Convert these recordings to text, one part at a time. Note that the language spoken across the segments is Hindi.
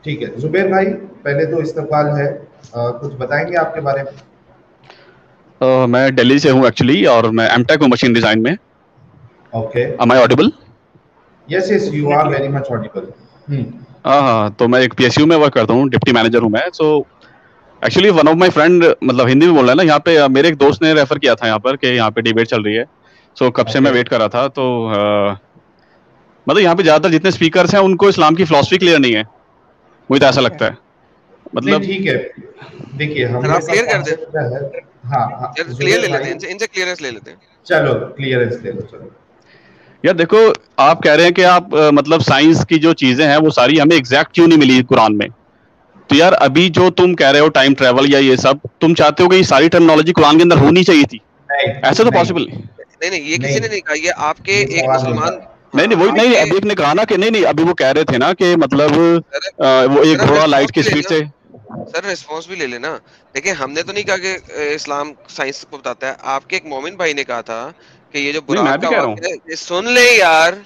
ठीक है जुबेर भाई, पहले तो इस्तकबाल है। कुछ बताएंगे आपके बारे में? मैं दिल्ली से हूँ एक्चुअली, और मैं एमटेक हूँ मशीन डिजाइन में। Okay. Am I audible? Yes yes, you are definitely. Very much audible. हाँ हाँ, तो मैं एक पीएसयू में वर्क करता हूँ, डिप्टी मैनेजर हूँ मैं। So actually one of my friend, मतलब हिंदी में बोल रहा है ना यहाँ पे, मेरे एक दोस्त ने रेफर किया था यहाँ पर कि यहाँ पे डिबेट चल रही है। सो कब से ओके। मैं वेट कर रहा था, तो मतलब यहाँ पे ज्यादातर जितने स्पीकर्स हैं उनको इस्लाम की फिलॉसफी क्लियर नहीं है, मुझे तो ऐसा लगता है। नहीं मतलब ठीक है, देखिए हम सर लोग आप का क्लियर कर दें, कॉन्सेप्ट क्या है। हाँ हाँ क्लियर जुबेर ले लेते भाई, हैं इनसे क्लियरेंस ले लेते हैं। चलो क्लियरेंस ले लो चलो। यार देखो, आप कह रहे हैं कि आप मतलब साइंस की जो चीजें हैं वो सारी हमें एग्जैक्ट क्यों नहीं मिली कुरान में। तो यार अभी जो तुम कह रहे हो टाइम ट्रेवल या ये सब, तुम चाहते हो कि ये सारी टर्मिनोलॉजी कुरान के अंदर होनी चाहिए थी? नहीं ऐसे तो नहीं पॉसिबल नहीं। नहीं ये नहीं, किसी ने नहीं कहा, ये आपके ये एक सवाल नहीं था। मुसलमान। नहीं नहीं, वही नहीं, आपके अभी एक ने कहा ना कि नहीं नहीं, अभी वो कह रहे थे ना कि मतलब सर वो एक आप घोड़ा रिस्पॉन्स लाइट की भी ले स्पीड लेना, से। सर रिस्पॉन्स भी ले लेना। देखिए हमने तो नहीं कहा कि इस्लाम साइंस को बताता है, आपके एक मोमिन भाई ने कहा था कि ये जो नहीं, बुराक मैं भी का कह रहा हूँ। वाक़या है ये सुन ले यार,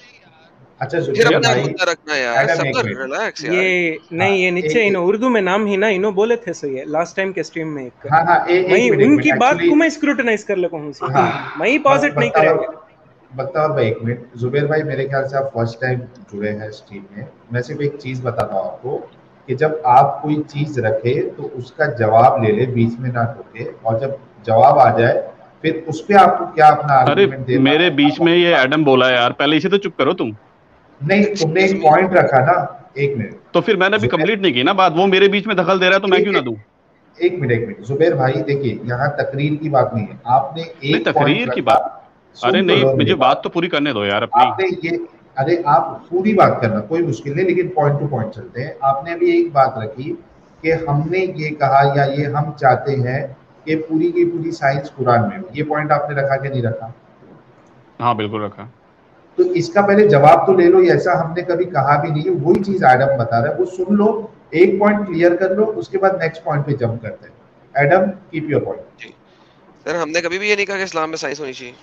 अच्छा फिर जुबेर अपना भाई, मुद्दा रखना यार, एडम एक सब्र मिनट। रिलैक्स ये यार। हाँ नहीं, ये नीचे एक इन उर्दू में नाम ही ना इनो बोले थे सो ये लास्ट टाइम के स्ट्रीम में एक हाँ हाँ मैं एक मिनट उनकी बात एक्चुअली। को मैं स्क्रूटनाइज कर लेता हूँ सी हाँ मैं पॉजिट नहीं बख्तावर, करेंगे। बख्तावर भाई एक मिनट। जुबेर भाई मेरे ख्याल से आप फर्स्ट टाइम जुड़े हैं स्ट्रीम में। मैं सिर्फ एक चीज बताता हूँ आपको कि जब आप कोई चीज रखे तो उसका जवाब ले ले, बीच में ना टोके, और जब जवाब आ जाए फिर उस पे आपको क्या अपना अरे आर्गुमेंट देना मेरे है बीच आप में ये अपनी बात। एडम बोला है यार, पहले इसे तो चुप करो तुम। नहीं तुमने एक्सक्यूज एक मी। पॉइंट रखा ना। एक मिनट तो फिर मैंने अभी जुबेर, कंप्लीट नहीं की ना बात, वो मेरे बीच में दखल दे रहा है तो मैं क्यों एक ना दूं? एक मिनट जुबेर भाई, देखिए यहाँ तकरीर की बात नहीं है, आपने नहीं, एक पॉइंट तकरीर की रखा। बात। अरे सुन तो नहीं, लो मेरी मुझे बात बात। तो पूरी करने दो यार अपनी। आपने ये, अरे आप पूरी बात करना कोई मुश्किल नहीं, लेकिन पॉइंट टू पॉइंट चलते हैं। आपने अभी एक बात रखी कि हमने ये कहा या ये हम चाहते हैं कि पूरी की पूरी साइंस कुरान में हो। ये पॉइंट आपने रखा कि नहीं रखा? हाँ बिल्कुल रखा। तो इसका पहले जवाब तो ले लो, ये ऐसा हमने कभी कहा भी नहीं है। वही चीज एडम बता रहा है, वो सुन लो, एक पॉइंट क्लियर कर लो, उसके बाद नेक्स्ट पॉइंट पे जंप करते हैं। Adam keep your point. जी सर, हमने कभी भी ये नहीं कहा कि इस्लाम में साइंस होनी चाहिए।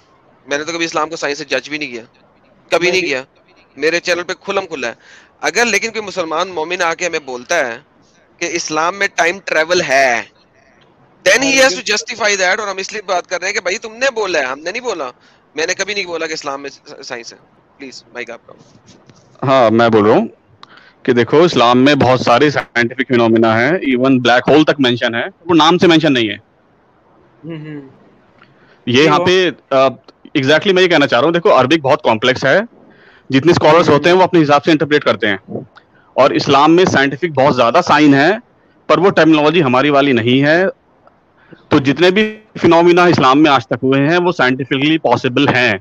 मैंने तो कभी इस्लाम को साइंस से जज भी नहीं किया, कभी नहीं किया। मेरे चैनल पे खुलम खुला है। अगर लेकिन कोई मुसलमान मोमिन आके हमें बोलता है कि इस्लाम में टाइम ट्रेवल है, then he has to justify that. और हम इसलिए बात कर रहे हैं कि भाई तुमने बोला है, हमने नहीं बोला। मैंने कभी नहीं बोला कि इस्लाम में साइंस है। प्लीज माइक आपका। हाँ मैं बोल रहा हूँ कि देखो, इस्लाम में बहुत सारे साइंटिफिक फिनोमिना है, इवन ब्लैक होल तक मेंशन है, वो नाम से मेंशन नहीं है। ये यहाँ पे एग्जैक्टली मैं ये कहना चाह रहा हूँ। देखो अरबिक बहुत कॉम्प्लेक्स है, जितने स्कॉलर्स होते हैं वो अपने हिसाब से इंटरप्रेट करते हैं। और इस्लाम में साइंटिफिक बहुत ज्यादा साइन है, पर वो टर्मिनोलॉजी हमारी वाली नहीं है। तो जितने भी फिनोमिना इस्लाम में आज तक हुए हैं वो साइंटिफिकली पॉसिबल हैं।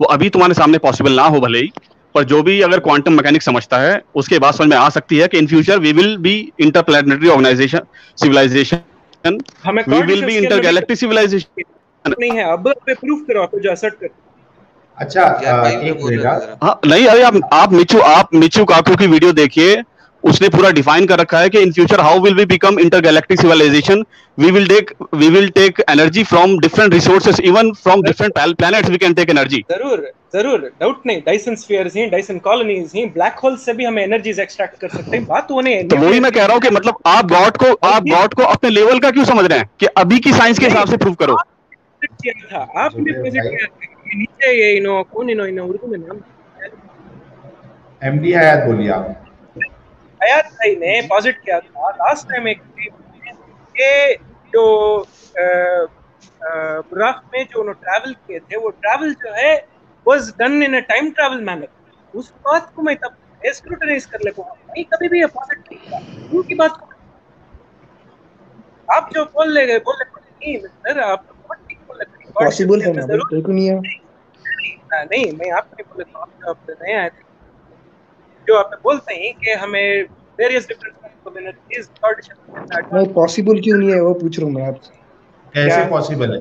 वो अभी तुम्हारे सामने पॉसिबल ना हो भले ही, पर जो भी अगर क्वांटम मैकेनिक्स समझता है उसके बाद समझ में आ सकती है कि in future we will be interplanetary organization civilization, we will be intergalactic civilization. नहीं है अब प्रूफ करो, आप जो असर्ट कर। अच्छा एक मिनट। हाँ नहीं, अरे आप मिचू काकू की वीडियो देखिए, उसने पूरा डिफाइन कर रखा है कि in future how will we become intergalactic civilization. We will take energy from different resources, even from different planets we can take energy. जरूर डाउट नहीं, डायसन स्फीयर्स हैं, डायसन कॉलोनीज हैं, ब्लैक होल से भी हम एनर्जीज एक्सट्रैक्ट कर सकते हैं। बात वो नहीं है। तो वही मैं कह रहा हूँ कि मतलब आप गॉड को अपने लेवल का क्यों समझ रहे हैं कि अभी की साइंस के हिसाब से प्रूव करो। किया था आपने प्रोजेक्ट किया था नीचे ये इनो कौन इनो उर्दू में नाम एमडी हयात बोलिए आप। हयात भाई ने पॉजिट किया था लास्ट टाइम एक ये जो बुराक में जो उन्होंने ट्रैवल किए थे, वो ट्रैवल जो है was done in a time travel manner. उस बात को मैं तब स्क्रूटनाइज कर लेता हूँ। नहीं कभी भी ये पॉजिट नहीं किया उनकी बात को। आप जो बोल ले नहीं सर, आप पॉसिबल है ना, बिल्कुल नहीं है। नहीं मैं आपको नहीं बोलता हूँ, आप नए आए थे जो आप बोलते हैं कि हमें वेरियस डिफरेंट कम्युनिटीज नहीं पॉसिबल क्यों नहीं है वो पूछ रहा हूँ मैं आपसे। कैसे पॉसिबल है,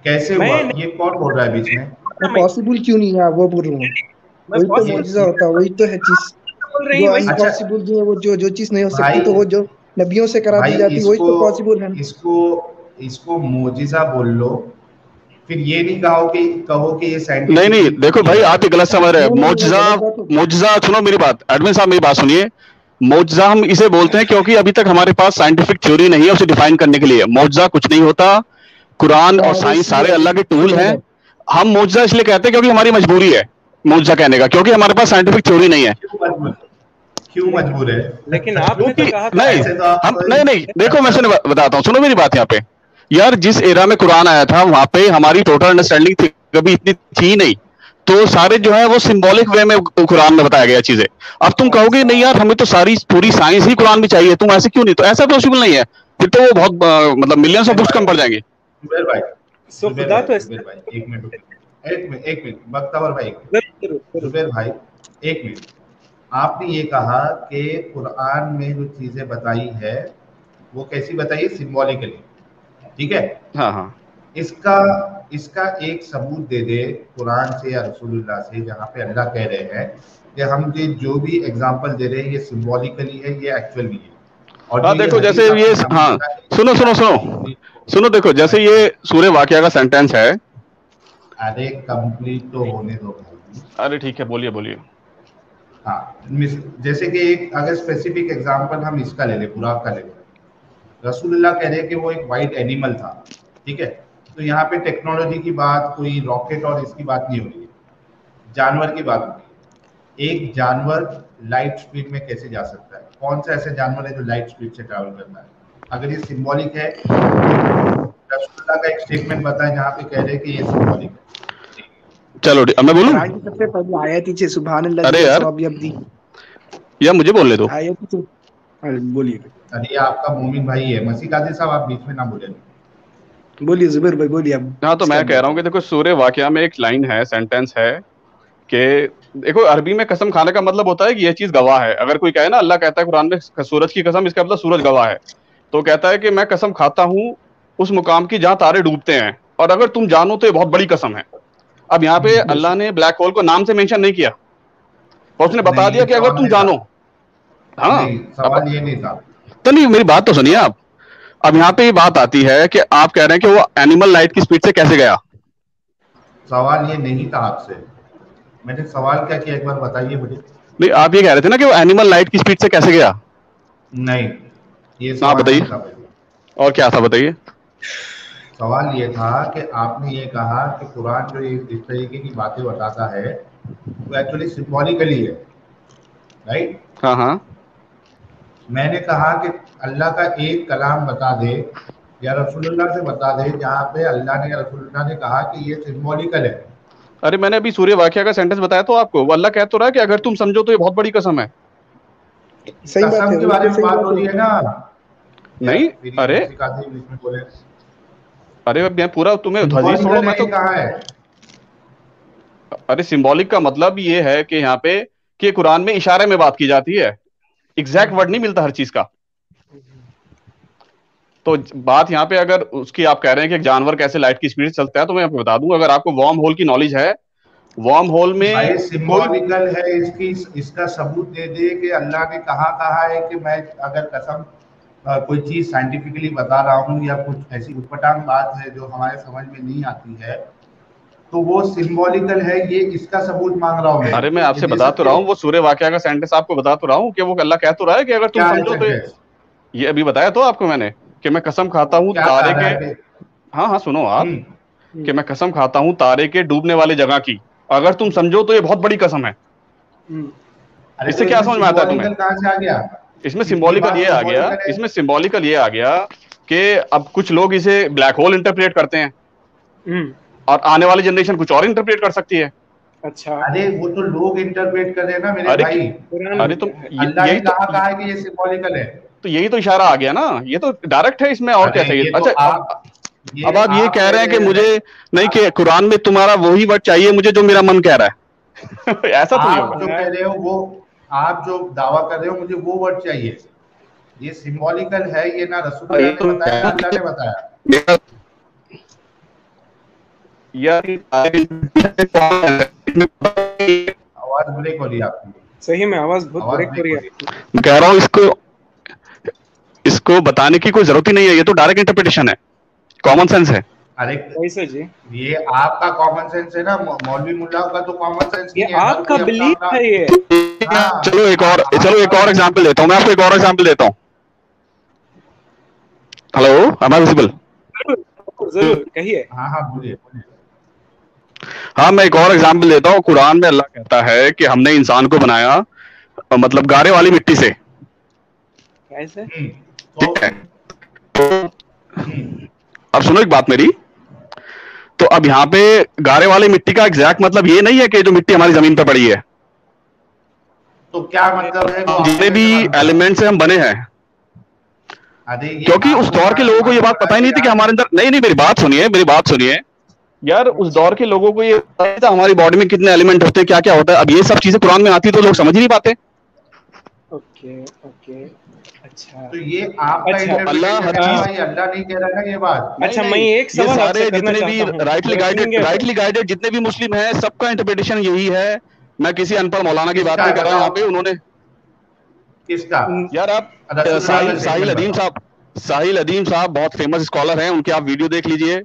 कैसे हुआ, ये कौन बोल रहा है बीच में? पॉसिबल क्यों नहीं है वो बोल रहा हूँ। वही तो मौजूदा होता है, वही तो है चीज जो अनपॉसिबल जो है, वो जो चीज नहीं हो सकती तो वो जो नबियों से करा दी जाती वही तो पॉसिबल है। इसको मोजिजा बोल लो, फिर ये नहीं कहो कि ये साइंटिफिक। नहीं देखो भाई, आप ये गलत समझ रहे हैं। मोजिजा सुनो मेरी बात, एडमिन साहब मेरी बात सुनिए। मौजज़ा हम इसे बोलते हैं क्योंकि अभी तक हमारे पास साइंटिफिक थ्योरी नहीं है उसे डिफाइन करने के लिए। मौजज़ा कुछ नहीं होता, कुरान और साइंस सारे अल्लाह के टूल हैं। हम मौजज़ा इसलिए कहते हैं क्योंकि हमारी मजबूरी है मौजज़ा कहने का, क्योंकि हमारे पास साइंटिफिक थ्योरी नहीं है। क्यों मजबूर है? लेकिन आपने तो कहा नहीं, हम नहीं देखो मैं सुनो बताता हूँ, सुनो मेरी बात यहाँ पे यार। जिस एरा में कुरान आया था वहां पे हमारी टोटल अंडरस्टैंडिंग थी कभी इतनी थी नहीं, तो सारे जो है वो सिंबॉलिक वे में कुरान में बताया गया चीजें। अब तुम कहोगे नहीं यार हमें तो सारी पूरी साइंस ही कुरान में चाहिए, तुम ऐसे क्यों नहीं? तो ऐसा पॉसिबल नहीं है, फिर तो वो बहुत मतलब मिलियंस ऑफ बुक्स कम पड़ जाएंगे। एक मिनट बख्तावर भाई, जुबैर भाई एक मिनट। आपने ये कहा कि कुरान में जो चीजें बताई है वो कैसी बताई है? सिंबॉलिकली, ठीक है? हाँ हाँ। इसका एक सबूत दे दे कुरान से या रसूलुल्लाह से, जहाँ पे अल्लाह कह रहे हैं कि हम ये जो भी एग्जांपल दे रहे हैं ये सिंबॉलिकली है, ये एक्चुअल नहीं है। और हाँ देखो जैसे ये, हाँ सुनो देखो जैसे ये सूरह वाक़िया का सेंटेंस है। अरे कंप्लीट तो होने दो भाई। अरे ठीक है, बोलिए। हाँ, जैसे कि एक अगर स्पेसिफिक एग्जांपल हम इसका ले ले, बुराक का ले ले। रसूलुल्लाह कह रहे हैं कि वो एक वाइट एनिमल था, ठीक है? तो यहाँ पे टेक्नोलॉजी की बात, कोई रॉकेट और इसकी बात नहीं हो रही है, जानवर की बात हो रही है। एक जानवर लाइट स्पीड में कैसे जा सकता है? कौन सा ऐसे जानवर है जो लाइट स्पीड से ट्रैवल करता है? अगर ये सिंबॉलिक है, रसूलुल्लाह का एक स्टेटमेंट बताएं जहाँ पे कह रहे हैं कि ये सिंबॉलिक है। चलो मैं बोलूं? सबसे पहले आयत ही सुभान अल्लाह। अरे यार मुझे बोलने दो। बोलिए। अरे आपका मोमिन भाई है मसीह कादिर साहब, आप बीच में ना बोले। बोलिए जुबैर भाई, बोलिए आप। हाँ तो मैं कह रहा हूँ कि देखो सूरह वाक़िया में एक लाइन है, सेंटेंस है कि देखो अरबी में कसम खाने का मतलब होता है कि ये चीज गवाह है। अगर कोई कहे ना अल्लाह कहता है कुरान में सूरज की कसम, इसका मतलब सूरज गवाह है। तो कहता है कि मैं कसम खाता हूँ उस मुकाम की जहाँ तारे डूबते हैं, और अगर तुम जानो तो ये बहुत बड़ी कसम है। अब यहाँ पे अल्लाह ने ब्लैक होल को नाम से मेंशन नहीं किया और उसने बता दिया कि अगर तुम जानो। हाँ सवाल ये नहीं था। तो नहीं, मेरी बात तो सुनिए आप। अब यहाँ पे ये बात आती है कि आप कह रहे हैं कि वो एनिमल लाइट की स्पीड से कैसे गया। सवाल ये नहीं था आपसे, मैंने सवाल क्या किया एक बार बताइए मुझे। नहीं आप ये कह रहे थे ना कि वो एनिमल लाइट की स्पीड से कैसे गया। नहीं ये सवाल बताइए। और क्या था बताइए। सवाल ये था कि आपने ये कहा कि कुरान जो इस तरीके की बातें बताता है वो एक्चुअली सिंबॉलिकली है, राइट? हाँ हाँ। मैंने कहा कि अल्लाह का एक कलाम बता दे या रसूलुल्लाह से बता दे जहाँ पे अल्लाह ने या रसूलुल्लाह ने कहा कि ये सिंबॉलिकल है। अरे मैंने अभी सूरह वाक़िया का सेंटेंस बताया तो आपको, वो अल्लाह कह तो रहा है कि अगर तुम समझो तो ये बहुत बड़ी कसम है। सही बात है, के बारे में बात हो रही है ना। नहीं अरे मैं पूरा तुम्हें ध्वजी छोड़ो, मैं तो कहा है। अरे सिंबॉलिक का मतलब ये है कि यहाँ पे कि कुरान में इशारे में बात की जाती है, एग्जैक्ट वर्ड नहीं मिलता हर चीज का। तो बात यहाँ पे अगर उसकी आप कह रहे हैं कि एक जानवर कैसे लाइट की स्पीड से चलता है, तो मैं आपको बता दूं, अगर आपको वार्म होल की नॉलेज है, वार्म होल में सिंबॉलिकल है इसका सबूत दे दे कि अल्लाह ने कहा है कि मैं अगर कसम कोई चीज साइंटिफिकली बता रहा हूँ या कुछ ऐसी उटपटांग बात है जो हमारे समझ में नहीं आती है तो वो सिंबॉलिकल है, ये इसका सबूत मांग रहा हूँ। अरे मैं आपसे बता तो रहा हूँ, वो सूरह वाक़िया का सेंटेंस आपको बता तो रहा हूँ कि वो अल्लाह कह तो रहा है कि अगर तुम समझो तो ये अभी बताया तो आपको मैंने कि मैं कसम खाता हूँ तारे के, हाँ सुनो आप, कि मैं कसम खाता हूँ तारे के डूबने वाली जगह की, अगर तुम समझो तो ये बहुत बड़ी कसम है। इससे क्या समझ में आता है तुम्हें? कहाँ से आ गया? इसमें सिंबॉलिकल ये आ गया कि अब कुछ लोग इसे ब्लैक होल इंटरप्रेट करते हैं और आने वाली जनरेशन कुछ और इंटरप्रेट कर सकती है। अच्छा, अरे वो तो लोग इंटरप्रेट कर रहे हैं ना मेरे भाई। अरे तुम यही तो कहा है कि ये सिंबॉलिकल है, तो यही तो इशारा आ गया ना, ये तो डायरेक्ट है इसमें। और क्या चाहिए? अच्छा अब आप ये कह रहे हैं कि मुझे नहीं कि कुरान में तुम्हारा वही वर्ड चाहिए मुझे जो मेरा मन कह रहा है। ऐसा तो नहीं होगा। जो कह रहे हो वो, आप जो दावा कर रहे हो मुझे वो वर्ड चाहिए, ये सिंबॉलिकल है, ये ना रसूलुल्लाह ने बताया ना अल्लाह ने बताया। आवाज ब्रेक हो रही है आपकी, सही में आवाज बहुत ब्रेक हो रही है। मैं कह रहा हूँ इसको बताने की कोई जरूरत ही नहीं है, ये तो डायरेक्ट इंटरप्रिटेशन है, कॉमन सेंस है। अरे कैसे जी? ये आपका कॉमन सेंस है ना, मौलवी मुल्लाओं का तो कॉमन सेंस ये नहीं है, हर आपका कोई अपना बिलीफ अपना। है ये। हाँ, चलो एक और एग्जांपल देता हूँ मैं आपको, एक और एग्जांपल देता हूँ। Hello, am I visible? जरूर जरूर कहिए। हाँ हाँ बोलिए बोलिए। हाँ, मैं एक और एग्जांपल देता हूँ। कुरान में अल्लाह कहता है कि हमने इंसान को बनाया मतलब गारे वाली मिट्टी से। कैसे? तो ठीक है, तो हम्म, अब सुनो एक बात मेरी। तो अब यहाँ पे गारे वाली मिट्टी का एग्जैक्ट मतलब ये नहीं है कि जो मिट्टी हमारी जमीन पे पड़ी है, तो क्या मतलब है वो आपको जितने भी कैसे मालूम पड़ा? एलिमेंट से हम बने हैं, अरे ये क्योंकि उस आपको दौर के कहाँ से लोगों को ये मालूम बात पड़ा पता ही कि नहीं थी कि यार? हमारे अंदर, नहीं नहीं, मेरी बात सुनिए यार। उस दौर के लोगों को ये पता नहीं था हमारी बॉडी में कितने एलिमेंट होते हैं, क्या क्या होता है। अब ये सब चीजें कुरान में आती तो लोग समझ ही नहीं पाते। ओके ओके, अच्छा तो ये आपका अच्छा। अल्लाह इंटरप्रिटेशन हर है ना चीज, भाई, अल्लाह नहीं कह रहा ना ये बात। नहीं अच्छा, मैं नहीं, एक ये सवाल आपसे सारे करना जितने भी चाहता हूँ, राइटली सुनेंगे आप? गाइडेड जितने भी मुस्लिम हैं, सबका इंटरप्रिटेशन यही है। मैं किसी अनपढ़ मौलाना की बात किसका नहीं है कर रहा हूँ यहाँ बताओ, पे। उन्होंने, किसका? यार आप रसूलुल्लाह का स्टेटमेंट बताओ। साहिल अदीम साहब बहुत फेमस स्कॉलर हैं, उनके आप वीडियो देख लीजिए।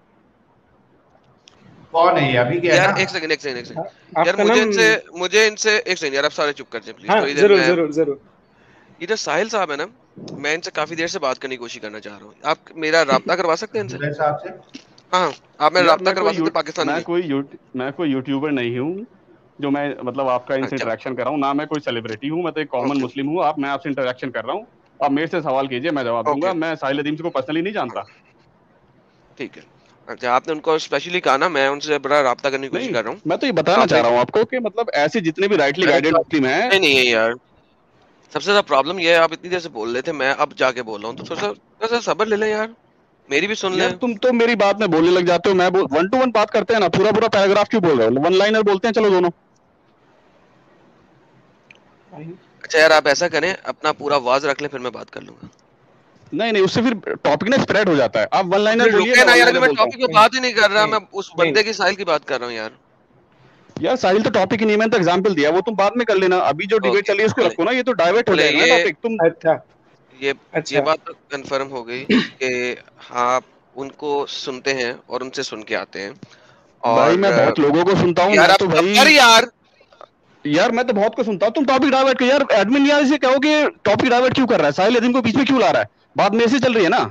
कौन है ये, अभी क्या है यार ना? एक सेकंड हाँ, यार, आपका नाम? मुझे इनसे एक सेकंड यार, आप सारे चुप कर जाए प्लीज। हाँ तो इधर जरूर मैं, जरूर जरूर। इधर साहिल साहब है ना, मैं इनसे काफी देर से बात करने की कोशिश करना चाह रहा हूँ। आप मेरा राब्ता करवा सकते हैं इनसे? जुबैर साहब से। हाँ हाँ, आप मेरा यार राब्ता करवा सकते हैं पाकिस्तानी में? मैं कोई यूट्यूबर नहीं हूँ जो मैं मतलब आपका इनसे अच्छा, इंटरेक्शन कर रहा हूँ ना। मैं कोई सेलिब्रिटी हूँ, मैं तो एक कॉमन ओके मुस्लिम हूँ। मैं आपसे इंटरेक्शन कर रहा हूँ, आप मेरे से सवाल कीजिए, मैं जवाब ओके, दूंगा। मैं साहिल अदीम को पर्सनली नहीं जानता। ठीक है। अच्छा, आपने उनको स्पेशली कहा ना, मैं उनसे बड़ा राब्ता करने की कोशिश नहीं, कर रहा हूँ। मैं तो ये बताना चाह आपने, रहा हूँ आपको कि मतलब ऐसे जितने भी राइटली अरे गाइडेड मुस्लिम हैं। नहीं नहीं है यार, सबसे ज्यादा प्रॉब्लम ये है, आप इतनी देर से बोल रहे थे, मैं अब जाके बोल रहा हूँ, तो थोड़ा सा सब्र ले लें यार, मेरी भी सुन यार लें। तुम तो मेरी बात में बोलने लग जाते हो। मैं वन टू वन बात करते हैं ना, पूरा पूरा पैराग्राफ क्यों बोल रहे हो? वन लाइनर बोलते हैं चलो दोनों। अच्छा यार, आप ऐसा करें, अपना पूरा आवाज रख लें, फिर मैं बात कर लूंगा। नहीं नहीं, उससे फिर टॉपिक ना स्प्रेड हो जाता है। आप वन तो लाइनर फिर बोलिए, रुके मैं ना वन यार, अभी लाइनर मैं बोलता हूँ। टॉपिक पे बात ही नहीं कर रहा, नहीं मैं उस नहीं, बंदे की साहिल की बात कर रहा हूँ यार। यार साहिल तो टॉपिक ही नहीं, मैंने तो एग्जांपल दिया, वो तुम बाद में कर लेना। अभी जो डिबेट ओके, चली है उसको चले रखो ना, ये तो डाइवर्ट हो चले जाएगा ना ये टॉपिक। तुम अच्छा ये ये अच्छा। बात तो कंफर्म हो गई कि हाँ, आप उनको सुनते हैं और उनसे सुन के आते हैं। भाई, और मैं बहुत लोगों को सुनता हूँ, यार मैं आप तो सब कर भाई, यार। यार मैं तो बहुत को सुनता हूँ। तुम टॉपिक डाइवर्ट कर यार, एडमिन यार इसे कहो कि टॉपिक डाइवर्ट क्यों कर रहा है, साहिल अदीम को बीच में क्यों ला रहा है? बात मेरे से चल रही है ना।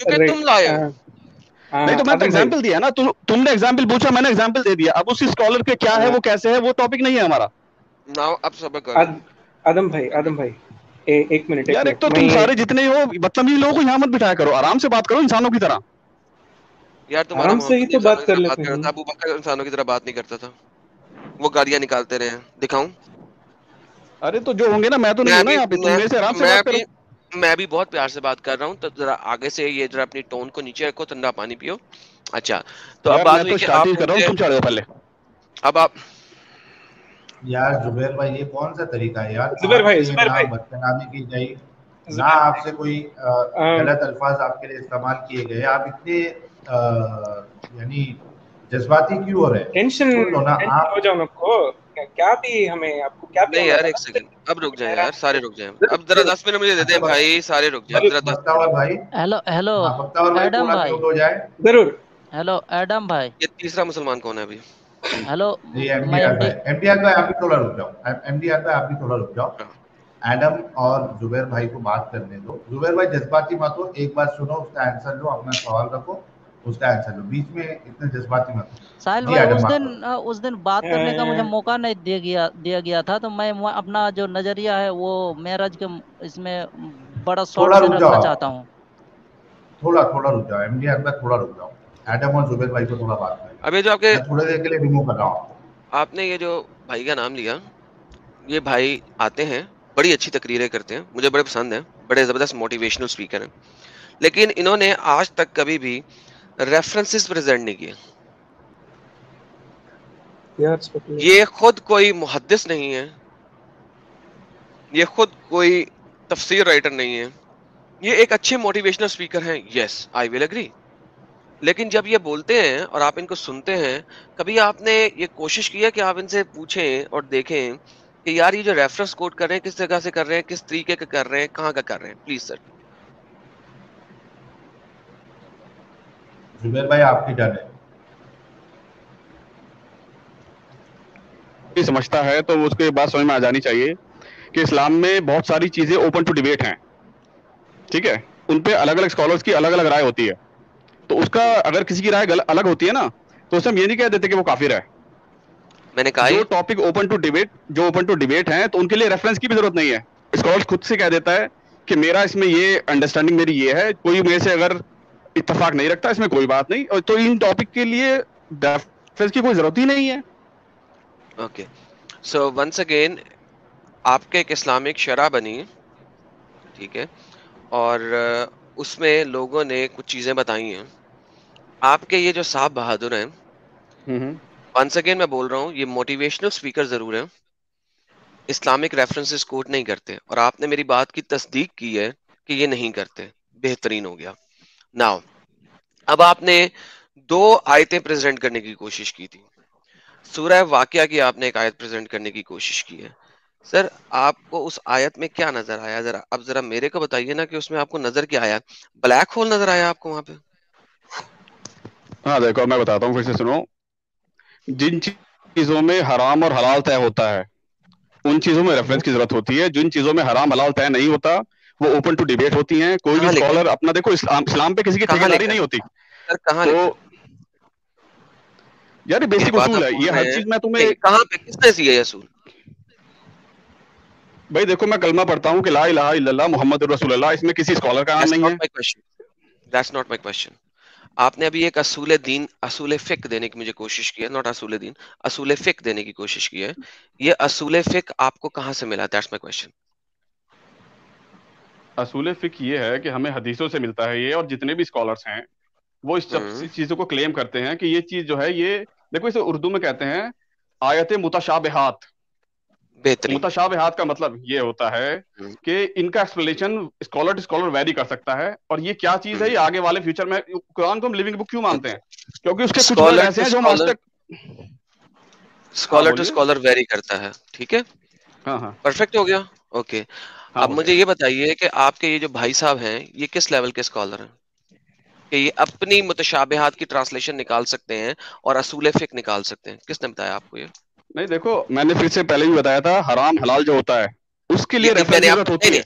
क्योंकि तुम राइट। लाए हो। नहीं तो मैंने तो आदम भाई, एग्जाम्पल दिया ना, तुमने एग्जाम्पल पूछा, मैंने एग्जाम्पल दे दिया। अब उस स्कॉलर के क्या है, वो कैसे है, वो टॉपिक नहीं है हमारा। ना अब सब्र करो। आदम भाई, एक मिनट यार एक तो मैं तुम सारे जितने हो बदतमीज लोगों को यहाँ मत बिठाया करो, आराम से बात करो इंसानों की तरह। यार तुम्हारा आराम से ही मोहम्मद तो इंसानों बात की कर तरह लेते बात कर रहा हैं। था, अबू बकर इंसानों की तरह बात नहीं करता था। वो गालियां निकालते रहे हैं, दिखाऊं? अरे तो जो होंगे ना, मैं तो नहीं मैं हूं ना भी यहाँ पे, तुम मैं मेरे से आराम से मैं बात करो। भी मैं भी बहुत प्यार से बात कर रहा हूँ, तो जरा आगे से ये जरा अपनी टोन को नीचे रखो, ठंडा पानी पियो। अच्छा, तो अब यार बात मैं हुई तो कि स्टार्ट ही आप कर रहा हूँ, मुझे, तुम चढ़ जाओ पहले। अब आप, यार जुबैर भाई ये कौन सा तरीका है यार, आपसे जुबैर ना भाई, बदतमीजी की गई, ना जुबैर भाई, आपसे कोई गलत अल्फाज आपके लिए इस्तेमाल किए गए, आप इतने यानी जज्बाती क्यों हो रहे हैं? टेंशन सुन लो ना टेंशन हो आप। जाओ नको। क्या भी हमें, आपको क्या भी नहीं हमें यार, एक बताना सेकंड, अब रुक जाए है? यार, सारे रुक जाए। अब जरा जरूर 10 मिनट मुझे दे अच्छा दें भाई, सारे रुक जाए, अब जरूर जरा 10 बख्तावर मिनट। भाई। हेलो हेलो हाँ बख्तावर भाई एडम थोड़ा भाई। म्यूट हो जाए। जरूर। हेलो एडम भाई। ये तीसरा मुसलमान कौन है अभी? हेलो जी मैं एमडीआर भाई, एमडी। एमडीआर भाई आप भी थोड़ा रुक जाओ, एमडीआर भाई आप भी थोड़ा रुक जाओ। हाँ, एडम और जुबैर भाई को बात करने दो। जुबैर भाई जज्बाती मत हो, एक बात सुनो, उसका आंसर लो, अपना सवाल रखो, उसका आंसर लो, बीच में इतने जज्बाती मत साहिल हो। जी भाई, एडम बात करो। उस दिन बात करने का मुझे मौका नहीं दिया गया था, तो मैं अपना जो नजरिया है वो मेराज के इसमें बड़ा शॉर्ट थोड़ा से रुक रखना जाओ, चाहता हूँ। थोड़ा रुक जाओ, एमडीआर भाई थोड़ा रुक जाओ। एडम और जुबैर भाई को थोड़ा बात करें, अब ये जो आपके, मैं थोड़ी देर के लिए रिमूव कर रहा हूँ आपको। आपने ये जो भाई का नाम लिया, ये भाई आते हैं, बड़ी अच्छी तकरीरें करते हैं, मुझे बड़े पसंद हैं, बड़े जबरदस्त मोटिवेशनल स्पीकर हैं, लेकिन इन्होंने आज तक कभी भी रेफरेंसेस प्रेजेंट नहीं किए। ये खुद कोई मुहद्दिस नहीं है, ये खुद कोई तफसीर राइटर नहीं है, ये एक अच्छे मोटिवेशनल स्पीकर हैं, यस आई विल एग्री। लेकिन जब ये बोलते हैं और आप इनको सुनते हैं, कभी आपने ये कोशिश की है कि आप इनसे पूछें और देखें कि यार ये जो रेफरेंस कोट कर रहे हैं, किस जगह से कर रहे हैं, किस तरीके का कर रहे हैं, कहाँ का कर रहे हैं? Please sir. जुबैर भाई आपकी टर्न है। समझता है तो उसके बाद समझ में आ जानी चाहिए कि इस्लाम में बहुत सारी चीजें ओपन टू डिबेट हैं, ठीक है, उन पे अलग अलग स्कॉलर्स की अलग अलग राय होती है। तो उसका अगर किसी की राय अलग होती है ना, तो उससे हम ये नहीं कह देते कि वो काफिर है। मैंने कहा जो टॉपिक ओपन टू डिबेट हैं, तो उनके लिए रेफरेंस की भी जरूरत नहीं है। स्कॉलर खुद से कह देता है कि मेरा इसमें ये अंडरस्टैंडिंग मेरी ये है, कोई मेरे से अगर इत्तेफाक नहीं रखता इसमें कोई बात नहीं, और तो इन टॉपिक के लिए रेफरेंस की कोई जरूरत ही नहीं है। ओके, सो वंस अगेन आपके एक इस्लामिक शरा बनी, ठीक है, और उसमें लोगों ने कुछ चीजें बताई हैं। आपके ये जो साहब बहादुर हैं, वंस अगेन मैं बोल रहा हूँ, ये मोटिवेशनल स्पीकर जरूर हैं, इस्लामिक रेफरेंसेस कोट नहीं करते, और आपने मेरी बात की तस्दीक की है कि ये नहीं करते। बेहतरीन हो गया। नाउ अब आपने 2 आयतें प्रेजेंट करने की कोशिश की थी। सूरह वाक़िया की आपने एक आयत प्रेजेंट करने की कोशिश की है। सर आपको उस आयत में क्या नजर आया? जरा मेरे को बताइए ना कि उसमें आपको नजर क्या आया? ब्लैक होल नजर आया आपको वहां पे? हाँ देखो, मैं बताता हूँ, फिर से सुनो। जिन चीजों में हराम और हलाल तय होता है, उन चीजों में रेफरेंस की जरूरत होती है। जिन चीजों में हराम हलाल तय नहीं होता, वो ओपन टू डिबेट होती हैं। कोई भी स्कॉलर अपना, देखो इस्लाम पे किसी की ठेकेदारी नहीं होती। सर कहाँ तो यार बेसिक उसूल है ये, हर चीज में तुम्हें कहाँ पे किसने दिया ये असूल? भाई देखो, मैं कलमा पढ़ता हूँ कि ला इलाहा इल्लल्लाह मुहम्मद रसूलुल्लाह, इसमें किसी स्कॉलर का नाम नहीं है। That's not my question. आपने अभी एक असूल दीन, असूल फिक देने की मुझे कोशिश की है, नॉट असूल दीन, असूल फिक देने की कोशिश की है। ये असूल फिक आपको कहाँ से मिला? That's my question. असूल फिक ये है कि हमें हदीसों से मिलता है ये, और जितने भी स्कॉलर्स हैं वो इस सब चीजों को क्लेम करते हैं कि ये चीज जो है, ये देखो इसे उर्दू में कहते हैं आयत मुतशाबिहात। मुतशाबिहात का मतलब ये होता है कि इनका explanation scholar to scholar vary कर सकता है, और ये क्या चीज है, ये आगे वाले फ्यूचर में, कुरान को हम लिविंग बुक क्यों मानते हैं? क्योंकि उसके कुछ वर्ड ऐसे हैं जो हम आज तक स्कॉलर टू स्कॉलर वेरी करता है। ठीक है, हाँ परफेक्ट हो गया। ओके, अब मुझे ये बताइए कि आपके ये जो भाई साहब हैं, ये किस लेवल के स्कॉलर हैं कि ये अपनी मुतशाबिहात की ट्रांसलेशन निकाल सकते हैं और असूल फिक निकाल सकते हैं? किसने बताया आपको ये? नहीं देखो, मैंने फिर से पहले भी बताया था, हराम हलाल जो होता है उसके लिए रेफरेंस की जरूरत होती है।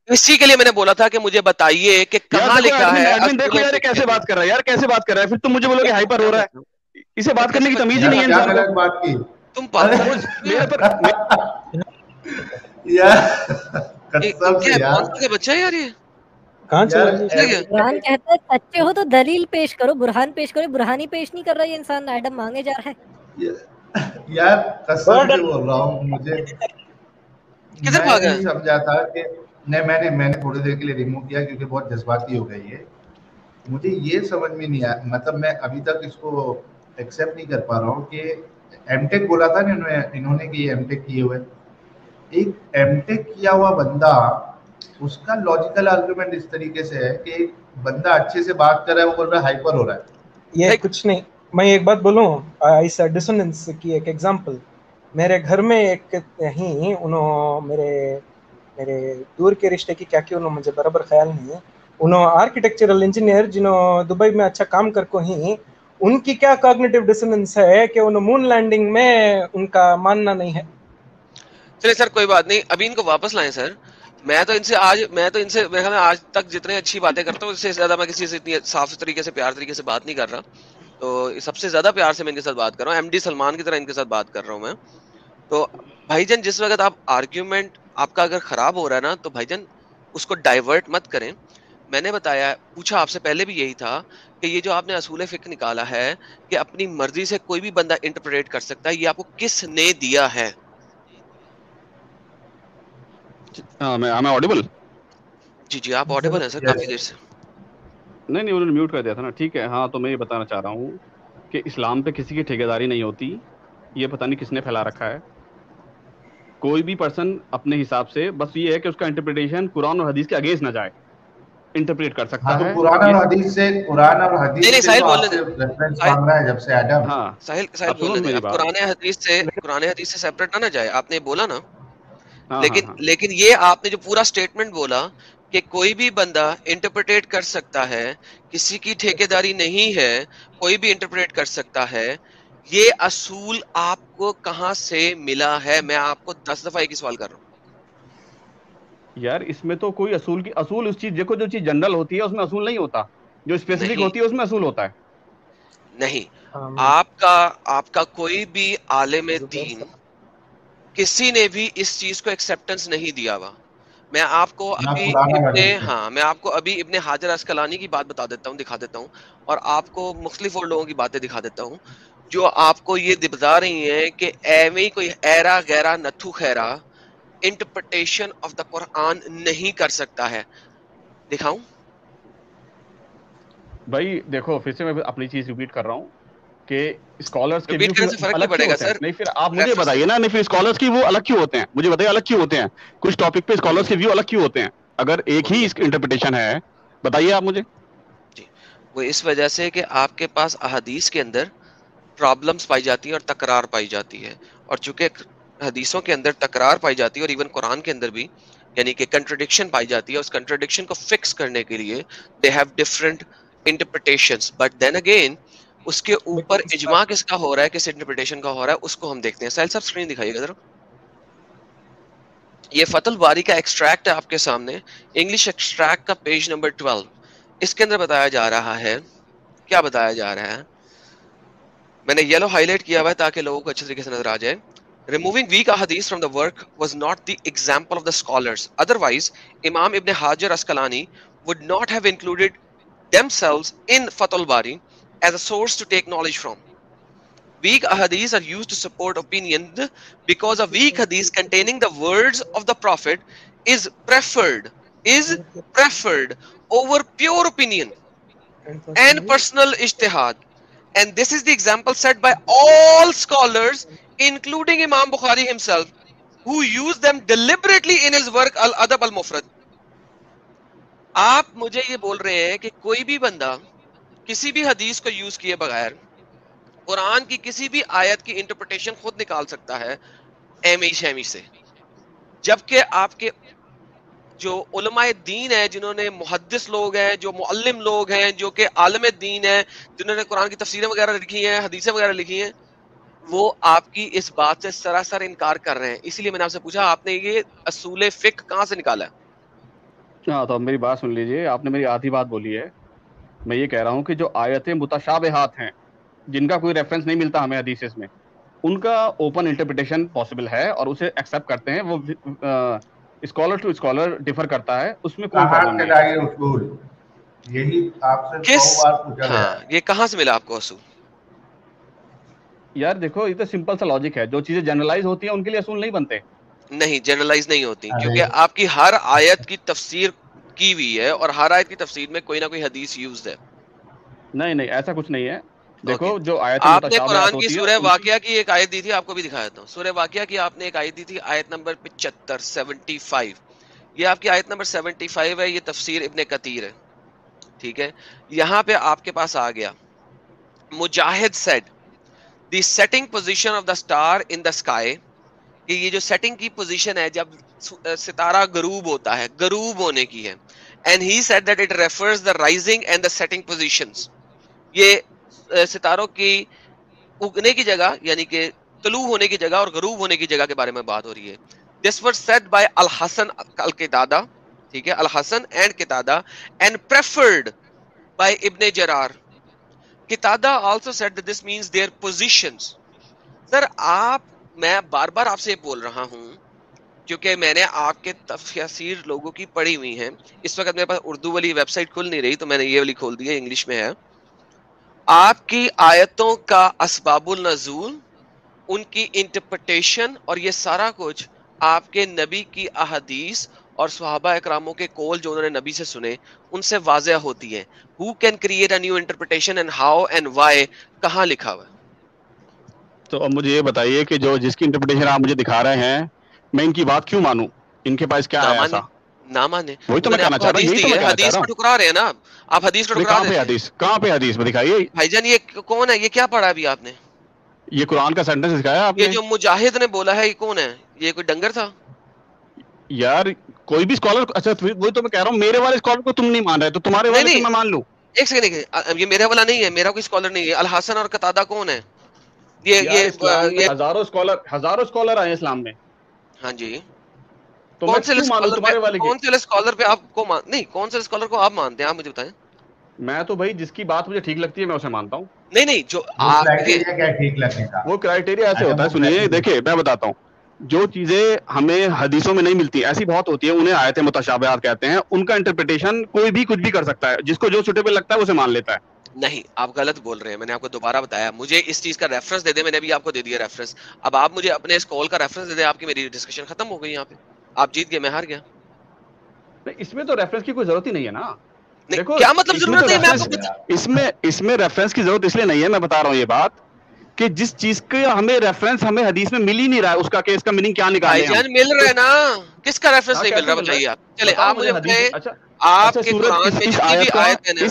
इसी के लिए मैंने बोला था कि मुझे बताइए कि कहाँ लिखा है। एडमिन देखो यार, कैसे बात कर रहा है यार, कैसे बात कर रहा है, फिर तुम मुझे बोलोगे हाइपर हो रहा है। इसे बात करने की तमीज ही नहीं है इंसान को। बात की तुम मेरे पर यार बच्चा है यार, ये कहाँ चला? बुरहान कहता है सच्चे हो तो दलील पेश करो, बुरहान पेश करो। बुरहान ही पेश नहीं कर रहा है, इंसान एडम मांगे जा रहा है। यार कसम से बोल रहा हूँ, मुझे किधर भागा? मैंने समझा था कि नहीं, मैंने थोड़ी देर के लिए रिमूव किया क्योंकि बहुत जज्बाती हो गई है। मुझे ये समझ में नहीं आया, मतलब मैं अभी तक इसको एक्सेप्ट नहीं कर पा रहा हूँ कि एमटेक बोला था ना इन्होंने कि एमटेक किए हुए, एक एमटेक किया हुआ बंदा, उसका लॉजिकल आर्गुमेंट इस तरीके से है कि एक बंदा अच्छे से बात कर रहा है, वो बोल रहा है हाइपर हो रहा है। ये कुछ नहीं, मैं एक बात बोलूं, इस डिसोनेंस की एक एग्जांपल। मेरे घर में एक ही उन्होंने मेरे दूर के रिश्ते की क्या की उन्होंने मुझे बराबर ख्याल नहीं है, उन्होंने आर्किटेक्चरल इंजीनियर जिन्होंने दुबई में अच्छा काम करको ही, उनकी क्या कॉग्निटिव डिसोनेंस है कि उन्होंने मून लैंडिंग में उनका मानना नहीं है। चलिए सर कोई बात नहीं, अभी इनको वापस लाएं सर। मैं तो इनसे मैं आज तक जितने अच्छी बातें करता हूँ, इससे ज्यादा मैं किसी से इतनी साफ तरीके से, प्यार तरीके से बात नहीं कर रहा। तो सबसे ज्यादा प्यार से मैं इनके साथ बात कर रहा हूँ, एमडी सलमान की तरह इनके साथ बात कर रहा हूँ मैं। तो भाईजान, जिस वक्त आप आर्ग्यूमेंट आपका अगर खराब हो रहा है ना, तो भाईजान उसको डाइवर्ट मत करें। मैंने पूछा आपसे पहले भी यही था कि ये जो आपने असूल फिक निकाला है कि अपनी मर्जी से कोई भी बंदा इंटरप्रेट कर सकता है, ये आपको किसने दिया है? मैं ऑडिबल? जी आप ऑडिबल हैं सर, काफी देर से। नहीं उन्होंने म्यूट कर दिया था ना। ठीक है, हाँ, तो मैं ये बताना चाह रहा हूँ कि इस्लाम पे किसी की ठेकेदारी नहीं होती। ये पता नहीं किसने फैला रखा है। कोई भी पर्सन अपने हिसाब से, बस ये है कि उसका इंटरप्रिटेशन कुरान और हदीस के अगेंस्ट ना जाए, इंटरप्रेट कर सकता है। कुरान और हदीस से साहिल बोल रहे रेफरेंस मांग रहा है जब से एडम। हाँ साहिल बोल रहे हैं, कुरान हदीस से सेपरेट ना जाए, आपने बोला ना। लेकिन ये आपने जो पूरा स्टेटमेंट बोला कि कोई भी बंदा इंटरप्रेट कर सकता है, किसी की ठेकेदारी नहीं है, कोई भी इंटरप्रेट कर सकता है। ये असूल आपको कहां से मिला है? मैं आपको 10 दफा एक ही सवाल कर रहा हूं यार। इसमें तो कोई असूल उस चीज देखो, जो चीज जनरल होती है उसमें असूल नहीं होता, जो स्पेसिफिक होती है उसमें असूल होता है। नहीं, आपका कोई भी आलिम दीन किसी ने भी इस चीज को एक्सेप्टेंस नहीं दिया हुआ। मैं आपको अभी इब्ने हाजर अस्कलानी की बात बता देता हूँ, दिखा देता हूँ, और आपको मुख्तलिफ और लोगों की बातें दिखा देता हूँ जो आपको ये बता रही हैं कि एवं कोई ऐरा गैरा नथु खैरा इंटरप्रिटेशन ऑफ द कुरान नहीं कर सकता है। दिखाऊं? भाई देखो, फिर से मैं अपनी चीज रिपीट कर रहा हूँ कि स्कॉलर्स के व्यू फर्क नहीं पड़ेगा सर। नहीं, फिर आप मुझे बताइए ना, नहीं फिर स्कॉलर्स की वो अलग क्यों होते हैं? मुझे बताइए अलग क्यों होते हैं? कुछ टॉपिक पे स्कॉलर्स के व्यू अलग क्यों होते हैं अगर एक ही इंटरप्रिटेशन है? बताइए आप मुझे। जी, वो इस वजह से कि आपके पास अहादीस के अंदर प्रॉब्लम्स पाई जाती है और तकरार पाई जाती है, और चूंकि हदीसों के अंदर तकरार पाई जाती है और इवन कुरान के अंदर भी यानी कि कंट्रडिक्शन पाई जाती है, उस कंट्रडिक्शन को फिक्स करने के लिए they have different interpretations. But then again उसके ऊपर इजमा किसका हो रहा है, किस इंटरप्रिटेशन का हो रहा है, उसको हम देखते हैं। साहिल साहब स्क्रीन दिखाइएगा जरा। ये फतुल बारी का एक्सट्रैक्ट है आपके सामने, इंग्लिश एक्सट्रैक्ट का पेज नंबर 12। इसके अंदर बताया जा रहा है, क्या बताया जा रहा है, मैंने येलो हाईलाइट किया हुआ है ताकि लोगों को अच्छे तरीके से नजर आ जाए। Removing weak ahadith from the work was not the example of the scholars. Otherwise, Imam Ibn Hajar Asqalani would not have included themselves in Fathul Bari as a source to take knowledge from. Weak ahadith are used to support opinion because a weak hadith containing the words of the Prophet is preferred over pure opinion and personal ijtihad. And this is the example set by all scholars, including Imam Bukhari himself, who used them deliberately in his work Al-Adab Al-Mufrad. आप मुझे ये बोल रहे हैं कि कोई भी बंदा किसी भी हदीस को यूज किए बगैर कुरान की किसी भी आयत की इंटरप्रिटेशन खुद निकाल सकता है एमी शमी से, जबकि आपके जो उलमाए दीन है, जिन्होंने मुहद्दिस लोग हैं, जो मुअल्लिम लोग हैं, जो कि आलिम दीन है, जिन्होंने कुरान की तफसीरें वगैरह लिखी हैं, हदीसें वगैरह लिखी हैं, वो आपकी इस बात से सरासर इनकार कर रहे हैं। इसलिए मैंने आपसे पूछा आपने ये असूल फिक कहाँ से निकाला है? हाँ, तो मेरी बात सुन लीजिए। आपने मेरी आधी बात बोली है। मैं ये कह रहा हूँ कि जो आयतें मुतशाबिहात हैं, जिनका कोई रेफरेंस नहीं मिलता हमें हदीस में, उनका ओपन इंटरप्रिटेशन पॉसिबल है और उसे एक्सेप्ट करते हैं। वो स्कॉलर टू स्कॉलर डिफर करता है, उसमें कोई प्रॉब्लम नहीं है। यही आपसे 100 बार पूछा गया। ये कहाँ से मिला आपको असूल? यार देखो, ये तो सिंपल सा लॉजिक है। जो चीजें जनरलाइज होती हैं उनके लिए असूल नहीं बनते। नहीं, जनरलाइज नहीं होती, क्योंकि आपकी हर आयत की तफसीर की हुई है और हर आयत की तफसीर में कोई ना कोई हदीस यूज्ड है। नहीं नहीं, ऐसा कुछ नहीं है। देखो जो आयत आपने कुरान की सूरह वाक़िया की एक आयत दी थी, आपको भी दिखाया था। सूरह वाक़िया की आपने एक आयत दी थी, आयत नंबर 75 ये आपकी आयत नंबर 75 है। ये तफसीर इब्ने कतीर है, ठीक है। यहाँ पे आपके पास आ गया, Mujahid said the setting position of the star in the sky, कि ये जो सेटिंग की पोजीशन है जब सितारा गरूब होता है, गरूब होने की है। And he said that it refers the rising and the setting positions. ये सितारों की उगने की जगह यानी कि तलू होने की जगह और गरूब होने की जगह के बारे में बात हो रही है। This was said by al Hasan al Qatada, ठीक है, al Hasan and Qatada, and preferred by Ibn Jarir. Qatada also said that this means their positions. Sir मैं बार बार आपसे ये बोल रहा हूं क्योंकि मैंने आपके तफसीर लोगों की पढ़ी हुई है। इस वक्त मेरे पास उर्दू वाली वेबसाइट खुल नहीं रही, तो मैंने ये वाली खोल दी है, इंग्लिश में है। आपकी आयतों का असबाबुल नज़ूल, उनकी इंटरप्रिटेशन और ये सारा कुछ आपके नबी की अहदीस और सहाबा इकरामों के कौल जो उन्होंने नबी से सुने उनसे वाज़ह होती है। Who can create a new interpretation and how and why, कहाँ लिखा हुआ है? तो अब मुझे ये बताइए कि जो जिसकी इंटरप्रिटेशन आप मुझे दिखा रहे हैं, मैं इनकी बात क्यों मानूं? इनके पास क्या है ऐसा? ना माने, वही तो मैं कहना चाह रहा हूं। हदीस को ठुकरा रहे हैं ना आप, हदीस को ठुकरा रहे हैं। कहाँ पे हदीस में दिखाइए भाईजान। ये कौन है? ये क्या पढ़ा अभी आपने? ये कुरान का सेंटेंस दिखाया आपने। ये जो मुजाहिद ने बोला है, ये कौन है? ये कोई डंगर था? यार कोई भी स्कॉलर, अच्छा वही तो मैं कह रहा हूँ, मेरे वाले स्कॉलर को तुम नहीं मान रहे तो तुम्हारे वाले को मैं मान लूं? एक सेकंड, ये मेरा वाला नहीं है, मेरा कोई स्कॉलर नहीं है। अल हसन और कतादा कौन है? ये हजारों स्कॉलर आए इस्लाम में। हाँ जी, तो कौन से स्कॉलर पे आपको नहीं, कौन से स्कॉलर को आप मानते हैं, आप मुझे बताएं। मैं तो भाई जिसकी बात मुझे ठीक लगती है मैं उसे मानता हूँ। नहीं, जो क्राइटेरिया क्या ठीक लगने का? वो क्राइटेरिया ऐसे होता है, सुनिए देखिए मैं बताता हूँ। जो चीजें हमें हदीसों में नहीं मिलती ऐसी बहुत होती है, उन्हें आयत मुतशाबिहात कहते हैं। उनका इंटरप्रिटेशन कोई भी कुछ भी कर सकता है, जिसको जो सुटेबल लगता है उसे मान लेता है। नहीं, आप गलत बोल रहे हैं। मैंने आपको दोबारा बताया, मुझे इस चीज का रेफरेंस दे दे। मैंने अभी आपको दे दिया रेफरेंस, अब आप मुझे अपने इस कॉल का रेफरेंस दे दे। आपकी मेरी डिस्कशन खत्म हो गई यहाँ पे, आप जीत गए, मैं हार गया। इसमें तो रेफरेंस की कोई जरूरत ही नहीं है ना। देखो क्या मतलब जरूरत है, मैं आपको इसमें रेफरेंस की जरूरत इसलिए नहीं है, मैं बता रहा हूँ ये बात कि जिस चीज के हमें रेफरेंस हमें हदीस में मिल ही नहीं रहा है, उसका केस का मीनिंग क्या निकालें हम? मिल रहा है ना, किसका रेफरेंस नहीं मिल रहा बताइए आप। चले आप मुझे बताएं, आपके कुरान में जितनी भी आयत है ना,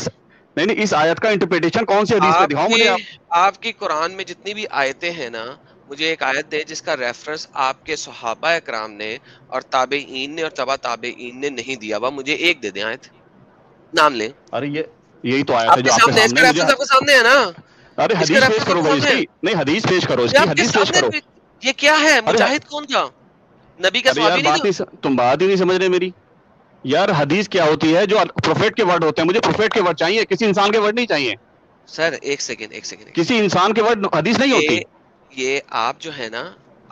नहीं इस आयत का इंटरप्रिटेशन कौन सी हदीस में दिखाओ मुझे आप। आपकी कुरान में जितनी भी आयतें हैं ना, मुझे एक आयत दे जिसका रेफरेंस आपके सहाबा इकराम ने और ताबेईन ने और तबा ताबेईन ने नहीं दिया हुआ। मुझे एक दे दें आयत, नाम ले। अरे यही तो आयत है जो आपके सामने, इसका रेफरेंस आपके सामने है ना। अरे हदीस पेश करो भाई इसकी, नहीं हदीस पेश करो इसकी, हदीस पेश करो। ये क्या है, मुजाहिद कौन था? नबी का सहाबी नहीं था? तुम बात ही नहीं समझ रहे मेरी यार। हदीस क्या होती है? जो प्रोफेट के वर्ड होते हैं। मुझे प्रोफेट के वर्ड चाहिए, किसी इंसान के वर्ड नहीं चाहिए। सर एक सेकंड, किसी इंसान के वर्ड हदीस नहीं होती। ये आप जो है ना,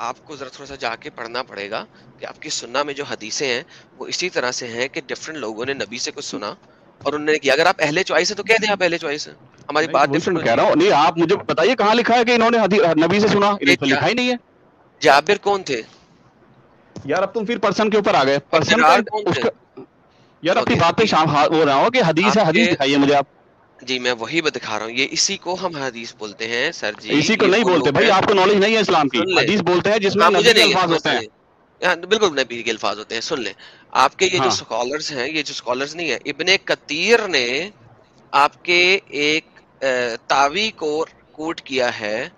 आपको जरा थोड़ा सा जाके पढ़ना पड़ेगा कि आपकी सुन्ना में जो हदीसें हैं वो इसी तरह से हैं कि डिफरेंट लोगों ने नबी से कुछ सुना और उन्होंने किया। अगर आप अहले चॉइस है तो कह दें आप अहले चॉइस है, हमारी बात डिफरेंट कह रहा हूं। नहीं आप मुझे बताइए कहां लिखा है कि इन्होंने नबी से सुना? तो लिखा ही नहीं है। जाबिर कौन थे यार? अब तुम फिर पर्सन के ऊपर आ गए। पर्सन यार अपनी बात पे हो रहा हूँ कि हदीस है, हदीस दिखाइए मुझे आप। जी मैं वही दिखा रहा हूँ, ये इसी को हम हदीस बोलते हैं सर जी। इसी को नहीं बोलते भाई, आपको नॉलेज नहीं है इस्लाम की। हदीस बोलते हैं जिसमें नबी के अल्फाज होते हैं। बिल्कुल नबी के अल्फाज होते हैं। सुन ले, आपके ये जो स्कॉलर्स हैं, ये जो स्कॉलर्स नहीं है, इब्ने कतीर ने आपके एक तावी को कोट किया है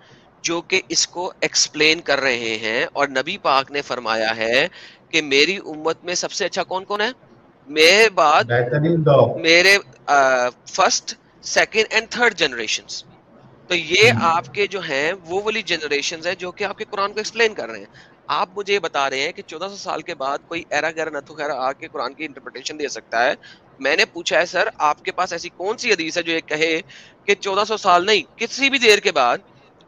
जो कि इसको एक्सप्लेन कर रहे हैं। और नबी पाक ने फरमाया है कि मेरी उम्मत में सबसे अच्छा कौन कौन है मेरे बाद, मेरे first second and third generations. तो ये आपके जो हैं वो वाली जनरेशंस हैं जो कि आपके कुरान को एक्सप्लेन कर रहे हैं। आप मुझे बता रहे हैं कि 1400 साल के बाद कोई एरा गैरा नथु खैरा आके कुरान की इंटरप्रिटेशन दे सकता है। मैंने पूछा है सर आपके पास ऐसी कौन सी हदीस है जो ये कहे कि 1400 साल नहीं, किसी भी देर के बाद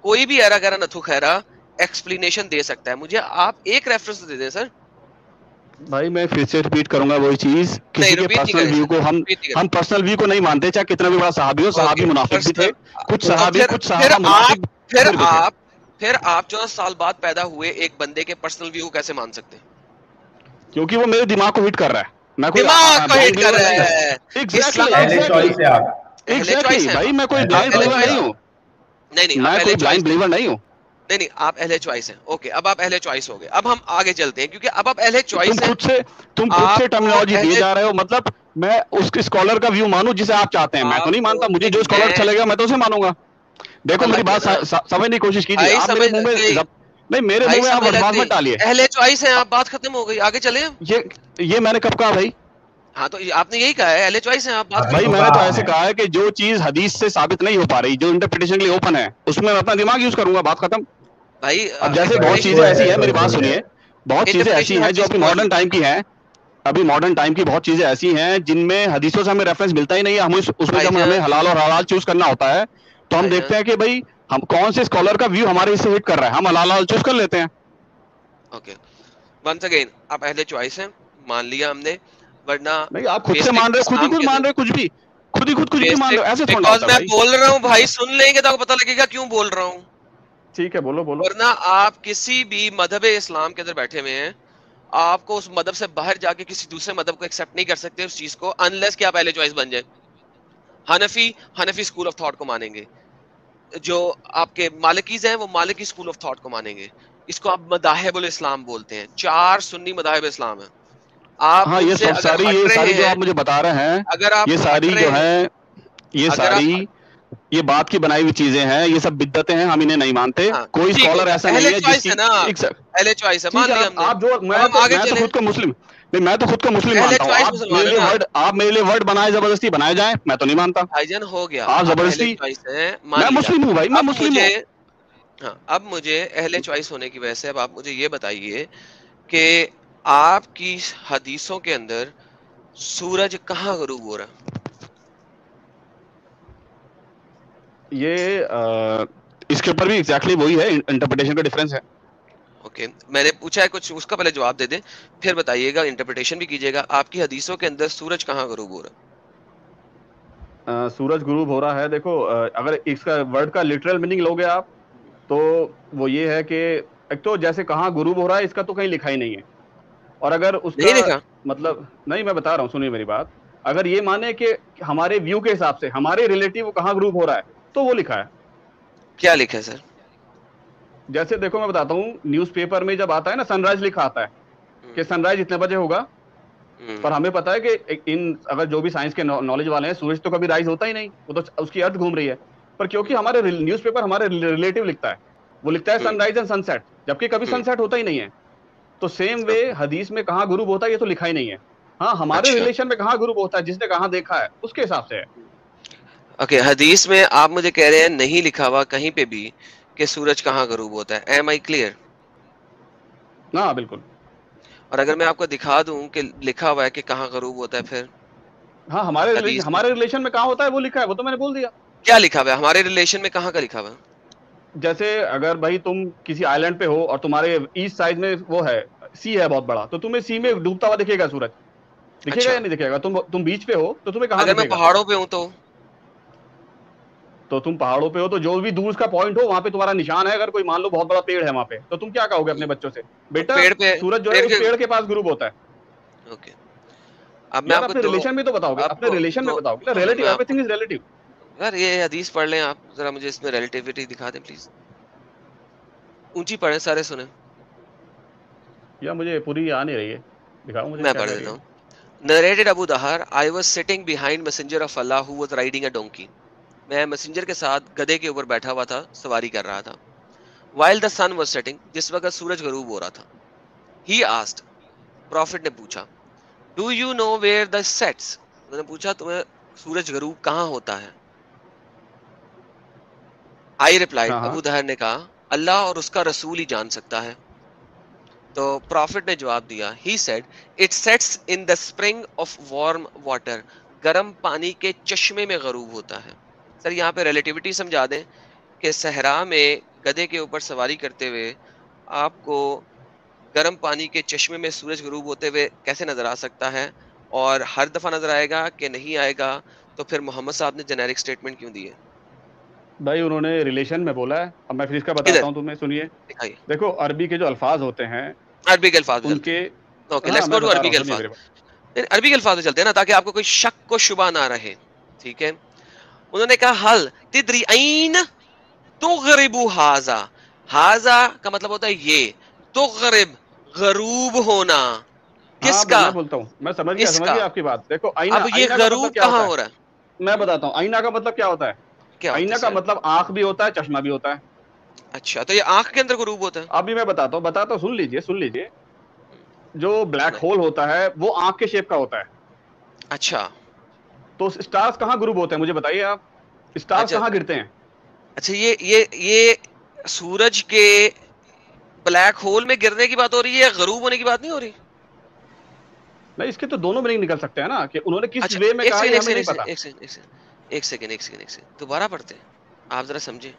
कोई भी एरा गैरा नथु खैरा एक्सप्लेनेशन दे सकता है? मुझे आप एक रेफरेंस दे दें सर। भाई मैं फिर से रिपीट करूंगा वही चीज, किसी के पर्सनल व्यू को हम पर्सनल व्यू को नहीं मानते, चाहे कितना भी बड़ा सहाबी हो। सहाबी मुनाफिक भी थे, कुछ सहाबी कुछ सहाबा मुनाफिक। फिर आप 14 साल बाद पैदा हुए एक बंदे के पर्सनल व्यू को कैसे मान सकते हैं? क्योंकि वो मेरे दिमाग को हिट कर रहा है। मैं कोई दिमाग को हिट कर रहा है। एग्जैक्टली भाई, मैं कोई ब्लाइंड बिलीवर नहीं हूँ। नहीं मैं कोई ब्लाइंड बिलीवर नहीं हूँ। नहीं आप अहले चॉइस हैं। ओके, अब आप अहले चॉइस हो गए। अब हम आगे चलते हैं क्योंकि अब आप अहले चॉइस हैं। तुम खुद से टर्मिनोलॉजी दिए जा रहे हो। मतलब मैं उसके स्कॉलर का व्यू मानूं जिसे आप चाहते हैं। मैं तो नहीं मानता, मुझे जो स्कॉलर अच्छा लगेगा मैं तो उसे मानूंगा। देखो मेरी बात समझने की कोशिश कीजिए। आप मेरे मुंह में नहीं, मेरे मुंह में आप अल्फाज मत डालिए। अहले चॉइस हैं आप, बात खत्म हो गई, आगे चले। ये मैंने कब कहा भाई? हाँ तो आपने यही कहा है, अहले चॉइस हैं आप, बात भाई मैंने तो ऐसे कहा है कि जो चीज हदीस से साबित नहीं हो पा रही, जो इंटरप्रिटेशन के लिए ओपन है, उसमें मैं अपना दिमाग यूज करूंगा। बात खत्म भाई। अब जैसे बहुत चीजें ऐसी हैं, मेरी बात सुनिए, बहुत चीजें ऐसी हैं जो अभी मॉडर्न टाइम की हैं। अभी मॉडर्न टाइम की बहुत चीजें ऐसी हैं जिनमें हदीसों से हमें रेफरेंस मिलता ही नहीं है। हम उसमें जब हमें हलाल और हलाल चूज करना होता है तो हम देखते हैं कि भाई हम कौन से स्कॉलर का व्यू हमारे इससे हिट कर रहा है, हम हलाल चूज कर लेते हैं। ओके, वंस अगेन आप अहले चॉइस हैं, मान लिया हमने। वरना नहीं, आप खुद से मान रहे हो, खुद ही खुद मान रहे हो, कुछ भी खुद ही खुद कुछ भी मान रहे हो, ऐसे थोड़ा होता है भाई। मैं बोल रहा हूँ भाई, सुन लेंगे तो आपको पता लगेगा क्यों बोल रहा हूँ। ठीक है, बोलो बोलो। वरना आप किसी भी मजहब इस्लाम के अंदर बैठे हुए हैं, आपको उस मजहब से बाहर जाके किसी दूसरे मजहब को एक्सेप्ट नहीं कर सकते उस चीज को, अनलेस कि आप अहले चॉइस बन जाए। हनफी स्कूल ऑफ थॉट को मानेंगे, जो आपके मालिकीज हैं वो मालिकी स्कूल ऑफ थॉट को मानेंगे। इसको आप मदाहिबुल इस्लाम बोलते हैं। 4 सुन्नी मदाहिब इस्लाम है। आप ये सारी जो आप मुझे बता रहे हैं, अगर आप ये सारी जो है, ये सारी ये बात की बनाई हुई चीजें हैं, ये सब बिद्दतें हैं, हम इन्हें नहीं मानते। कोई स्कॉलर ऐसा नहीं है जिसकी आप जो मैं तो खुद को मुस्लिम नहीं, मैं तो खुद को मुस्लिम मानता हूँ। आप मेरे लिए वर्ड बनाए जबरदस्ती बनाए जाए, मैं तो नहीं मानता। भाईजान हो गया, आप जबरदस्ती, मैं मुस्लिम हूँ भाई, मैं मुस्लिम हूँ। हाँ, अब मुझे अहले चॉइस होने की वजह से अब आप मुझे ये बताइए कि आपकी हदीसों के अंदर सूरज कहाँ गरूब हो रहा है? ये इसके ऊपर भी एग्जैक्टली वही है, इंटरप्रिटेशन का डिफरेंस है। ओके, मैंने पूछा है कुछ, उसका पहले जवाब दे दें, फिर बताइएगा, इंटरप्रिटेशन भी कीजिएगा। आपकी हदीसों के अंदर सूरज कहाँ गरूब हो रहा है? सूरज गरूब हो रहा है, देखो अगर इसका वर्ड का लिटरल मीनिंग लोगे आप, तो वो ये है कि एक तो जैसे कहाँ गरूब हो रहा है इसका तो कहीं लिखा ही नहीं है, और अगर उसका मतलब नहीं, मैं बता रहा हूँ, सुनिए मेरी बात। अगर ये माने कि हमारे व्यू के हिसाब से हमारे रिलेटिव कहाँ गरूब हो रहा है, तो वो लिखा है। क्या लिखा है सर? जैसे देखो मैं बताता हूँ, न्यूज़पेपर में जब आता है ना सनराइज लिखा आता है कि सनराइज इतने बजे होगा, पर हमें पता है कि इन अगर जो भी साइंस के नॉलेज वाले हैं, सूरज तो कभी राइज होता ही नहीं, वो तो उसकी अर्थ घूम रही है। पर क्योंकि हमारे न्यूज़पेपर हमारे रिलेटिव लिखता है, वो लिखता है सनराइज एंड सनसेट, जबकि कभी सनसेट होता ही नहीं है। तो सेम वे हदीस में कहाँ गुरूब होता है ये तो लिखा ही नहीं है। हाँ, हमारे रिलेशन में कहाँ गुरूब होता है, जिसने कहाँ देखा है उसके हिसाब से है। ओके, हदीस में आप मुझे कह रहे हैं नहीं लिखा हुआ कहीं पे भी कि सूरज कहाँ गरूब होता है। Am I clear? हाँ बिल्कुल। और अगर मैं आपको दिखा दूं कि लिखा हुआ है कि कहाँ गरूब होता है, फिर हाँ, हमारे रिलेशन में कहाँ होता है वो लिखा है, वो तो मैंने बोल दिया। क्या लिखा हुआ है हमारे रिलेशन में, कहाँ का लिखा हुआ है? जैसे अगर भाई तुम किसी आइलैंड पे हो और तुम्हारे ईस्ट साइड में वो है सी है बहुत बड़ा, तो तुम्हें सी में डूबता हुआ दिखेगा सूरज, दिखेगा या नहीं दिखेगा? तुम बीच पे हो तो तुम्हें कहाँ दिखेगा? अगर मैं पहाड़ों पे हूँ तो तुम पहाड़ों पे हो तो जो भी दूर का पॉइंट हो वहां पे तुम्हारा निशान है। अगर कोई मान लो बहुत बड़ा पेड़ है वहां पे, तो तुम क्या कहोगे अपने बच्चों से? बेटा पेड़ पे सूरज जो है उस पेड़ के पास ग्रूब होता है। ओके, अब मैं अपने रिलेशन में तो बताओगे, अपने रिलेशन में बताओगे, रिलेटिव, एवरीथिंग इज रिलेटिव। यार ये हदीस पढ़ लें आप जरा, मुझे इसमें रिलेटिविटी दिखा दें प्लीज। ऊंची पढ़ें, सारे सुने। या मुझे पूरी आ नहीं रही है, दिखाओ मुझे। मैं पढ़ देता हूँ। Narrated Abu Dahar, I was sitting behind Messenger of Allah who was riding a donkey. मैं मैसेंजर के साथ गधे के ऊपर बैठा हुआ था, सवारी कर रहा था। While the sun was setting, जिस वक्त सूरज गरूब हो रहा था। He asked, प्रॉफिट ने पूछा, Do you know where the sets? उन्होंने पूछा तुम्हें सूरज गरूब कहाँ होता है? I replied, अबू दहर ने कहा, अल्लाह और उसका रसूल ही जान सकता है। तो प्रॉफिट ने जवाब दिया, he said, it sets in the spring of warm water. गर्म पानी के चश्मे में गरूब होता है। सर यहाँ पे रिलेटिविटी समझा दें कि सहरा में गधे के ऊपर सवारी करते हुए आपको गर्म पानी के चश्मे में सूरज गरूब होते हुए कैसे नजर आ सकता है, और हर दफा नजर आएगा कि नहीं आएगा? तो फिर मोहम्मद साहब ने जेनेरिक स्टेटमेंट क्यों दी है? भाई उन्होंने रिलेशन में बोला है। अब मैं फिर इसका बताता हूँ तुम्हें, सुनिए। देखो अरबी के जो अल्फाज होते हैं, अरबी के अल्फाज उनके, ओके लेट्स गो टू अरबी के अल्फाज। अरबी के अल्फाज में चलते हैं ना, ताकि आपको कोई शक को शुबा ना रहे, ठीक है? उन्होंने कहा, हल तिद्री ऐन तुगरिबु हाजा। हाजा का मतलब होता है ये, तुगरिब गरूब होना। किसका? मैं बोलता हूँ, मैं समझ गया आपकी बात। देखो आईना, अब ये गरूब कहाँ हो रहा है? मैं बताता हूँ। आईना का मतलब क्या होता है? आईना का मतलब आंख भी होता है, चश्मा भी होता है। अच्छा, तो ये आंख के अंदर गरूब होता है? अभी मैं बताता हूँ, सुन लीजिए। जो ब्लैक होल होता है वो आंख के शेप का होता है। अच्छा, तो स्टार्स कहाँ गरूब होते हैं मुझे बताइए आप? स्टार्स कहाँ गिरते हैं? अच्छा, ये सूरज के ब्लैक होल में गिरने की बात हो रही है, गरूब होने की बात नहीं हो रही? नहीं, इसके तो दोनों मीनिंग निकल सकते हैं ना, कि उन्होंने किस वे में कहा है हमें नहीं पता। एक सेकंड दोबारा पढ़ते हैं, आप जरा समझे।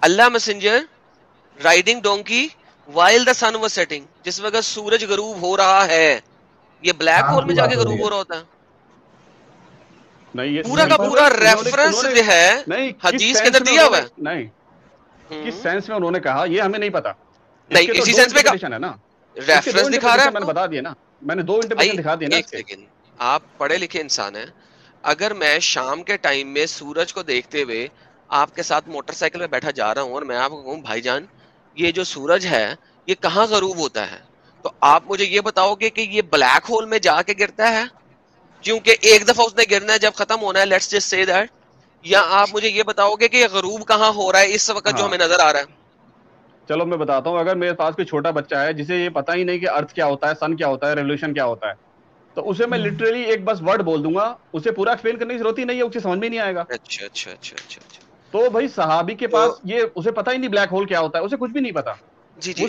Allah messenger riding donkey while the sun was setting, जिस वक्त सूरज गरूब हो रहा है। ये ब्लैक होल में जाके गरूब हो रहा होता है? नहीं, ये पूरा का पूरा रेफरेंस जो है हदीस के अंदर दिया हुआ है। नहीं, किस सेंस में उन्होंने कहा ये हमें नहीं पता। नहीं, इसी सेंस में है ना, रेफरेंस दिखा रहा है। मैंने बता दिया ना, मैंने दो इंटरप्रिटेशन दिखा दिए ना। एक सेकंड, आप पढ़े लिखे इंसान हैं। अगर मैं शाम के टाइम में सूरज को देखते हुए आपके साथ मोटरसाइकिल में बैठा जा रहा हूं और मैं आपको कहूं, भाईजान ये जो सूरज है ये कहाँ गरूब होता है, तो आप मुझे ये बताओगे कि ये ब्लैक होल में जाके गिरता है? क्योंकि एक दफा उसने गिरना है, जब खत्म होना है। लेट्स जस्ट से दैट या आप मुझे ये बताओगे कि गरूब कहाँ हो रहा है इस वक्त जो हमें नजर आ रहा है? चलो मैं बताता हूँ, अगर मेरे पास कोई छोटा बच्चा है जिसे ये पता ही नहीं कि अर्थ क्या होता है, सन क्या होता है, रेवोल्यूशन क्या होता है, तो उसे मैं लिटरली एक बस वर्ड बोल दूंगा, उसे पूरा एक्सप्लेन करने की जरूरत ही नहीं है, उसे समझ में नहीं आएगा। अच्छा अच्छा अच्छा अच्छा अच्छा। तो भाई सहाबी के तो पास ये, उसे पता ही नहीं ब्लैक होल क्या होता है, उसे कुछ भी नहीं पता। जी जी,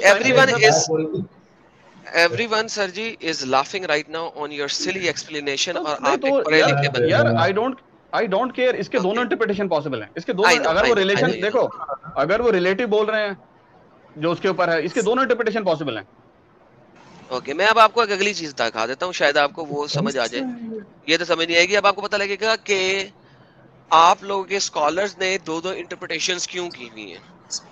everyone सर जी is laughing right now on your silly explanation और आप एक पढ़े लिखे बंदे। यार आई डोंट केयर, इसके दोनों इंटरप्रिटेशन पॉसिबल हैं, इसके दोनों, अगर वो रिलेशन देखो, अगर वो रिलेटिव बोल रहे हैं जो उसके ऊपर है, इसके दोनों इंटरप्रिटेशन पॉसिबल हैं। ओके, मैं अब आपको एक अगली चीज दिखा देता हूँ, शायद आपको वो समझ आ जाए। ये तो समझ नहीं आएगी, अब आपको पता लगेगा कि आप लोगों के स्कॉलर्स ने दो दो इंटरप्रिटेशंस क्यों की हुई हैं।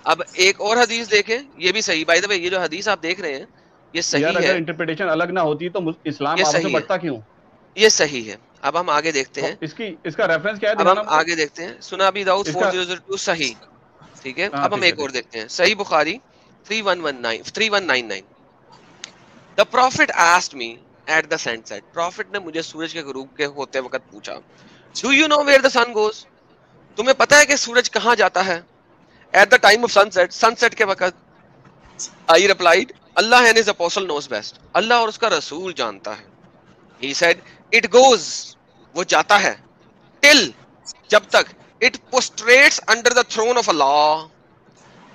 अब एक और हदीस देखें, ये भी सही, बाय द वे ये जो हदीस आप देख रहे हैं ये सही यार, है। अगर इंटरप्रिटेशन अलग ना होती तो इस्लाम आपस में बढ़ता क्यों? ये सही है। अब हम आगे देखते हैं, इसका रेफरेंस क्या है, अब हम आगे देखते हैं। सुना अबी दाऊद 4002 सही, ठीक है। अब हम एक और देखते हैं, Sahih Bukhari 3199। The prophet asked me at the sunset, prophet ने मुझे सूरज के गुरूब के होते वक्त पूछा, do you know where the sun goes, तुम्हें पता है कि सूरज कहाँ जाता है? At the time of sunset, sunset के वक्त। I replied, Allah and his apostle knows best, Allah और उसका रसूल जानता है। He said, it goes, वो जाता है, till, जब तक, it prostrates under the throne of Allah,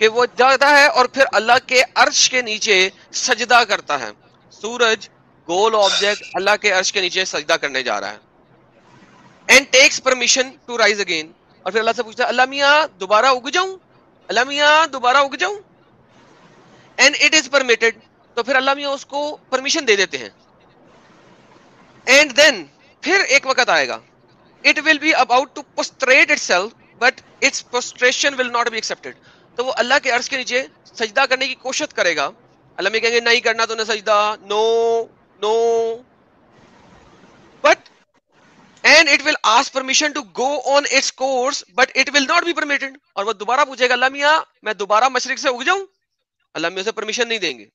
कि वो जाता है और फिर अल्लाह के अर्श के नीचे सजदा करता है। सूरज गोल ऑब्जेक्ट अल्लाह के अर्श के नीचे सजदा करने जा रहा है। And takes permission to rise again, और फिर अल्लाह से पूछता है, अल्लाह मियाँ दोबारा उग जाऊं, अल्लाह मियाँ दोबारा उग जाऊं। एंड इट इज परमिटेड, तो फिर अल्लाह मियाँ उसको परमिशन दे देते हैं। एंड देन फिर एक वक्त आएगा, it will be about to prostrate itself but its prostration will not be accepted, तो वो अल्लाह के अर्श के नीचे सजदा करने की कोशिश करेगा। अल्लाह में कहेंगे नहीं करना तूने सजदा, no no, but and it will ask permission to go on its course but it will not be permitted, और वो दोबारा पूछेगा, अल्लाह मियाँ मैं दोबारा मशरिक से उग जाऊं, अल्लाह मियाँ उसे परमिशन नहीं देंगे।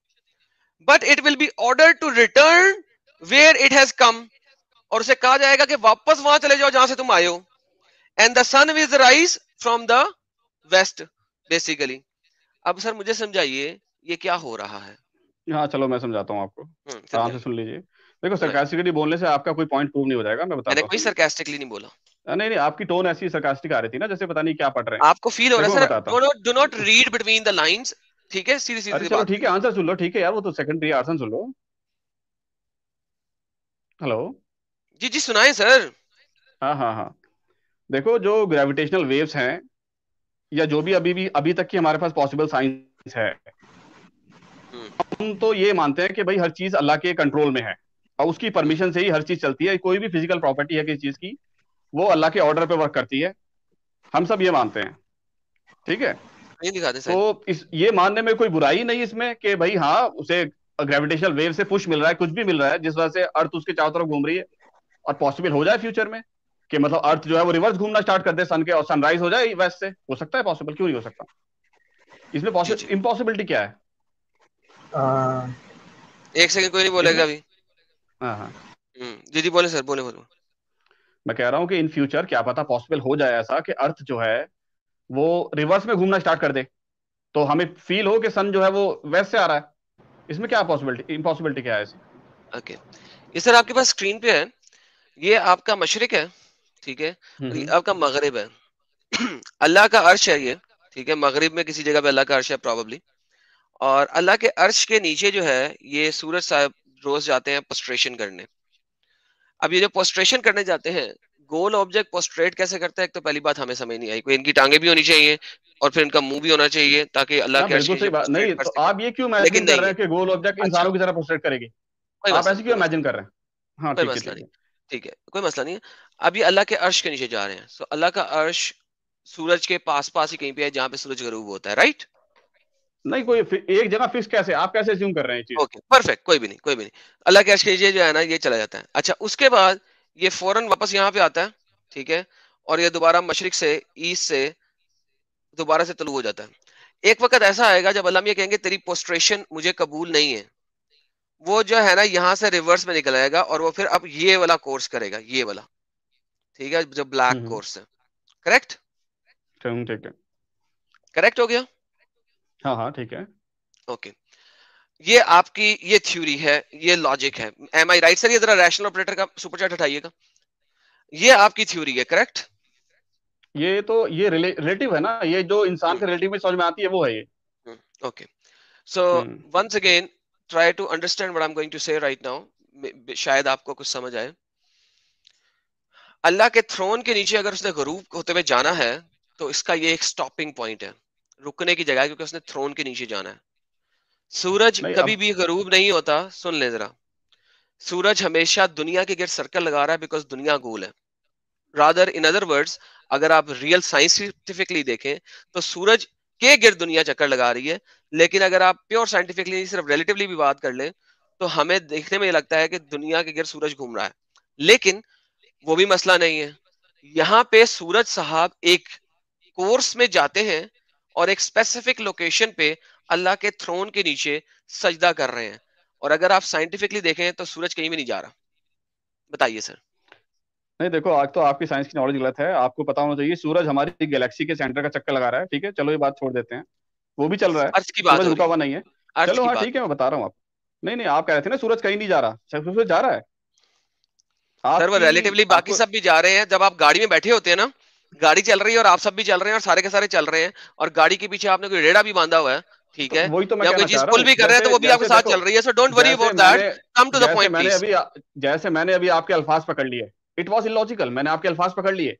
But it will be order to return where it has come, और उसे कहा जाएगा कि वापस वहां चले जाओ जहां से तुम आए हो। And the sun will rise from the west basically. अब सर मुझे समझाइए ये क्या हो रहा है? हाँ चलो मैं समझाता हूँ आपको, आराम से सुन लीजिए। देखो, सरकास्टिकली बोलने से आपका कोई पॉइंट प्रूव नहीं हो जाएगा, मैं बताता हूँ। मैंने कोई सरकास्टिकली नहीं बोला। नहीं नहीं, आपकी टोन ऐसी सरकास्टिक आ रही थी ना, जैसे पता नहीं क्या पढ़ रहे हैं आपको फील हो रहा है sir. Do not read between the lines, ठीक है? सीधी सीधी चलो ठीक है, आंसर सुन लो, ठीक है यार, वो तो सेकंडरी आंसर सुन लो। हेलो जी जी सुनाए सर। हाँ हाँ हाँ, देखो जो ग्रेविटेशनल वेव्स हैं, या जो भी अभी तक की हमारे पास पॉसिबल साइंस है, हम तो ये मानते हैं कि भाई हर चीज अल्लाह के कंट्रोल में है और उसकी परमिशन से ही हर चीज चलती है। कोई भी फिजिकल प्रॉपर्टी है किसी चीज की, वो अल्लाह के ऑर्डर पे वर्क करती है, हम सब ये मानते हैं, ठीक है? तो ये मानने में कोई बुराई नहीं इसमें कि भाई हाँ उसे ग्रेविटेशनल वेव से पुश मिल रहा है, कुछ भी मिल रहा है, जिस वजह से अर्थ उसके चारों तरफ घूम रही है, और पॉसिबल हो जाए फ्यूचर में कि मतलब अर्थ जो है वो रिवर्स घूमना स्टार्ट कर दे सन के, और सनराइज हो जाए वेस्ट से, हो सकता है पॉसिबल, क्यों नहीं हो सकता? इसमें इम्पॉसिबिलिटी क्या है? एक सेकंड, कोई नहीं बोलेगा अभी। हाँ हाँ जी जी बोले सर, बोले बोले। मैं कह रहा हूँ कि इन फ्यूचर क्या पता पॉसिबल हो जाए ऐसा कि अर्थ जो है वो रिवर्स में घूमना स्टार्ट कर दे, तो हमें फील हो कि सन जो है वो वेस्ट से आ रहा है। इसमें क्या पॉसिबिलिटी, इम्पॉसिबिलिटी क्या है ऐसी? ओके, ये सर आपके पास स्क्रीन पे है, ये आपका मशरिक है, ठीक है, और ये आपका मगरिब है। अल्लाह का अर्श है ये, ठीक है, मगरिब में किसी जगह पे अल्लाह का अर्श है प्रॉबली, और अल्लाह के अर्श के नीचे जो है ये सूरज साहब रोज जाते हैं पोस्ट्रेशन करने। अब ये जो पोस्ट्रेशन करने जाते हैं, गोल ऑब्जेक्ट पोस्ट्रेट कैसे करते हैं? एक तो पहली बात हमें समझ नहीं आई, कोई इनकी टांगे भी होनी चाहिए और फिर इनका मुंह भी होना चाहिए ताकि अल्लाह के अर्श नहीं, तो आप ये क्यों इमेजिन कर रहे हैं कि गोल ऑब्जेक्ट इंसानों की तरह पोस्ट्रेट करेगी? आप ऐसे क्यों इमेजिन कर रहे हैं? हाँ कोई मसला नहीं, ठीक है, कोई मसला नहीं है। अब ये अल्लाह के अर्श के नीचे जा रहे हैं, सो अल्लाह का अर्श सूरज के पास पास ही कहीं पे है जहां पे सूरज गरूब होता है, राइट? नहीं, कोई एक जगह फिक्स कैसे, आप कैसे अज्यूम कर रहे हैं चीज? ओके परफेक्ट, कोई भी नहीं, कोई भी नहीं। अल्लाह के अर्श के नीचे जो है ना ये चला जाता है। अच्छा, उसके बाद ये फौरन वापस यहाँ पे आता है, ठीक है, और ये दोबारा मशरिक से ईस्ट से दोबारा से तलू हो जाता है। एक वक्त ऐसा आएगा जब अल्लाह ये कहेंगे तेरी पोस्ट्रेशन मुझे कबूल नहीं है, वो जो है ना यहाँ से रिवर्स में निकल आएगा और वो फिर अब ये वाला कोर्स करेगा, ये वाला, ठीक है, जो ब्लैक कोर्स है करेक्ट? ठीक है, करेक्ट हो गया? हाँ हाँ ठीक है। ओके, ये आपकी ये थ्योरी है, ये लॉजिक है। Am I right sir? ये जरा रैशनल ऑपरेटर का सुपर चैट हटाइएगा। ये आपकी थ्योरी है, करेक्ट? ये तो ये रिलेटिव है ना, ये जो इंसान के रिलेटिव में समझ में आती है वो है ये। Okay, so once again try to understand what I am going to say right now, शायद आपको कुछ समझ आए। अल्लाह के थ्रोन के नीचे अगर उसने गरूब होते हुए जाना है तो इसका ये एक स्टॉपिंग पॉइंट है, रुकने की जगह है, क्योंकि उसने थ्रोन के नीचे जाना है। सूरज कभी भी गरूब नहीं होता। सुन ले जरा, सूरज हमेशा दुनिया के गिर्द सर्कल लगा रहा है बिकॉज दुनिया गोल है। रादर इन अदर वर्ड्स, अगर आप रियल साइंटिफिकली देखें तो सूरज के गिर्द दुनिया चक्कर लगा रही है, लेकिन अगर आप प्योर साइंटिफिकली सिर्फ रिलेटिवली भी बात कर ले तो हमें देखने में ये लगता है कि दुनिया के गिर्द सूरज घूम रहा है, लेकिन वो भी मसला नहीं है। यहाँ पे सूरज साहब एक कोर्स में जाते हैं और एक स्पेसिफिक लोकेशन पे अल्लाह के थ्रोन के नीचे सजदा कर रहे हैं, और अगर आप साइंटिफिकली देखें तो सूरज कहीं भी नहीं जा रहा। बताइए सर। नहीं देखो, आज तो आपकी साइंस की नॉलेज गलत है। आपको पता होना चाहिए सूरज हमारी गैलेक्सी के सेंटर का चक्कर लगा रहा है। ठीक है, चलो ये बात छोड़ देते हैं, वो भी चल रहा है, अर्थ की बात सूरज हो रुका रही हुआ नहीं है। है, अर्थ चलो की हाँ बात। ठीक है, मैं बता रहा हूँ आप। नहीं आप कह रहे थे ना सूरज कहीं नहीं जा रहा, सूरज जा रहा है। सर वो रिलेटिवली बाकी सब भी जा रहे हैं। जब आप गाड़ी में बैठे होते हैं ना, गाड़ी चल रही है और आप सब भी चल रहे हैं और सारे के सारे चल रहे हैं, और गाड़ी के पीछे आपने कोई रेड़ा भी बांधा हुआ है, ठीक है, वही तो मैं या कोई कहना चीज चाह रहा पुल हूँ। भी कर रहे हैं तो वो भी आपके साथ चल रही है। So don't worry about that, come to the point please. जैसे मैंने अभी आपके अल्फाज पकड़ लिए, इट वाज इलॉजिकल, मैंने आपके अल्फाज पकड़ लिए।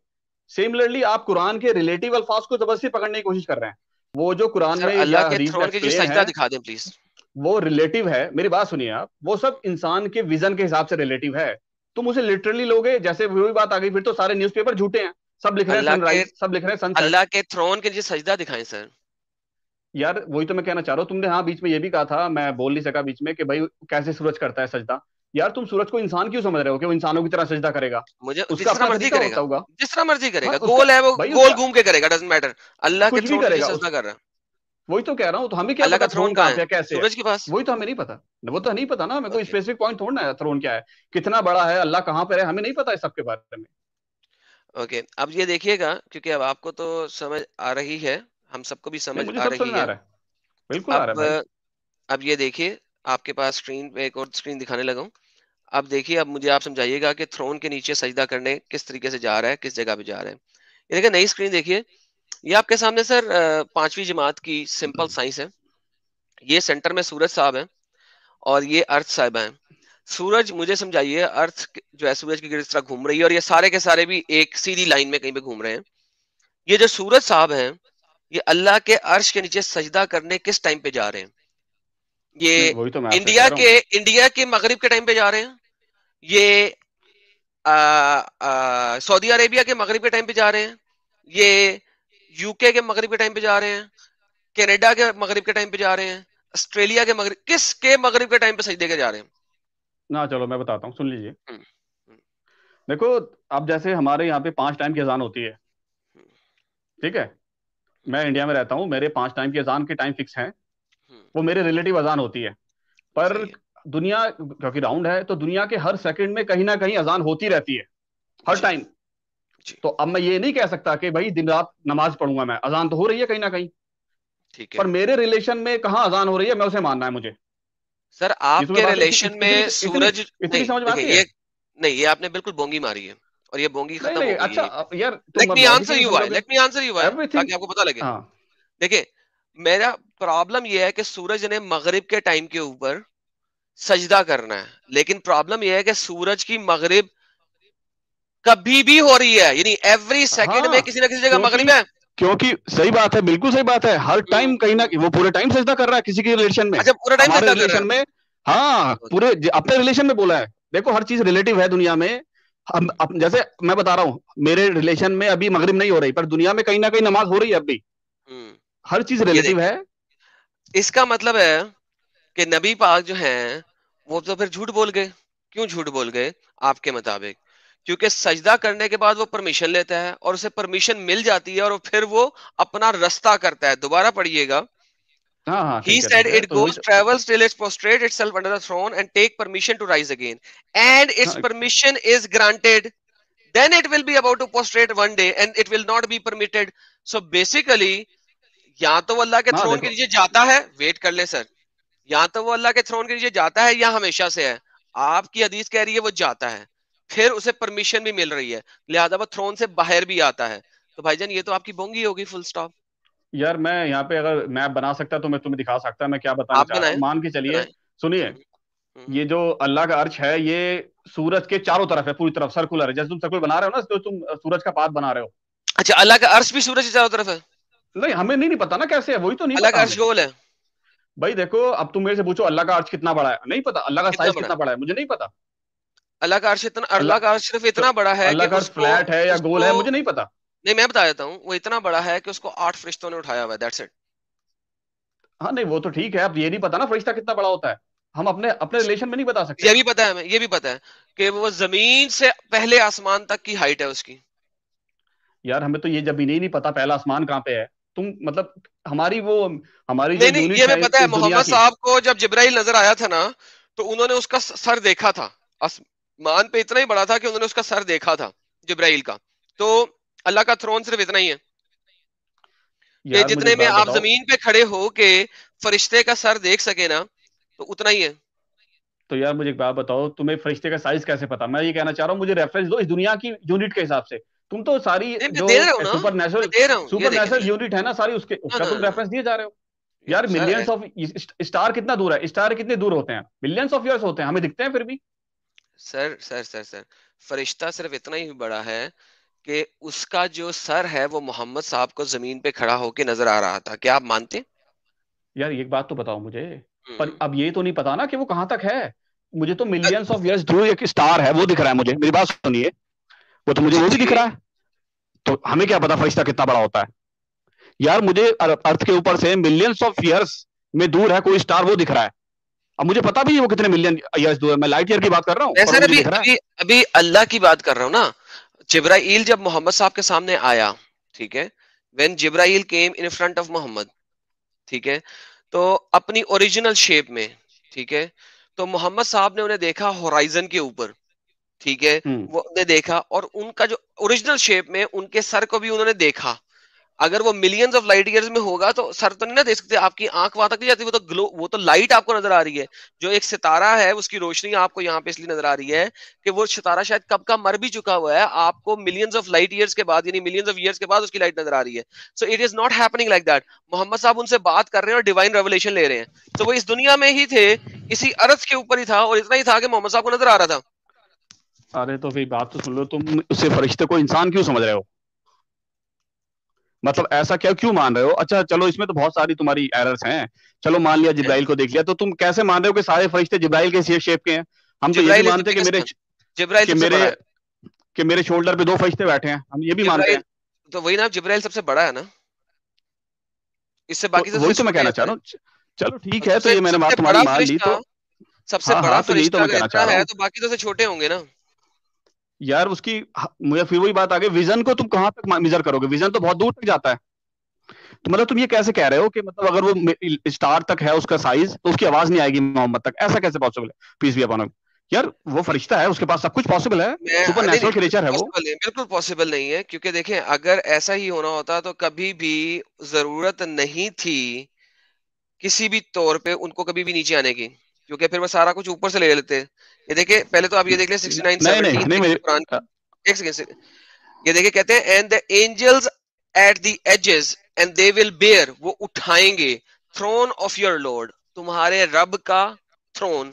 सिमिलरली आप कुरान के रिलेटिव अल्फाज को जबरदस्ती पकड़ने की कोशिश कर रहे हैं। वो जो कुरान में अल्लाह या के हदीस में थ्रोन के नीचे एक्सप्लेन सजदा है दिखा दें प्लीज। वो रिलेटिव है। मेरी बात सुनिए आप, वो सब इंसान के विजन के हिसाब से रिलेटिव है। तुम उसे लिटरली लोगे, जैसे वही बात आ गई, फिर तो सारे न्यूज़पेपर झूठे हैं। सब लिख रहे हैं सनराइज, सब लिख रहे हैं सनसेट। अल्लाह के थ्रोन के नीचे सजदा दिखाएं सर। यार वही तो मैं कहना चाह रहा हूँ। तुमने हाँ बीच में ये भी कहा था, मैं बोल नहीं सका बीच में, कि भाई कैसे सूरज करता है सजदा। यार तुम सूरज को इंसान क्यों समझ रहे हो कि वो इंसानों की तरह सजदा करेगा? मुझे उसका अपना तरीका होता होगा। जिस तरह मर्जी करेगा, हाँ, गोल है वो भाई गोल घूम के करेगा, डजंट मैटर। अल्लाह के कुछ भी थ्रोन के नीचे करेगा सजदा कर रहा है। वही तो कह रहा हूँ। तो हमें क्या अल्लाह पता का थ्रोन कहाँ कहाँ पे है? कैसे है? सूरज के पास। वही तो हमें नहीं पता, वो तो नहीं पता ना हमें। कोई स्पेसिफिक पॉइंट थोड़ा है थ्रोन क्या है, कितना बड़ा है, अल्लाह कहाँ पे है, हमें नहीं पता इस सब के बारे में। ओके, अब ये देखिएगा, क्योंकि अब आपको तो समझ आ रही है, हम सबको भी समझ मुझे आ सब रही समझ में आ है। रहा है, बिल्कुल आ रहा है भाई। अब ये देखिए, आपके पास स्क्रीन पे एक और स्क्रीन दिखाने लगा हूं। अब देखिए, अब मुझे आप समझाइएगा कि थ्रोन के नीचे सजदा करने किस तरीके से जा रहा है, किस जगह पे जा रहा है। ये देखिए, नई स्क्रीन देखिए, ये आपके सामने सर 5वीं जमात की सिंपल साइंस है। ये सेंटर में सूरज साहब है और ये अर्थ साहब है। सूरज, मुझे समझाइए, अर्थ जो है सूरज की गिर्द इस तरह घूम रही है और ये सारे के सारे भी एक सीधी लाइन में कहीं पे घूम रहे हैं। ये जो सूरज साहब हैं, ये अल्लाह के अर्श के नीचे सजदा करने किस टाइम पे जा रहे हैं? ये वही तो मैं इंडिया के मगरिब के टाइम पे जा रहे हैं, ये सऊदी अरेबिया के मगरिब के टाइम पे जा रहे हैं, ये यूके के मगरिब के टाइम पे जा रहे हैं, कनाडा के मगरिब के टाइम पे जा रहे हैं, ऑस्ट्रेलिया के मगरिब, किस के मगरिब के टाइम पे सजदे के जा रहे हैं ना? चलो मैं बताता हूँ, सुन लीजिए। देखो, अब जैसे हमारे यहाँ पे 5 टाइम की अजान होती है, ठीक है, मैं इंडिया में रहता हूँ, मेरे 5 टाइम की अजान के टाइम फिक्स हैं, वो मेरे रिलेटिव अजान होती है। पर दुनिया क्योंकि राउंड है, तो दुनिया के हर सेकंड में कहीं ना कहीं अजान होती रहती है, हर टाइम। तो अब मैं ये नहीं कह सकता कि भाई दिन रात नमाज पढ़ूंगा मैं, अजान तो हो रही है कहीं ना कहीं, ठीक है, पर मेरे रिलेशन में कहाँ अजान हो रही है, मैं उसे मानना है मुझे। सर आपके रिलेशन में सूरज इतनी समझ में आती है? नहीं, ये आपने बिल्कुल बोंगी मारी है और ये बोंगी खत्म हो गई। अच्छा यार, let me answer you why, ताकि आपको पता लगे। देखिए, मेरा प्रॉब्लम ये है कि सूरज ने मगरिब के टाइम के ऊपर सजदा करना है, लेकिन प्रॉब्लम ये है कि सूरज की मगरिब कभी भी हो रही है, यानी एवरी सेकंड में किसी ना किसी जगह मगरिब है। क्योंकि सही बात है, बिल्कुल सही बात है, हर टाइम कहीं ना वो पूरे टाइम सजदा कर रहा है किसी के रिलेशन में। अच्छा, पूरा टाइम सजदा कर रहा है में? हाँ, पूरे अपने रिलेशन में बोला है। देखो, हर चीज रिलेटिव है दुनिया में। हम जैसे मैं बता रहा हूँ, मेरे रिलेशन में अभी मगरिब नहीं हो रही, पर दुनिया में कहीं ना कहीं नमाज हो रही है अभी। हर चीज रिलेटिव है। इसका मतलब है कि नबी पाक जो हैं वो तो फिर झूठ बोल गए। क्यों झूठ बोल गए आपके मुताबिक? क्योंकि सजदा करने के बाद वो परमिशन लेता है और उसे परमिशन मिल जाती है और फिर वो अपना रास्ता करता है। दोबारा पढ़िएगा। He said it goes, travels till it prostrate itself under the throne and take permission to rise again. And its permission is granted. then it will be about to prostrate one day and it will not be permitted. So basically या तो वो अल्लाह के थ्रोन के नीचे जाता है, वेट कर ले सर, या तो वो अल्लाह के थ्रोन के नीचे जाता है या हमेशा से है। आपकी हदीस कह रही है वो जाता है, फिर उसे परमिशन भी मिल रही है, लिहाजा वो थ्रोन से बाहर भी आता है। तो भाईजान ये तो आपकी बोंगी होगी, फुल स्टॉप। यार मैं यहाँ पे अगर मैप बना सकता तो मैं तुम्हें दिखा सकता, मैं क्या बताना चाह रहा हूँ। मान के चलिए, सुनिए, ये जो अल्लाह का अर्श है ये सूरज के चारों तरफ है, पूरी तरफ सर्कुलर है। जैसे तुम सर्कुल बना रहे हो ना, तो तुम सूरज का पाथ बना रहे हो। अच्छा, अल्लाह का अर्श भी सूरज के चारों तरफ है? नहीं, हमें नहीं पता ना कैसे है, वही तो नहीं अल्लाह का अर्श गोल है भाई। देखो अब तुम मेरे से पूछो अल्लाह का अर्श कितना बड़ा है, नहीं पता। अल्लाह का साइज कितना बड़ा है मुझे नहीं पता। अल्लाह का अर्श इतना, अल्लाह का अर्श सिर्फ इतना बड़ा है अल्लाह का अर्श फ्लैट है या गोल है मुझे नहीं पता। नहीं, मैं बता देता हूँ, वो इतना बड़ा है कि उसको 8 फरिश्तों ने उठाया हुआ है, दैट्स इट। हाँ नहीं वो तो ठीक है, अब ये नहीं पता ना फरिश्ता कितना बड़ा होता है, हम अपने रिलेशन में नहीं बता सकते। ये भी पता है हमें, ये भी पता है कि वो जमीन से पहले आसमान तक की हाइट है उसकी। यार हमें तो ये जमीन ही नहीं पता पहला आसमान कहाँ पे है। तुम मतलब हमारी नहीं नहीं, ये मैं पता है। मोहम्मद साहब को जब जिब्राइल नजर आया था ना, तो उन्होंने उसका सर देखा था, आसमान पे इतना ही बड़ा था कि उन्होंने उसका सर देखा था जिब्राइल का। तो अल्लाह का थ्रोन सिर्फ इतना ही है कि जितने में आप जमीन पे खड़े हो के फरिश्ते का सर देख सके ना, तो उतना ही है। तो यार मुझे एक बात बताओ, तुम्हें फरिश्ते का साइज कैसे पता? मैं ये कहना चाह रहा हूँ, मुझे रेफरेंस दो इस दुनिया की यूनिट के हिसाब से। तुम तो सारी जो सुपर नेचुरल यूनिट है ना सारी, उसका तुम रेफरेंस दिए जा रहे हो। यार मिलियंस ऑफ स्टार कितना दूर है, स्टार कितने दूर होते हैं? मिलियंस ऑफ ईयर्स होते हैं, हमें दिखते हैं फिर भी। सर सर सर सर फरिश्ता सिर्फ इतना ही बड़ा है कि उसका जो सर है वो मोहम्मद साहब को जमीन पे खड़ा होके नजर आ रहा था। क्या आप मानते? यार एक बात तो बताओ मुझे, पर अब ये तो नहीं पता ना कि वो कहां तक है। मुझे तो मिलियंस ऑफ ईयर्स दूर एक स्टार है वो दिख रहा है मुझे, मेरी बात सुनिए, वो तो मुझे वो भी दिख रहा है। तो हमें क्या पता फरिश्ता कितना बड़ा होता है? यार मुझे अर्थ के ऊपर से मिलियंस ऑफ ईयर्स में दूर है कोई स्टार, वो दिख रहा है। अब मुझे पता भी है वो कितने मिलियन ईयर्स दूर है। मैं लाइट ईयर की बात कर रहा हूँ। सर अभी अल्लाह की बात कर रहा हूँ ना। जिब्राइल जब मोहम्मद साहब के सामने आया, ठीक है, when Jibrail came in front of Mohammed, ठीक है, तो अपनी ओरिजिनल शेप में, ठीक है, तो मोहम्मद साहब ने उन्हें देखा होराइजन के ऊपर, ठीक है, वो उन्हें देखा और उनका जो ओरिजिनल शेप में उनके सर को भी उन्होंने देखा। अगर वो मिलियंस ऑफ लाइट ईयर्स में होगा तो सर तो नहीं ना देख सकते, आपकी आंख वहां तक नहीं जाती, वो तो लाइट आपको नजर आ रही है। जो एक सितारा है उसकी रोशनी आपको यहाँ पे इसलिए नजर आ रही है कि वो सितारा शायद कब का मर भी चुका हुआ है, आपको मिलियंस ऑफ लाइट ईयर्स के बाद, यानी मिलियंस ऑफ ईयर्स के बाद उसकी लाइट नजर आ रही है। So it is not happening like that. Mohammed साहब उनसे बात कर रहे हैं और डिवाइन रेवलेशन ले रहे हैं, तो वो इस दुनिया में ही थे, इसी अर्थ के ऊपर ही था, और इतना ही था कि मोहम्मद साहब को नजर आ रहा था। अरे तो फिर बात तो सुन लो, तुम उसे फरिश्ते को इंसान क्यों समझ रहे हो? मतलब ऐसा क्या क्यों मान रहे हो? अच्छा चलो इसमें तो बहुत सारी तुम्हारी एरर्स हैं। चलो मान लिया जिब्राइल को देख लिया, तो तुम कैसे मान रहे हो कि सारे फरिश्ते जिब्राइल के शेप के हैं? हम तो ये भी मानते हैं कि मेरे शोल्डर पे 2 फरिश्ते बैठे हैं, हम ये भी मानते हैं। तो वही ना, जिब्राइल सबसे बड़ा है ना, इससे बाकी तो वही तो मैं कहना चाह रहा हूँ। चलो ठीक है, तो ये मैंने बात तुम्हारी मान ली, तो सबसे बड़ा फरिश्ता मैं कहना चाह रहा हूं, तो बाकी तो से छोटे होंगे ना यार। उसकी मुझे फिर वही बात आ गई, विजन को तुम कहां तक मेजर करोगे? विजन तो बहुत दूर तक जाता है। तो मतलब तुम ये कैसे कह रहे हो कि मतलब अगर वो स्टार तक है उसका साइज, तो उसकी आवाज नहीं आएगी मोहम्मद तक? ऐसा कैसे पॉसिबल है? Peace be upon him. यार वो फरिश्ता है, उसके पास सब कुछ पॉसिबल है, सुपर नेचुरल क्रिएचर है वो। बिल्कुल पॉसिबल नहीं है, क्योंकि देखें अगर ऐसा ही होना होता तो कभी भी जरूरत नहीं थी किसी भी तौर पे उनको कभी भी नीचे आने की, क्योंकि फिर वो सारा कुछ ऊपर से ले लेते। ये देखिए पहले तो आप ये देख लें 69:17 कुरान, एक सेकंड, ये देखिए कहते हैं and the angels at the edges and they will bear, वो उठाएंगे थ्रोन ऑफ योर लॉर्ड, तुम्हारे रब का throne,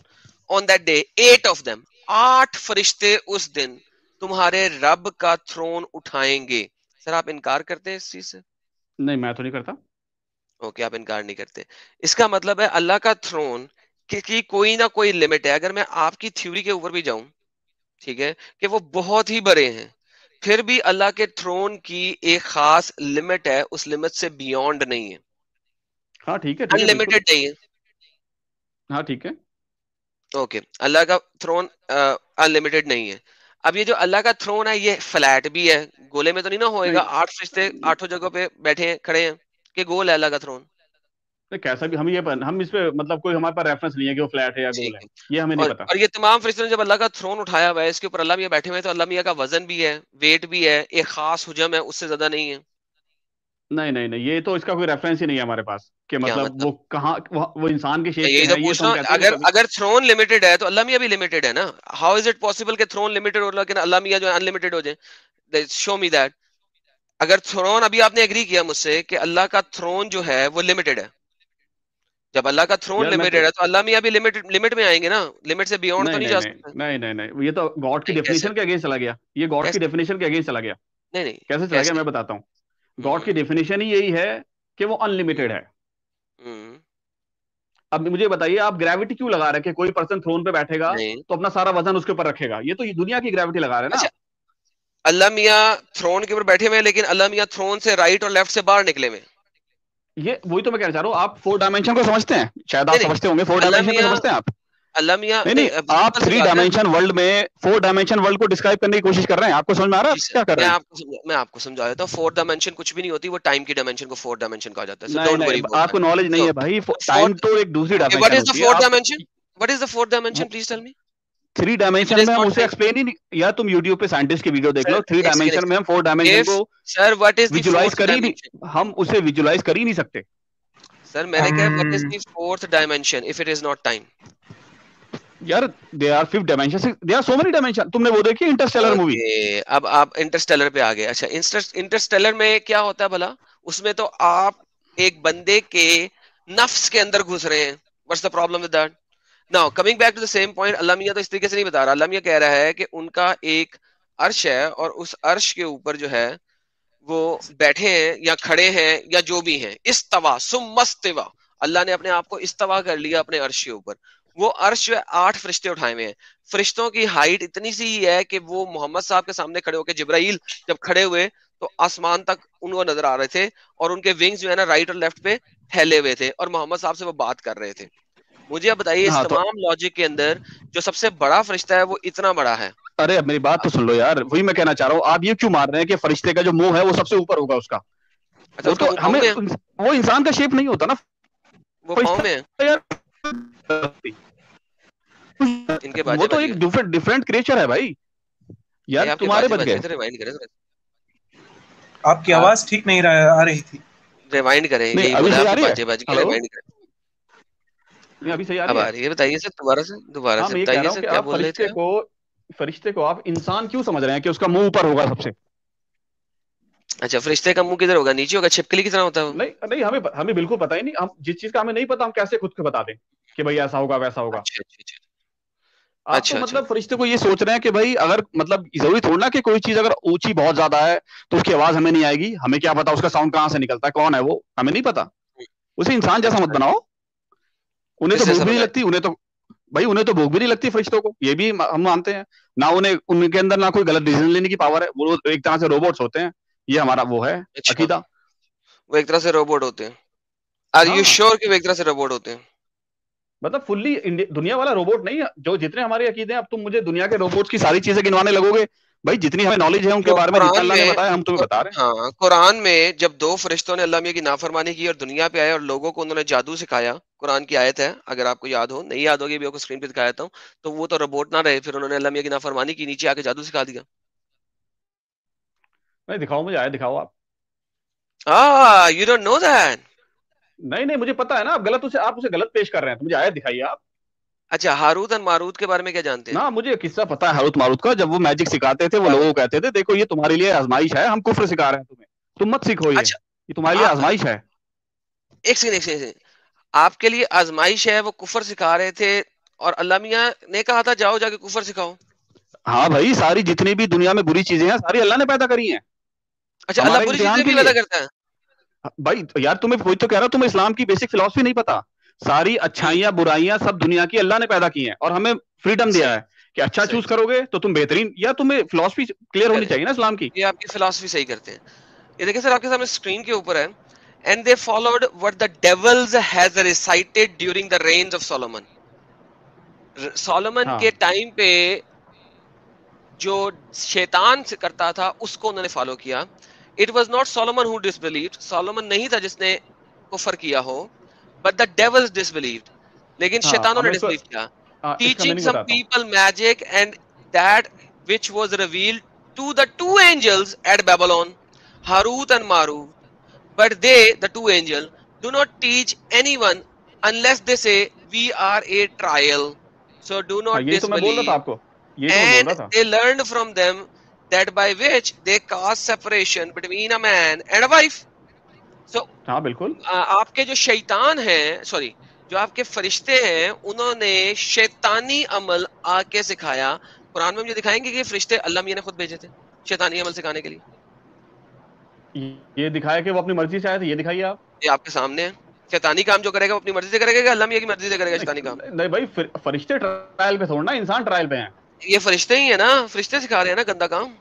on that day 8 of them, 8 फरिश्ते उस दिन तुम्हारे रब का थ्रोन उठाएंगे। सर आप इनकार करते हैं इस चीज से? नहीं मैं तो नहीं करता। ओके, आप इनकार नहीं करते। इसका मतलब है अल्लाह का थ्रोन की कोई ना कोई लिमिट है। अगर मैं आपकी थ्योरी के ऊपर भी जाऊं, ठीक है, कि वो बहुत ही बड़े हैं, फिर भी अल्लाह के थ्रोन की एक खास लिमिट है, उस लिमिट से बियॉन्ड नहीं है। हाँ ठीक है, अनलिमिटेड नहीं है। हाँ ठीक है, ओके, अल्लाह का थ्रोन अनलिमिटेड नहीं है। अब ये जो अल्लाह का थ्रोन है ये फ्लैट भी है, गोले में तो नहीं ना होएगा, 8 फरिश्ते 8 जगहों पे बैठे हैं, खड़े हैं, कि गोल है अल्लाह का थ्रोन? कैसा भी हम इस पे मतलब कोई हमारे पास रेफरेंस नहीं है कि वो फ्लैट है या गोल है, ये हमें नहीं पता। और ये तमाम फरिश्तों ने जब अल्लाह का थ्रोन उठाया हुआ है, इसके ऊपर अल्लाह मियां बैठे हुए हैं, तो अल्लाह मियां का वजन भी है, वेट भी है, एक खास हुजम है, उससे ज्यादा नहीं है। नहीं नहीं नहीं, ये तो इसका कोई रेफरेंस ही नहीं है हमारे पास कि क्या मतलब वो कहाँ वो इंसान के शेप के यही तो हैं, ये पूछ तो रहा हम हूँ। कहते हैं अगर कभी। अगर थ्रोन लिमिटेड है तो अल्लाह मियां भी लिमिटेड है ना। हाउ इज इट पॉसिबल कि थ्रोन लिमिटेड हो लेकिन अल्लाह मियां जो है अनलिमिटेड हो जाए? Show me that. अगर थ्रोन, अभी आपने एग्री किया मुझसे कि अल्लाह का थ्रोन जो है वो लिमिटेड है, जब अल्लाह का थ्रोन यार मैं तो लिमिटेड है तो अल्लाह मियां भी लिमिट में आएंगे ना, लिमिट से बियॉन्ड तो नहीं नहीं नहीं जा नहीं सकते। नहीं नहीं नहीं, ये तो गॉड की नहीं, कैसे? डेफिनेशन के अगेंस्ट चला गया, ये गॉड की कैसे? डेफिनेशन के अगेंस्ट चला गया। नहीं नहीं, कैसे चला गया कैसे? मैं बताता हूँ। गॉड की डेफिनेशन ही यही है कि वो अनलिमिटेड है। हम्म, अब मुझे बताइए, आप ग्रेविटी क्यों लगा रहे हैं कि कोई पर्सन थ्रोन पे बैठेगा नहीं। तो अपना सारा वजन उसके ऊपर रखेगा? ये तो दुनिया की ग्रेविटी लगा रहे हैं ना अच्छा, आप। अल्लाह मियां थ्रोन के ऊपर बैठे हुए हैं, लेकिन अल्लाह मियां थ्रोन से राइट और लेफ्ट से बाहर निकले हुए हैं। ये वही तो मैं कहना चाह रहा हूँ। आप 4 डायमेंशन को समझते हैं? शायद आप नहीं नहीं, समझते होंगे, 4 अल्लाह डायमेंशन को मियां समझते हैं आप? अल्लाह मियां नहीं नहीं, नहीं, आप सिंपल सी 3 बात है। डायमेंशन वर्ल्ड में 4 डायमेंशन वर्ल्ड को डिस्क्राइब करने की कोशिश कर रहे हैं। आपको समझ में आ रहा है जी आप सर, क्या कर रहे हैं? मैं आपको समझा देता हूँ। 4 डायमेंशन कुछ भी नहीं होती, वो टाइम की डायमेंशन को 4 डायमेंशन कहा जाता है। सो नहीं डोंट नहीं, वरी अबाउट आपको दैट। नॉलेज नहीं सो है भाई। द टाइम फोर्थ, तो एक दूसरी okay, what dimension is the होती है। फोर्थ आप dimension? What is the fourth dimension? Please tell me. 3 if it dimension is में हम नॉट उसे टाइम। एक्सप्लेन ही नहीं, या तुम यूट्यूब पे साइंटिस्ट की वीडियो देख सर लो। 3 एक सेकंड, डायमेंशन में हम 4 डायमेंशन इफ को sir what is the visualize fourth कर ही नहीं, डायमेंशन? हम उसे विजुलाइज कर ही नहीं सकते। सर मैंने कहा what is the fourth dimension if it is not time? यार they are 5 dimension, they are so many dimension. तुमने वो देखी इंटरस्टेलर मूवी? ओके, अब आप इंटरस्टेलर पे आ गए। अच्छा, इंटरस्टेलर में क्या होता है भला? उसमें तो आप एक बंदे के नफ्स के अंदर घुस रहे हैं। What's the problem with that? Now coming back to the same point, Allah मियां तो इस तरीके से नहीं बता रहा। अल्लाह मियां कह रहा है कि उनका एक अर्श है और उस अर्श के ऊपर जो है वो बैठे हैं या खड़े हैं या जो भी हैं। इस्तवा सुम्मस्तवा, अल्लाह ने अपने आप को इस्तवा कर लिया अपने अर्श के ऊपर। वो अर्श जो है 8 फरिश्ते उठाए हुए हैं। फरिश्तों की हाइट इतनी सी ही है कि वो मोहम्मद साहब के सामने खड़े होकर, जिब्राइल जब खड़े हुए तो आसमान तक उनको नजर आ रहे थे, और उनके विंग्स जो है ना राइट और लेफ्ट पे फैले हुए थे, और मोहम्मद साहब से वो बात कर रहे थे। मुझे अब बताइए, इस हाँ तो तमाम लॉजिक के अंदर जो सबसे बड़ा फरिश्ता है वो इतना बड़ा है। अरे अब मेरी बात तो सुन लो यार, वही मैं कहना चाह रहा हूँ। आप ये क्यों मार रहे हैं कि फरिश्ते का जो मुंह है वो सबसे ऊपर होगा उसका? अच्छा, वो उसका तो मुंह पाँव हमें में है? वो इंसान का शेप नहीं होता ना वो पाँव में है? फरिश्ता यार। इनके वो बाजे तो बज एक गए। डिफरेंट क्रिएचर है भाई। ये यार आपके तुम्हारे बाजे बच बज गए। गए थे, रिवाइंड करें। आपकी आवाज ठीक नहीं आ रही थी। रिवाइंड करें, नहीं यही अभी बोला सही आ आपके रही है? बाजे बज गए, हेलो, रिवाइंड करें। नहीं अभी सही आ अब रही आ है? रही है, बताइए सर, दोबारा हाँ से मैं ये कह बताइए रहा हूँ सर, कि क्या आप बोल रहे थे आप? फरिश्ते को आप इंसान क्यों समझ रहे हैं कि उसका मुंह ऊपर होगा सबसे? अच्छा, फरिश्ते का मुंह किधर होगा? नीचे होगा, छिपकली की तरह होता है वो? नहीं नहीं, हमें हमें बिल्कुल पता ही नहीं। हम जिस चीज का हमें नहीं पता हम कैसे खुद को बता दें कि भाई ऐसा होगा वैसा होगा? अच्छा अच्छा अच्छा आप तो अच्छा अच्छा। मतलब फरिश्ते को ये सोच रहे हैं कि भाई अगर मतलब जरूरी थोड़ा ना कि कोई चीज अगर ऊंची बहुत ज्यादा है तो उसकी आवाज हमें नहीं आएगी। हमें क्या पता उसका साउंड कहाँ से निकलता है, कौन है वो, हमें नहीं पता। उसे इंसान जैसा मत अच्छा, बनाओ। उन्हें तो किस भूख जैसा भी नहीं बनाए? लगती, उन्हें तो भूख भी नहीं लगती फरिश्तों को, ये भी हम मानते हैं। ना उन्हें, उनके अंदर ना कोई गलत डिसीजन लेने की पावर है। वो एक तरह से रोबोट्स होते हैं। ये हमारा वो है अच्छा, अकीदा। वो एक तरह से रोबोट होते हैं? आर यू हाँ श्योर कि वो एक तरह से रोबोट होते हैं? मतलब फुल्ली दुनिया वाला रोबोट नहीं है। जो जितने हमारे अकीदे हैं, अब तुम मुझे दुनिया के रोबोट्स की सारी चीजें गिनवाने लगोगे? भाई जितनी हमें नॉलेज है उनके जो बारे में, जितना कुरान अल्लाह ने में बताया हम तुम्हें बता रहे हैं। हाँ, कुरान में जब 2 फरिश्तों ने अल्लाह मियां की नाफरमानी की और दुनिया पे आए और लोगों को उन्होंने जादू सिखाया, कुरान की आयत है, अगर आपको याद हो, नहीं याद होगी भी आपको स्क्रीन पे दिखा देता हूँ, तो वो तो रोबोट ना रहे, फिर उन्होंने अल्लाह मियां की नाफरमानी की, नीचे आके जादू सिखा दिया। नहीं दिखाओ, मुझे आया दिखाओ आप। You don't know that? नहीं नहीं, मुझे पता है ना। आप उसे गलत पेश कर रहे हैं, तो मुझे आयत दिखाइए आप। अच्छा, हारूत और मारूत के बारे में क्या जानते हैं? ना मुझे किस्सा पता है हारूत मारूत का। जब वो मैजिक सिखाते थे, वो क्या? लोगों को कहते थे देखो ये तुम्हारे लिए आजमाइश है, हम कुफ्र सिखा रहे हैं तुम्हें, तुम मत सीखो, अच्छा, ये तुम्हारे लिए आजमाइश है। एक सेकंड, आपके लिए आजमाइश है, वो कुफर सिखा रहे थे और अल्लाह मियां ने कहा था जाओ जाके कुफर सिखाओ? हाँ भाई, सारी जितनी भी दुनिया में बुरी चीजें हैं सारी अल्लाह ने पैदा करी हैं अच्छा, अल्लाह हमारे बुरी इम्तिहान चीजें के भी पैदा लिए। करता है? भाई यार तुम्हें वही तो कह रहा हूं, तुम्हें इस्लाम की बेसिक फिलॉसफी नहीं पता। सारी हम्म, अच्छाइयां बुराइयां सब दुनिया की अल्लाह ने पैदा की हैं, और हमें फ्रीडम दिया सही है कि अच्छा सही चूज करोगे तो तुम बेहतरीन। या तुम्हें फिलॉसफी क्लियर होनी करें, चाहिए ना इस्लाम की। ये आपकी फिलॉसफी सही करते हैं। ये देखिए सर, आपके सामने स्क्रीन के ऊपर है, and they followed what the devils has recited during the reigns of Solomon. Solomon हाँ के टाइम पे जो शैतान से करता था उसको उन्होंने फॉलो किया। It was not Solomon who disbelieved, Solomon नहीं था जिसने कुफर किया हो, but the devils disbelieved. लेकिन शैतानों ने disbelieve किया. Teaching some people magic and that which was revealed to the two angels at Babylon, Harut and Marut. But they, the two angels, do not teach anyone unless they say we are a trial. So do not disbelieve. And they learned from them that by which they cause separation between a man and a wife. So हाँ बिल्कुल. आपके जो शैतान हैं, sorry, जो आपके फरिश्ते हैं, उन्होंने शैतानी अमल आके सिखाया. कुरान में मुझे दिखाएंगे कि ये फरिश्ते अल्लाह मियां ने खुद भेजे थे शैतानी अमल सिखाने के लिए. ये दिखाया कि वो अपनी मर्जी से आए थे. ये दिखाइए आप. ये आपके सामने है. शैतानी काम जो करेगा वो अपनी मर्जी से करेगा कि अल्लाह मियां की मर्जी से करेगा शैतानी काम? नहीं भाई, फरिश्ते ट्रायल पे थोड़ा ना, इंसान ट्रायल पे हैं. ये फरिश्ते ही है ना, फरिश्ते सिखा रहे हैं ना गंदा काम.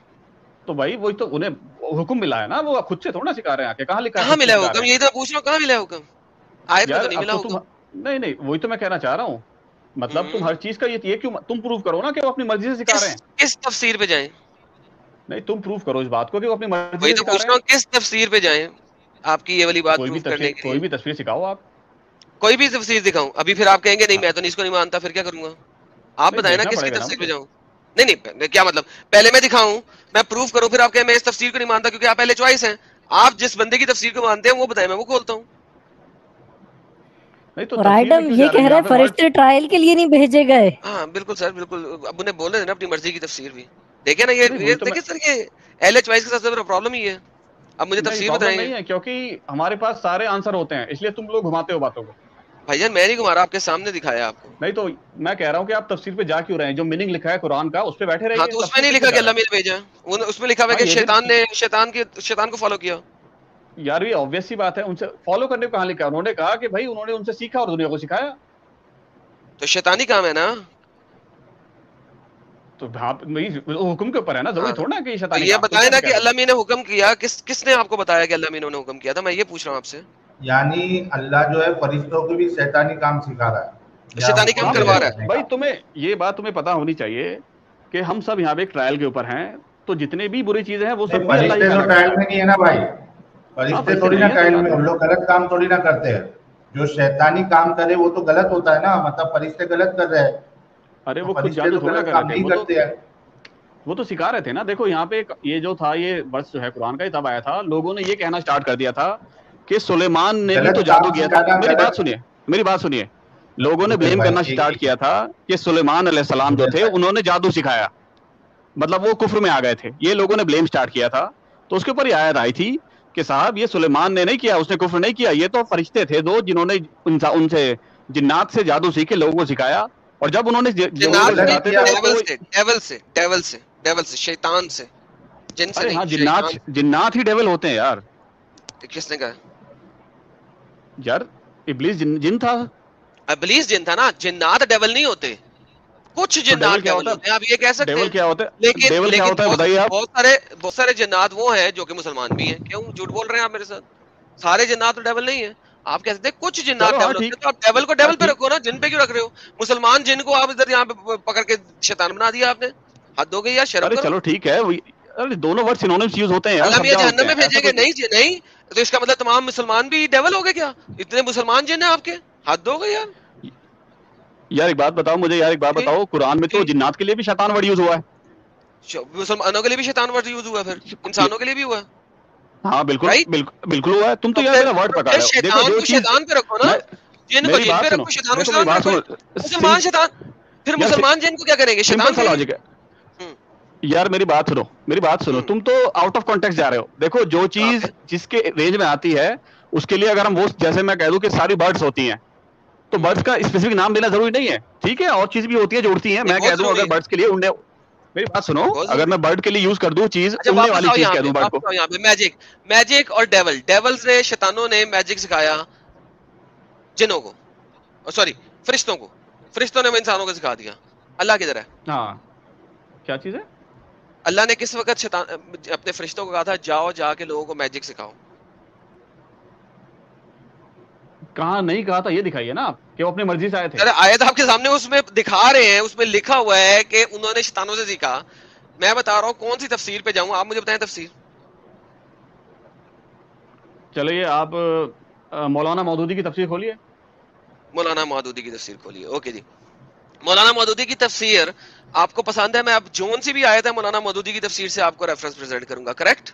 तो भाई वही तो उन्हें हुक्म मिला है ना, वो खुद से थोड़ा सिखा रहे हैं. आके कहाँ लिखा है? कहाँ मिला हुक्म? यही तो पूछ रहा हूँ, कहाँ मिला हुक्म? आयत में तो नहीं मिला हुक्म. नहीं, वही तो मैं कहना चाह रहा हूँ. मतलब तुम हर चीज का ये क्यों तुम प्रूव करो ना कि वो अपनी मर्जी से सिखा रहे हैं. किस तफसीर पे जाएं? नहीं, तुम प्रूव करो इस बात को कि वो अपनी मर्जी से सिखा रहे हैं. किस तफसीर पे जाएं आपकी ये वाली बात प्रूव करने के लिए? कोई भी तस्वीर सिखाओ आप. कोई भी तफसीर दिखाऊं? अभी फिर आप कहेंगे नहीं मैं तो इसको नहीं मानता, फिर क्या करूंगा? आप बताएं ना किसकी तफसीर पे जाऊं? नहीं, क्या मतलब? पहले मैं दिखाऊं, मैं प्रूव करूं, फिर आप कहें मैं इस तफसीर को नहीं मानता क्योंकि आप पहले चॉइस हैं. आप जिस बंदे की तफसीर को मानते हैं वो बताएं, मैं वो खोलता हूं. और आइटम ये कह रहे हैं फरिश्ते ट्रायल के लिए नहीं भेजे गए. हाँ बिल्कुल सर, बिल्कुल. अब उन्हें बोल रहे हैं ना अपनी मर्जी की तफसीर भी. देखे ना, ये देखिए सर, ये एलएच वाइस के साथ सबसे बड़ा प्रॉब्लम ही है. अब मुझे तफसीर बताएं. नहीं है क्योंकि हमारे पास सारे आंसर होते हैं, इसलिए तुम लोग घुमाते हो बातों को. भाईजान मैं नहीं घुमा रहा, आपके सामने दिखाया आपको. नहीं तो मैं कह रहा हूँ कि आप तफसीर पे जा क्यों रहे हैं? जो मीनिंग लिखा है कुरान का उस पे बैठे रहिए. हाँ, तो उसमें नहीं लिखा कि अल्लाह ने भेजा, उसमें लिखा हुआ है कि शैतान को फॉलो किया. यार ये ऑब्वियस सी बात है. उनसे फॉलो करने को कहाँ लिखा? उन्होंने कहा कि भाई उन्होंने उनसे सीखा और दुनिया को सिखाया. तो शैतानी काम है ना. तो हुक्म के ऊपर है ना, जरूरी थोड़ा ना कि शैतानी. ये बताए ना कि अल्लाह ने हुक्म किया. किसने आपको बताया कि अल्लाह ने हुक्म किया था? मैं ये पूछ रहा हूँ आपसे. यानी अल्लाह जो है फरिश्तों को भी शैतानी काम सिखा रहा है, शैतानी काम करवा रहा है. भाई तुम्हें ये बात पता होनी चाहिए कि हम सब यहाँ पे एक ट्रायल के ऊपर हैं. तो जितने भी बुरी चीजें हैं वो सब फरिश्ते तो ट्रायल में नहीं है ना भाई. फरिश्ते थोड़ी ना ट्रायल में, हम लोग गलत काम थोड़ी ना करते हैं. जो शैतानी काम करे वो तो गलत होता है ना. मतलब फरिश्ते गलत कर रहे हैं. अरे वो खुद जादू थोड़ा कर रहे थे, वो तो सिखा रहे थे ना. देखो यहाँ पे ये जो था, ये वर्ष जो है कुरान का ही तब आया था. लोगों ने ये कहना स्टार्ट कर दिया था कि सुलेमान ने भी तो जादू किया था. मेरी बात सुनिए. लोगों ने ब्लेम करना स्टार्ट किया था कि सुलेमान अलैहिस्सलाम जो थे उन्होंने जादू सिखाया, मतलब वो कुफ्र में आ गए थे. ये लोगों ने ब्लेम स्टार्ट किया था. तो उसके ऊपर ये आयत आई थी कि साहब ये सुलेमान ने नहीं किया, उसने कुफ्र नहीं किया. ये तो फरिश्ते थे दो जिन्होंने उनसे जिन्नात से जादू सीख के लोगों को सिखाया. और जब उन्होंने डेविल से शैतान से, जिन से नहीं. हाँ, जिन्नात ही डेविल होते हैं यार. किसने कहा? यार इब्लीस जिन था. इब्लीस जिन था ना. जिन्नात डेविल नहीं होते. कुछ जिन्नात डेविल होते हैं. आप ये कह सकते हैं. डेविल क्या होता है? लेकिन बहुत सारे जिन्नात वो हैं जो कि मुसलमान भी हैं. क्यों झूठ बोल रहे हैं आप मेरे साथ? सारे जिन्नात तो डेविल नहीं है. आप कह सकते हैं कुछ जिन्नात डेविल होते हैं. तो आप डेविल को डेविल पे रखो ना, जिन पे क्यों रख रहे हो? मुसलमान जिन को आप इधर यहाँ पे पकड़ के शैतान बना दिया आपने. हद हो गई यार, शर्म करो. चलो ठीक है, अरे दोनों वर्ड सिनोनिम्स यूज होते हैं यार. अल्लाह जहन्नम में भेजेंगे? नहीं, तो इसका मतलब तमाम मुसलमान भी डेविल हो गए क्या? इतने मुसलमान जिन हैं आपके, हद हो गई यार. यार एक बात बताओ मुझे, कुरान में तो जिन्नात के लिए भी शैतान वर्ड यूज हुआ है. मुसलमानों के लिए भी शैतान वर्ड यूज हुआ है, फिर इंसानों के लिए भी हुआ है. हाँ बिल्कुल हुआ है. तुम तो यार मेरा वर्ड पकड़ रहे हो. शैतान पे रखो ना, जिन को जिन पे रखो. मुसलमान शैतान, फिर मुसलमान जिन को क्या करेंगे? शैतान लॉजिक है यार. मेरी बात सुनो. तुम तो आउट ऑफ कॉन्टेक्स्ट जा रहे हो. देखो जो चीज जिसके रेंज में आती है उसके लिए अगर हम वो, जैसे मैं कह दूं कि सारी बर्ड्स होती हैं, तो बर्ड्स का स्पेसिफिक नाम देना जरूरी नहीं है. ठीक है, और चीज भी होती है जो उड़ती हैं. मैं कह दूं अगर बर्ड्स के लिए उड़ने, मेरी बात सुनो, अगर मैं बर्ड के लिए यूज कर दूं चीज, उड़ने वाली चीज कह दूं बर्ड को. यहाँ पे मैजिक और डेविल्स ने, शैतानों ने मैजिक सिखाया जिनों को, सॉरी फरिश्तों को. फरिश्तों ने इंसानों को सिखा दिया. अल्लाह किधर है? हाँ, क्या चीज है? अल्लाह ने किस वक्त अपने फरिश्तों को कहा था जाओ जाके लोगों को मैजिक सिखाओ? कहा नहीं कहा था, ये दिखाइए ना आप कि वो अपनी मर्जी से आए थे. अरे आयत आपके सामने उसमें दिखा रहे हैं, उसमें लिखा हुआ है कि उन्होंने शैतानों से सीखा. मैं बता रहा हूँ कौन सी तफसीर पे जाऊं, आप मुझे बताएं तफसीर. चलिए आप मौलाना मौदूदी की तफसीर खोलिए. मौलाना मौदूदी की तफसीर खोलिए। ओके जी, मौलाना मौदूदी की तफसीर आपको पसंद है, मैं अब जोन सी भी आयत है मौलाना मौदूदी की तफसीर से आपको रेफरेंस प्रेजेंट करूंगा, करेक्ट?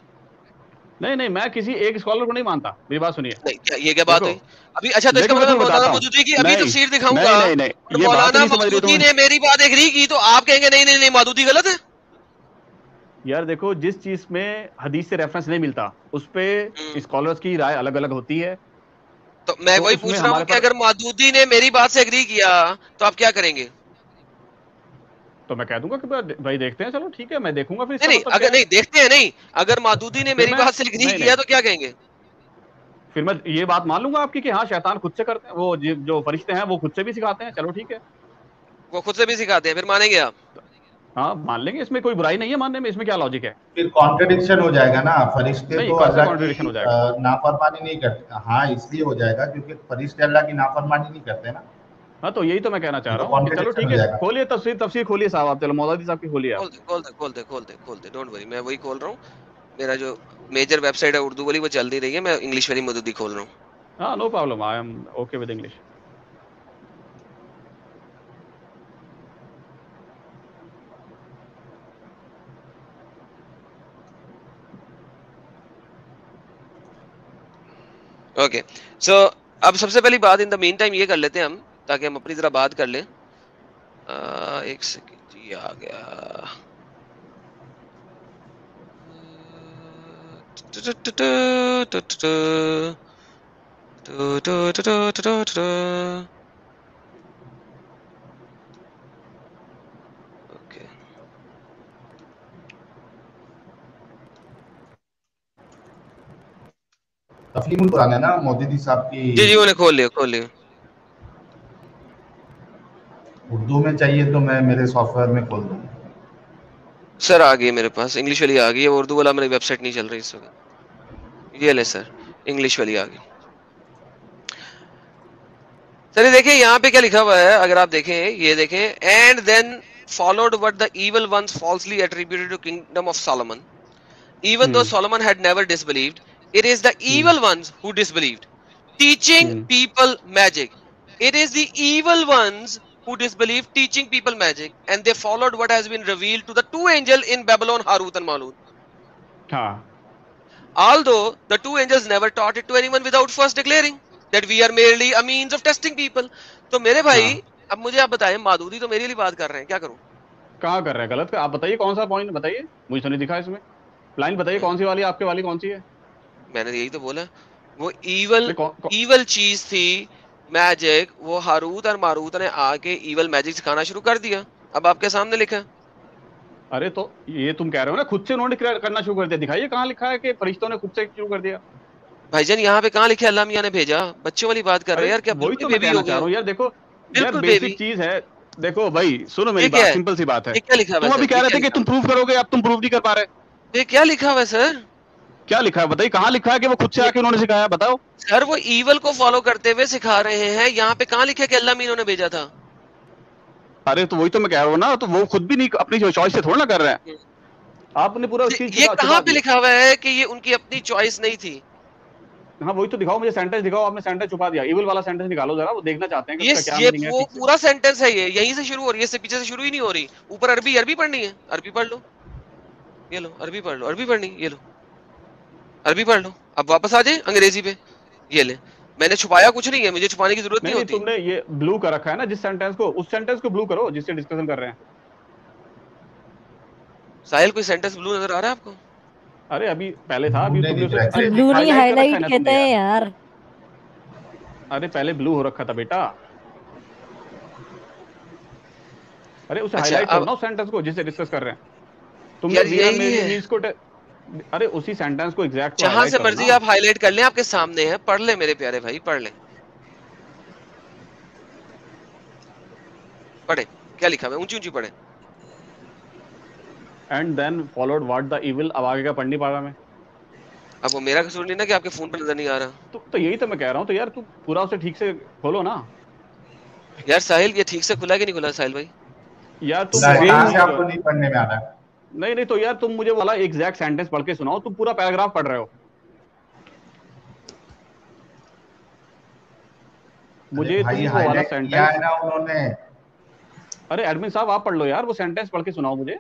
नहीं नहीं, मैं किसी एक स्कॉलर को नहीं मानता, मेरी बात सुनिए। नहीं, ये क्या बात हुई अभी? अच्छा, तो इसका देखो मैं मतलब तुम्हें मौलाना बताता मौदूदी की हूँ। अभी नहीं तफसीर दिखाऊंगा नहीं नहीं, और ये बात मौलाना नहीं समझ रही मौदूदी तुम। ने मेरी बात एग्री की तो आप कहेंगे नहीं नहीं नहीं मौदूदी गलत है। यार देखो, जिस चीज में हदीस से रेफरेंस नहीं मिलता उस पे स्कॉलर्स की राय अलग अलग होती है। तो मैं तो वही उसमें पूछ रहा हूँ हमारे कि पर, अगर मौदूदी ने मेरी बात से एग्री किया तो आप क्या करेंगे? तो मैं कह दूंगा कि भाई देखते हैं, चलो ठीक है, मैं देखूंगा फिर नहीं इसका नहीं, मतलब क्या अगर है। नहीं देखते हैं, नहीं अगर मौदूदी ने फिर मेरी मैं बात से एग्री नहीं किया नहीं, तो क्या कहेंगे? फिर मैं ये बात मान लूंगा आपकी कि हाँ शैतान खुद से करते हैं, वो जो फरिश्ते हैं वो खुद से भी सिखाते हैं, चलो ठीक है। वो खुद से भी सिखाते हैं, फिर मानेंगे आप? हाँ मान लेंगे, इसमें कोई बुराई नहीं है मानने में, इसमें क्या लॉजिक है। फिर कॉन्ट्रडिक्शन हो जाएगा ना, फरिश्ते नहीं, तो कहाँ से अल्लाह कॉन्ट्रडिक्शन की हो जाएगा? नाफरमानी नहीं करते। हाँ इसलिए हो जाएगा क्योंकि फरिश्ते अल्लाह की नाफरमानी नहीं करते ना, हाँ तो यही तो मैं कहना चाह ये तो रहा हूँ कि चलो कॉन्ट्रडिक्शन ठीक हो है, जाएगा। खोलिए तफसीर, तफसीर खोलिए साहब आप, चलो मौलाना साहब की खोलिए आप। खोल दे खोल दे खोल दे खोल दे खोल दे, डोंट वरी, मैं वही खोल रहा हूँ। मेरा जो मेजर वेबसाइट है उर्दू वाली वो चल नहीं रही है, मैं इंग्लिश वाली मौदूदी खोल रहा हूँ। हाँ no problem, I am okay with English. Okay, so अब सबसे पहली बात इन द मीन टाइम ये कर लेते हैं हम, ताकि हम अपनी जरा बात कर लें। एक सेकंड जी, आ गया। ओके, तफलीमुल कुरान है ना मौदूदी साहब की, जी जी उन्हें खोल लिया खोल लिया। उर्दू में चाहिए तो मैं मेरे सॉफ्टवेयर में खोल दूंगा। सर आ गई मेरे पास, इंग्लिश वाली आ गई है, उर्दू वाला मेरी वेबसाइट नहीं चल रही इस वक्त। ये ले सर, इंग्लिश वाली आ गई। सर ये देखिए यहाँ पे क्या लिखा हुआ है, अगर आप देखें, ये देखें, and then followed what the evil ones falsely attributed to kingdom of Solomon. Even though Solomon had never disbelieved, it is the evil ones who disbelieved, teaching people magic. It is the evil ones who disbelieved, teaching people magic, and they followed what has been revealed to the two angels in Babylon, Harut and Marut. हाँ, Although the two angels never taught it to anyone without first declaring that we are merely a means of testing people. तो मेरे भाई अब मुझे आप बताएं, मौदूदी तो मेरे लिए बात कर रहे हैं, क्या करूं? कहाँ कर रहे हैं गलत? आप बताइए कौन सा पॉइंट बताइए, मुझे तो नहीं दिखा इसमें। लाइन बताइए कौन सी वाली, आपके वाली कौन सी है? मैंने यही तो बोला, वो ईवल चीज थी मैजिक, वो हारूत और मारूत ने आके ईवल मैजिक सिखाना शुरू कर दिया। अब आपके सामने लिखा है। अरे तो ये तुम कह रहे हो ना खुद से उन्होंने करना शुरू कर दिया, दिखाइए कहाँ लिखा है कि फरिश्तों ने खुद से शुरू कर दिया। भाईजान यहाँ पे कहाँ लिखा है अल्लाह मियां ने भेजा? बच्चों वाली बात कर रहे हैं यार, क्या वही तो मैं बेबी कहना हो चाह रहा गया? हूँ यार, देखो यार बिल्कुल बेसिक बेबी। चीज है। देखो भाई सुनो मेरी बात, सिंपल सी बात है। ये क्या लिखा हुआ तुम है अभी सर? कह रहे थे कि तुम प्रूव करोगे, अब तुम प्रूव नहीं कर पा रहे। ये क्या लिखा हुआ है सर? क्या लिखा है बताइए, कहाँ लिखा है कि वो खुद से आके उन्होंने सिखाया, बताओ। सर वो ईवल को फॉलो करते हुए सिखा रहे हैं, यहाँ पे कहाँ लिखा है कि अल्लाह मियां ने भेजा था? अरे तो वही तो मैं कह रहा हूँ ना, तो वो खुद भी नहीं अपनी चॉइस से थोड़ा ना कर रहे हैं, आपने पूरा ये कहाँ पे लिखा हुआ है कि ये उनकी अपनी चॉइस नहीं थी? हाँ वही तो दिखाओ, मुझे सेंटेंस दिखाओ, आपने सेंटेंस छुपा दिया, इविल वाला सेंटेंस निकालो जरा, वो देखना चाहते हैं कि उसका क्या मीनिंग है। वो पूरा सेंटेंस है, ये यहीं से शुरू हो रही है, इससे पीछे से शुरू ही नहीं हो रही। ऊपर अरबी पढ़नी है, अरबी पढ़ लो, ये लो अरबी पढ़ लो, अरबी पढ़नी, ये लो अरबी पढ़ लो। अब वापस आ जाए अंग्रेजी पे, ये ले, मैंने छुपाया कुछ नहीं है, मुझे छुपाने की जरूरत नहीं होती। तुमने ये ब्लू कर रखा है ना जिस सेंटेंस को, उस सेंटेंस को ब्लू करो जिससे डिस्कशन कर रहे हैं। साहिल कोई सेंटेंस ब्लू नजर आ रहा है आपको? अरे अभी पहले था, अभी तुमने उसे ब्लू नहीं हाईलाइट कहते हैं यार। अरे पहले ब्लू हो रखा था बेटा, अरे उसे हाईलाइट करो ना उस सेंटेंस को जिससे डिस्कस कर रहे हैं तुमने। मींस को अरे उसी सेंटेंस को एग्जैक्ट जहां से मर्जी आप हाईलाइट कर लें, आपके सामने है, पढ़ ले मेरे प्यारे भाई, पढ़ ले, पढ़े क्या लिखा है, ऊंची ऊंची पढ़े। And then followed what the evil, अब आगे का पढ़ नहीं पा रहा मैं। अब वो मेरा कसूर नहीं ना कि आपके फोन पर नजर नहीं आ रहा। तो यही तो मैं कह रहा हूँ, तो यार तू पूरा उसे ठीक से खोलो ना यार। साहिल ये ठीक से खुला कि नहीं खुला साहिल भाई? यार तुम आपको नहीं पढ़ने में आ रहा है? नहीं तो यार तुम मुझे वाला एग्जैक्ट सेंटेंस पढ़ के सुनाओ, तुम पूरा पैराग्राफ पढ़ रहे हो। मुझे भाई तुम वो वाला हाईलाइट किया है सेंटेंस, ना उन्होंने। अरे एडमिन साहब आप पढ़ लो यार, वो सेंटेंस पढ़ के सुनाओ मुझे।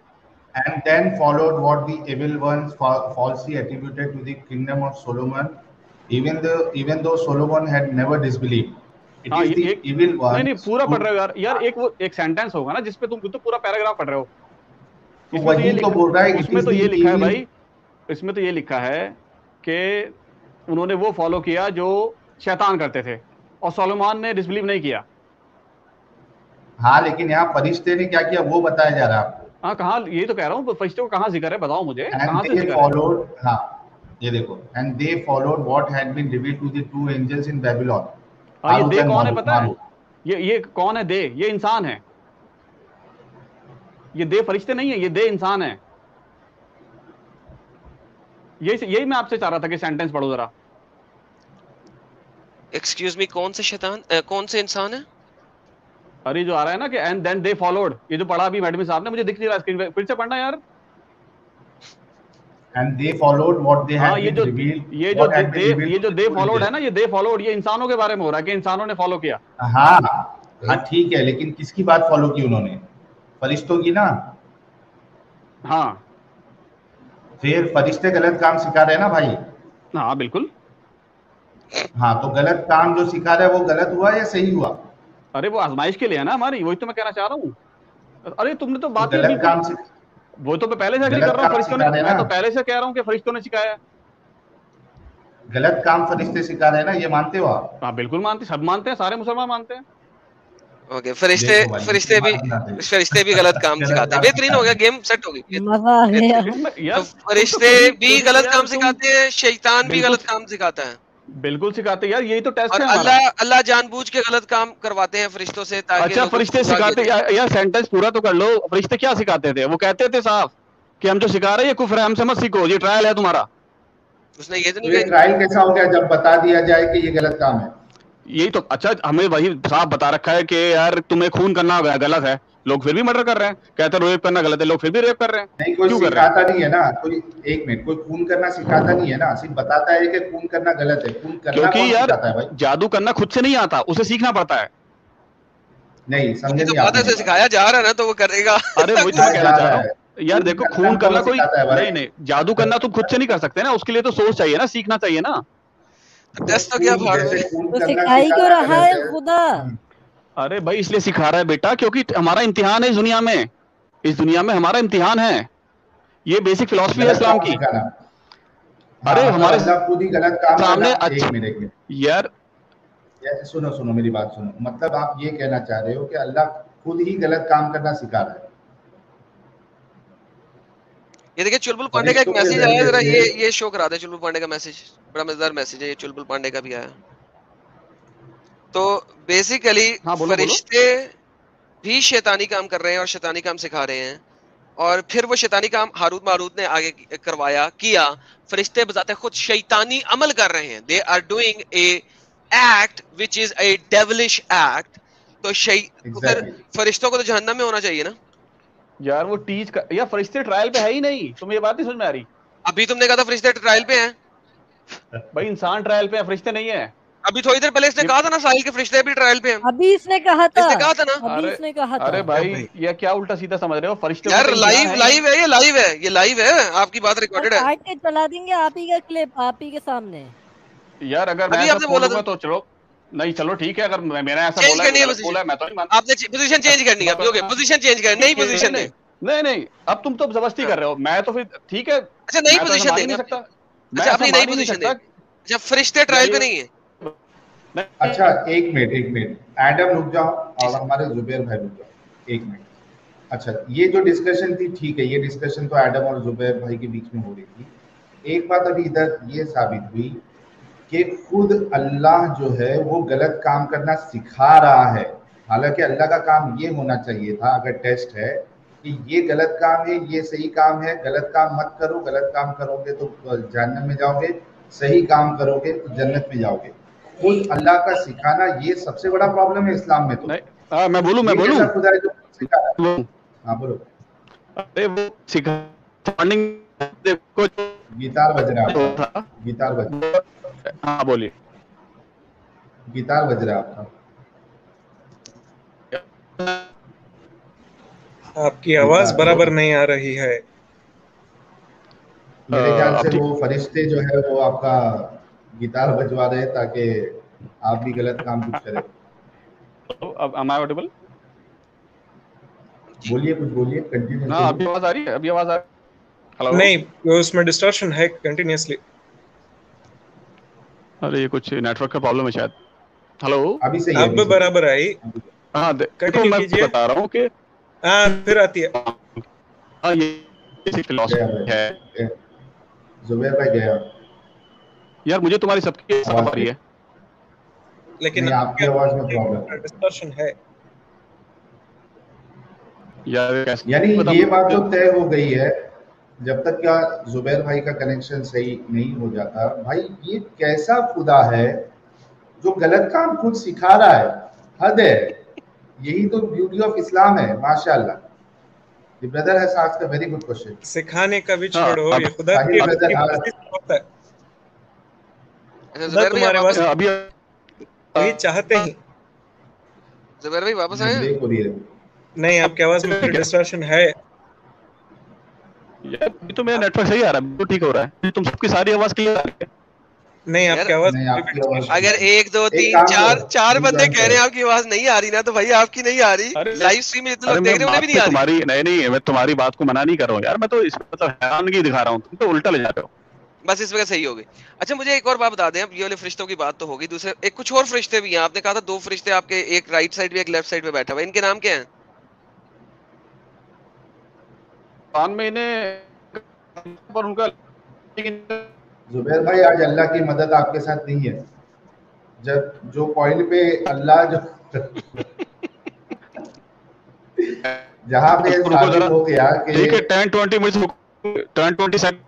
And then followed what the evil ones falsely attributed to the kingdom of Solomon, even though Solomon had never disbelieved. It हाँ is the एक evil नहीं नहीं ones पूरा who, पढ़ रहे हो यार, यार एक वो एक सेंटेंस होगा ना जिसपे तुम तो पूरा पैराग्राफ पढ़ रहे हो। तो इसमें तो ये वही तो बोल रहा है, it उसमें is तो ये the लिखा है evil। भाई, इसमें तो ये लिखा है कि उन्होंने वो फॉलो किया जो शैतान करते थे, और सोलोमन ने डिसबिलीव नहीं किया। हाँ लेकिन यहाँ फरिश्ते ने क्या किया वो बताया जा रहा है आपको। हाँ कहाँ, ये तो कह रहा हूँ फरिश्ते को कहाँ जिक्र है, बताओ मुझे कहाँ And से they जिक्र है। followed, हाँ ये देखो, and they followed what had been revealed to the two angels in Babylon। हाँ ये हारूत दे and कौन है पता है, मारूत। ये कौन है दे, ये इंसान है, ये दे फरिश्ते नहीं है, ये दे इंसान है। यही मैं आपसे चाह रहा था कि सेंटेंस पढ़ो जरा। एक्सक्यूज मी, कौन से शैतान, कौन से इंसान है? अरे जो आ रहा है ना कि एंड देन दे फॉलोड, ये जो पढ़ा अभी मैडम साहब ने, मुझे दिख नहीं रहा स्क्रीन पे, फिर से पढ़ना यार। And they followed what they हाँ had ये been जो revealed, ये what जो had been revealed ये to जो the दे two फॉलोड है angels। ना, ये दे फॉलोड ये इंसानों के बारे में हो रहा है कि इंसानों ने फॉलो किया। हाँ हाँ ठीक है, लेकिन किसकी बात फॉलो की उन्होंने? फरिश्तों की ना। हाँ फिर फरिश्ते गलत काम सिखा रहे हैं ना भाई। हाँ बिल्कुल। हाँ तो गलत काम जो सिखा रहे हैं वो गलत हुआ या सही हुआ? अरे वो आजमाइश के लिए है ना हमारी, वही तो मैं कहना चाह रहा हूँ। अरे तुमने तो बात ही गलत काम से, वो तो मैं पहले से एग्री गलत कर रहा हूँ, काम फरिश्तों ने, सिखा रहे हैं मैं तो ना। पहले से कह रहा हूँ कि फरिश्तों ने सिखाया है। गलत काम फरिश्ते सिखा रहे हैं ना, ये मानते हो आप? हाँ बिल्कुल मानते, सब मानते हैं, सारे मुसलमान मानते हैं। ओके, फरिश्ते भी गलत काम सिखाते हैं। बेहतरीन हो गया, गेम सेट हो गई। मजा आ गया। तो फरिश्ते भी गलत काम सिखाते हैं, शैतान भी गलत काम सिखाता है। बिल्कुल सिखाते हैं यार, यही तो टेस्ट और है हमारा। अल्लाह जानबूझ के गलत काम करवाते हैं फरिश्तों से ताकि अच्छा फरिश्ते सिखाते यार सेंटेंस पूरा तो कर लो। फरिश्ते क्या सिखाते थे? वो कहते थे साफ कि हम जो सिखा रहे हैं ये कुफ्र है, हमसे मत सीखो, ये ट्रायल है तुम्हारा। उसने ये तो तो नहीं ये ट्रायल कैसा हो गया जब बता दिया जाए कि ये गलत काम है? यही तो, अच्छा हमें वही साफ बता रखा है कि यार तुम्हें खून करना गलत है, लोग फिर भी मर्डर कर रहे हैं। कहते हैं रेप करना गलत है, लोग फिर भी रेप कर रहे हैं। नहीं कोई क्यों कर रहे हैं? सिखाता नहीं है ना, कोई एक मिनट, कोई खून करना सिखाता नहीं है ना, सिर्फ बताता है कि खून करना गलत है। खून करना क्योंकि कौन यार सिखाता है भाई? जादू करना खुद से नहीं आता, उसे सीखना पड़ता है। नहीं समझे तो नहीं बात ऐसे सिखाया जा रहा है ना, तो वो करेगा। अरे वही तो मैं कहना चाह रहा हूँ यार, देखो खून करना कोई नहीं नहीं, जादू करना तुम खुद से नहीं कर सकते ना, उसके लिए तो सोच चाहिए ना, सीखना चाहिए ना। टेस्ट तो क्या फाड़ में। तो सिखाई क्यों रहा है खुदा? अरे भाई इसलिए सिखा रहा है बेटा, क्योंकि हमारा इम्तिहान है इस दुनिया में, इस दुनिया में हमारा इम्तिहान है। ये बेसिक फिलॉसफी है इस्लाम की। अरे हमारे खुद ही गलत काम सामने एक मिनट यार सुनो मेरी बात सुनो। मतलब आप ये कहना चाह रहे हो कि अल्लाह खुद ही गलत काम करना सिखा रहा है? ये देखिए चुलबुल पांडे का एक मैसेज आया, जरा ये शो करा दे। चुलबुल पांडे का मैसेज बड़ा मजेदार मैसेज है, ये चुलबुल पांडे का भी आया। तो बेसिकली फरिश्ते भी शैतानी काम कर रहे हैं और शैतानी काम सिखा रहे हैं, और फिर वो शैतानी काम हारूत मारूत ने आगे किया। फरिश्ते बजाते खुद शैतानी अमल कर रहे हैं, they are doing a act which is a devilish act. तो फिर फरिश्तों को तो जहन्नम में होना चाहिए ना यार। वो टीच का यार, फरिश्ते ट्रायल पे है ही नहीं, तुम्हें ये बात नहीं समझ में आ रही? अभी तुमने कहा था फरिश्ते ट्रायल पे हैं। भाई इंसान ट्रायल पे है, फरिश्ते नहीं है। अभी थोड़ी देर पहले इसने कहा था ना साहिल के फरिश्ते भी ट्रायल पे हैं। अभी इसने कहा था ना। अभी अरे भाई ये क्या उल्टा सीधा समझ रहे हो? फरिश्ते यार लाइव है, ये लाइव है, आपकी बात रिकॉर्डेड है। काट के चला देंगे आप ही का क्लिप, आप ही के सामने। यार अगर मैं ऐसा बोलूंगा तो चलो, नहीं चलो ठीक है, अगर मैंने ऐसा बोला मैं तो नहीं मानता। आपने पोजीशन चेंज करनी है, ओके पोजीशन चेंज करनी, नई पोजीशन दे। नहीं अब तुम तो जबरदस्ती कर रहे हो, मैं तो फिर ठीक है। अच्छा नई पोजीशन दे सकता, अच्छा अपनी नई पोजीशन दे। अच्छा फरिश्ते ट्रायल पे नहीं है। अच्छा एक मिनट एडम रुक जाओ और हमारे जुबैर भाई रुक जाओ एक मिनट। अच्छा ये जो डिस्कशन थी ठीक है, ये डिस्कशन तो एडम और जुबैर भाई के बीच में हो रही थी। एक बात अभी इधर ये साबित हुई कि खुद अल्लाह जो है वो गलत काम करना सिखा रहा है। हालांकि अल्लाह का काम ये होना चाहिए था, अगर टेस्ट है कि ये गलत काम है ये सही काम है, गलत काम मत करो, गलत काम करोगे तो जहन्नम में जाओगे, सही काम करोगे तो जन्नत में जाओगे। खुद अल्लाह का सिखाना ये सबसे बड़ा प्रॉब्लम है इस्लाम में। तो मैं बोलूं खुदा है जो सिखा रहा है। हाँ बोलो। अरे वो सिखा देखो गिटार बज रहा है, गिटार बज, हाँ बोलिए। गिटार बज रहा है आपका। आपकी आवाज बराबर नहीं आ रही है। मेरे ख्याल से वो फरिश्ते जो है वो आपका गिटार बजवा रहे ताकि आप भी गलत काम कुछ करें। अब am I audible? बोलिए, कुछ बोलिए, कंटिन्यू। ना अभी आवाज आ रही है? अभी आवाज आ रही है? हेलो? नहीं, उसमें डिस्टॉर्शन है कंटिन्यूअसली। अरे ये कुछ नेटवर्क का प्रॉब्लम है शायद। हेलो? अभी सही है। अब बराबर आई। हाँ देखो मैं बता रहा हूँ कि हाँ फिर आती है। हाँ ये फिलॉसफी है। जुबैर भाई गया यार, मुझे तुम्हारी सबकी आवाज आ रही है, लेकिन आपकी आवाज में प्रॉब्लम डिस्टॉर्शन है यार। यानी ये बात तो तय हो गई है, जब तक क्या जुबैर भाई का कनेक्शन सही नहीं हो जाता। भाई ये कैसा खुदा है जो गलत काम खुद सिखा रहा है? हद है। यही तो ब्यूटी ऑफ इस्लाम है, माशाल्लाह। The brother has asked a very good question. सिखाने का भी छोड़ो, ये खुदा की होता है। जुबैर भाई तुम्हारे पास अभी वही चाहते हैं। जुबैर भाई वापस आए? नहीं, आपकी आवाज में डिस्टॉर्शन है यार। अभी तो मेरा नेटवर्क सही आ रहा है, तो ठीक हो रहा है। तुम सबकी सारी आवाज क्लियर आ रही है? नहीं, आपकी आवाज अगर 1 2 3 4 बंदे कह रहे हैं आपकी आवाज नहीं आ रही ना, तो भाई आपकी नहीं आ रही। लाइव स्ट्रीम में जितने लोग देख रहे हैं उन्हें भी नहीं आ रही। तुम्हारी नहीं, मैं तुम्हारी बात को मना नहीं कर रहा हूँ यार। मैं तो इसमें मतलब हैरानगी दिखा रहा हूँ, तुम तो उल्टा ले जा रहे हो। बस इस वजह सही हो गई। अच्छा, मुझे एक और बात बता दें। अब ये वाले फरिश्तों की बात तो होगी, दूसरे एक कुछ और फरिश्ते भी हैं। आपने कहा था 2 फरिश्ते आपके, एक राइट साइड पे एक लेफ्ट साइड पे बैठा हुआ है। इनके नाम क्या हैं? कुरान में इन्हें पर उनका जुबैर भाई, आज अल्लाह की मदद आपके साथ नहीं है। जब जो पॉइंट पे अल्लाह जो जहां पे साबित हो गया कि ठीक है 10-20 मिनट 10-20 सेकंड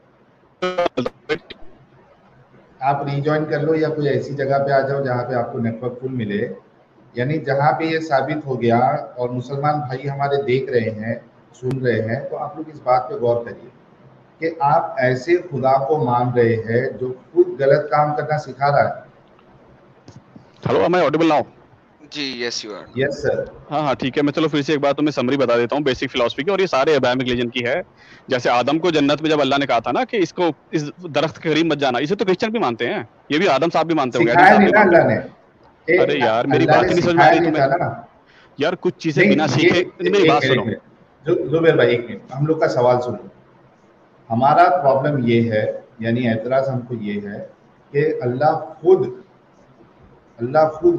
आप रीजॉइन कर लो या कोई ऐसी जगह पे आ जाओ जहां पे आपको नेटवर्क फुल मिले। यानी जहां पे ये साबित हो गया और मुसलमान भाई हमारे देख रहे हैं, सुन रहे हैं, तो आप लोग इस बात पे गौर करिए कि आप ऐसे खुदा को मान रहे हैं जो खुद गलत काम करना सिखा रहा है। Hello, am I audible now? जी, yes you are. Yes sir. हाँ ठीक है। मैं चलो फिर से एक बार तुम्हें समरी बता देता हूँ बेसिक फिलॉसफी की, और ये सारे अब्राहमिक रिलीजन की है। जैसे आदम को जन्नत में जब अल्लाह ने कहा था ना कि इसको इस दरख्त के करीब मत जाना, इसे तो क्रिश्चियन भी मानते हैं, ये भी आदम साहब भी मानते होंगे। अरे यार, मेरी बात नहीं समझ में आ रही तुम्हें? यार कुछ चीजें बिना सीखे, मेरी बात सुनो। जुबैर भाई एक मिनट, हम लोग का सवाल सुनो। हमारा प्रॉब्लम ये है, यानी एतराज हमको ये है कि अल्लाह खुद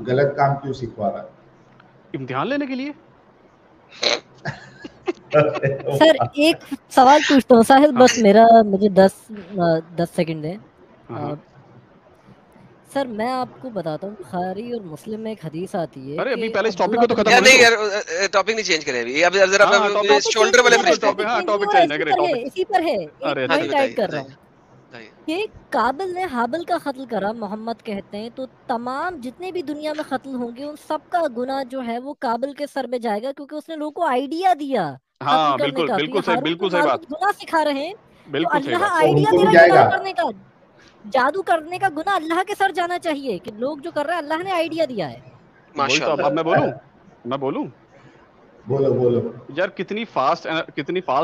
गलत काम क्यों सिखवा रहा है? इम्तिहान लेने के लिए। सर एक सवाल पूछता हूँ साहिल, बस मुझे 10 सेकंड दें। सर मैं आपको बताता हूँ, बुखारी और मुस्लिम में एक हदीस आती है। अरे अभी पहले इस टॉपिक को तो खत्म यार नहीं यार, टॉपिक नहीं चेंज करें अभी। अब जरा शोल्डर वाले टॉपिक चेंज है, इसी पर है। एक पॉइंट ऐड कर रहा हूँ कि काबिल ने हाबिल का कत्ल करा, मोहम्मद कहते हैं, तो तमाम जितने भी दुनिया में कत्ल होंगे उन सब का गुनाह जो है वो काबिल के सर पे जाएगा, क्योंकि उसने लोगों को आइडिया दिया। हाँ बिल्कुल सही बात। गुनाह सिखा रहे हैं, बिल्कुल तो अल्लाह आइडिया दे रहा है करने का, जादू करने का गुनाह अल्लाह के सर जाना चाहिए कि लोग जो कर रहे हैं अल्लाह ने आइडिया दिया है। माशाल्लाह। अब मैं बोलूं बोलो यार, कितनी फास्ट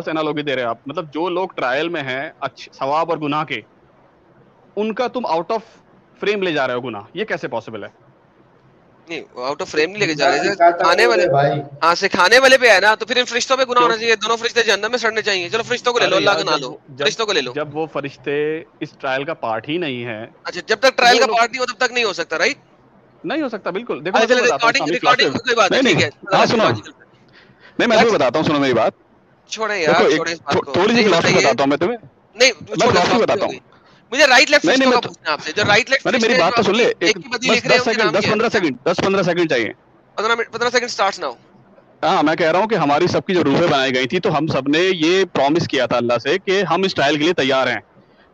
एनालॉजी दे रहे हैं आप। मतलब जो लोग ट्रायल में हैं अच्छे सवाब और गुनाह के, उनका तुम आउट ऑफ फ्रेम ले जा रहे हो गुनाह, ये कैसे पॉसिबल है? नहीं, आउट ऑफ फ्रेम नहीं लेके जा रहे, सिखाने वाले भाई। हाँ, सिखाने वाले पे है ना, तो फिर इन फरिश्तों पे गुनाह होना चाहिए। दोनों फरिश्ते जहन्नम में सड़ने चाहिए। चलो फरिश्तों को ले लो, अल्लाह को ना लो, फरिश्तों को ले लो। जब वो फरिश्ते इस ट्रायल का पार्ट ही नहीं है। अच्छा, जब तक ट्रायल का पार्ट नहीं हो तब तक नहीं हो सकता, राइट? नहीं हो सकता, बिल्कुल। देखो रिकॉर्डिंग कोई बात नहीं, ठीक है। हाँ सुनो, नहीं मैं तुम्हें बताता हूँ, सुनो मेरी बात। छोड़े यार, छोड़े इस बात को। थोड़ी सी फिलॉसफी बताता हूँ मैं तुम्हें। नहीं, फिलॉसफी बताता हूँ। मुझे राइट लेफ्ट फरिश्तों का पूछना आपसे। जो राइट लेफ्ट मेरी बात तो सुन ले, 10-15 सेकंड चाहिए। 15 सेकंड स्टार्ट्स नाउ। हाँ, मैं कह रहा हूँ कि हमारी सबकी जो रूहें बनाई गई थी, तो हम सबने ये प्रॉमिस किया था अल्लाह से कि हम इस ट्रायल के लिए तैयार हैं।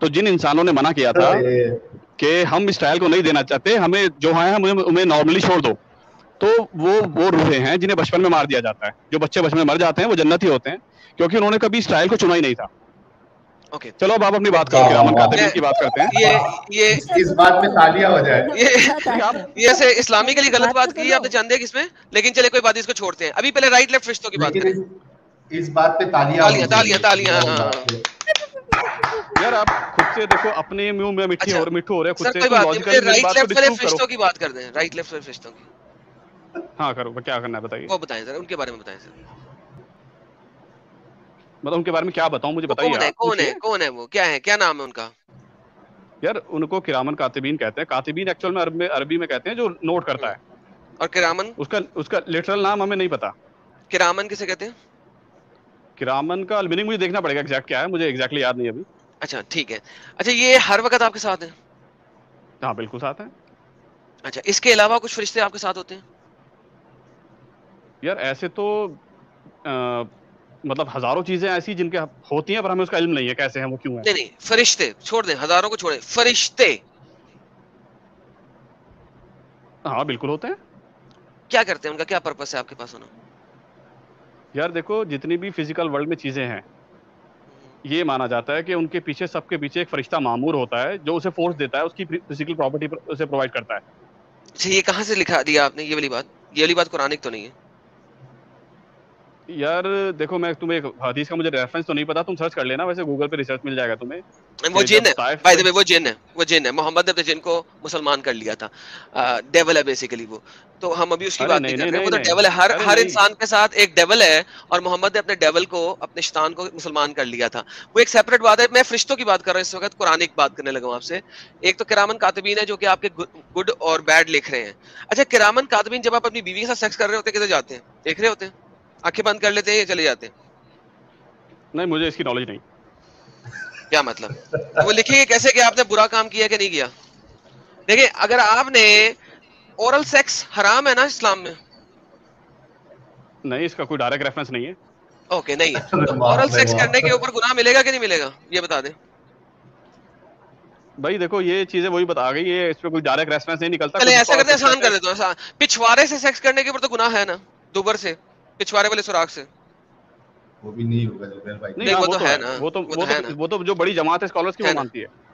तो जिन इंसानों ने मना किया था कि हम इस ट्रायल को नहीं देना चाहते, हमें जो है उन्हें नॉर्मली छोड़ दो, तो वो रूहें हैं जिन्हें बचपन में मार दिया जाता है। जो बच्चे बचपन में मर जाते हैं वो जन्नती होते हैं, क्योंकि उन्होंने कभी इस ट्रायल को चुना ही नहीं था। ओके, चलो अब आप अपनी बात करो, अमन कातिल की बात करते हैं। ये इस बात में तालियां हो जाए। ये ऐसे इस्लामिकली गलत बात की आपने, जानते हैं किसमें, लेकिन चले कोई बात, इसको छोड़ते हैं। अभी पहले राइट लेफ्ट फरिश्तों की बात करें। इस बात पे तालियां तालियां। यार आप खुद से देखो, अपने मुंह में मिट्टी और मिट्ठू हो रहा है खुद से, तो लॉजिकली राइट लेफ्ट वाले फरिश्तों की बात करते हैं, राइट लेफ्ट वाले फरिश्तों की। हाँ करो, क्या करना है बताइए। वो बताएं सर, उनके बारे में बताएं सर। मतलब उनके बारे में क्या बताऊं, मुझे बताइए। कौन है वो, क्या है, क्या नाम है उनका? यार उनको किरामन कातिबीन कहते हैं। कातिबीन एक्चुअल में अरबी में कहते हैं जो नोट करता है। और किरामन? उसका लिटरल नाम हमें नहीं पता। किरामन किसे कहते हैं? किरामन का मीनिंग मुझे देखना पड़ेगा एग्जैक्ट क्या है, मुझे एग्जैक्टली याद नहीं अभी। अच्छा ठीक है। अच्छा ये हर वक्त आपके साथ है? हाँ बिल्कुल साथ है। अच्छा इसके अलावा कुछ फरिश्ते आपके साथ होते हैं? यार ऐसे तो मतलब हजारों चीजें ऐसी जिनके होती हैं पर हमें उसका इल्म नहीं है कैसे हैं वो, क्यों है। नहीं फरिश्ते छोड़ दें, हजारों को छोड़ें, फरिश्ते हाँ बिल्कुल होते हैं। क्या करते हैं, उनका क्या पर्पस है आपके पास होना? यार देखो जितनी भी फिजिकल वर्ल्ड में चीजें हैं, ये माना जाता है कि उनके पीछे, सबके पीछे एक फरिश्ता मामूर होता है जो उसे फोर्स देता है, उसकी फिजिकल प्रॉपर्टी उसे प्रोवाइड करता है। अच्छा ये कहाँ से लिखा दिया आपने ये वाली बात कुरानिक तो नहीं है? यार देखो मैं तुम्हें एक हदीस का मुझे रेफरेंस तो नहीं पता, तुम सर्च कर लेना, वैसे गूगल पे रिसर्च मिल जाएगा तुम्हें। वो जिन है, बाय द वे वो जिन है। मोहम्मद ने जिन को मुसलमान कर लिया था, डेविल है बेसिकली वो। तो हम अभी उसकी बात नहीं कर रहे, वो तो डेविल है। हर इंसान के साथ एक डेविल है, और मोहम्मद ने अपने डेविल को, अपने शैतान को मुसलमान कर लिया था। वो एक सेपरेट बात है। मैं फरिश्तों की बात कर रहा हूँ इस वक्त, कुरानिक बात करने लगा हूँ आपसे। एक तो किरामन कातिबीन है जो कि आपके गुड और बैड लिख रहे हैं। अच्छा किरामन कातिबीन जब आप अपनी बीवी के साथ सेक्स कर रहे होते हैं किधर जाते हैं, देख रहे होते हैं, आंखें बंद कर लेते हैं या चले जाते हैं? नहीं मुझे इसकी नॉलेज नहीं। क्या मतलब? तो वो लिखेंगे कैसे कि आपने बुरा काम किया कि नहीं किया? देखिए अगर आपने ओरल सेक्स हराम है ना इस्लाम में? नहीं इसका कोई डायरेक्ट रेफरेंस नहीं है। ओके नहीं है, तो ओरल सेक्स करने के ऊपर गुनाह मिलेगा कि नहीं मिलेगा ये बता दें। भाई देखो ये चीजें वही बता गई, ये इस पे कोई डायरेक्ट रेफरेंस नहीं निकलता। चले ऐसा करते हैं, आसान कर देता हूं, पिछवाड़े से सेक्स करने के ऊपर तो गुनाह है ना, दुबर से, पिछवाड़े वाले सुराख से। वो भी नहीं होगा जुबैर भाई। नहीं वो तो है ना, वो तो जो बड़ी जमात है स्कॉलर्स की वो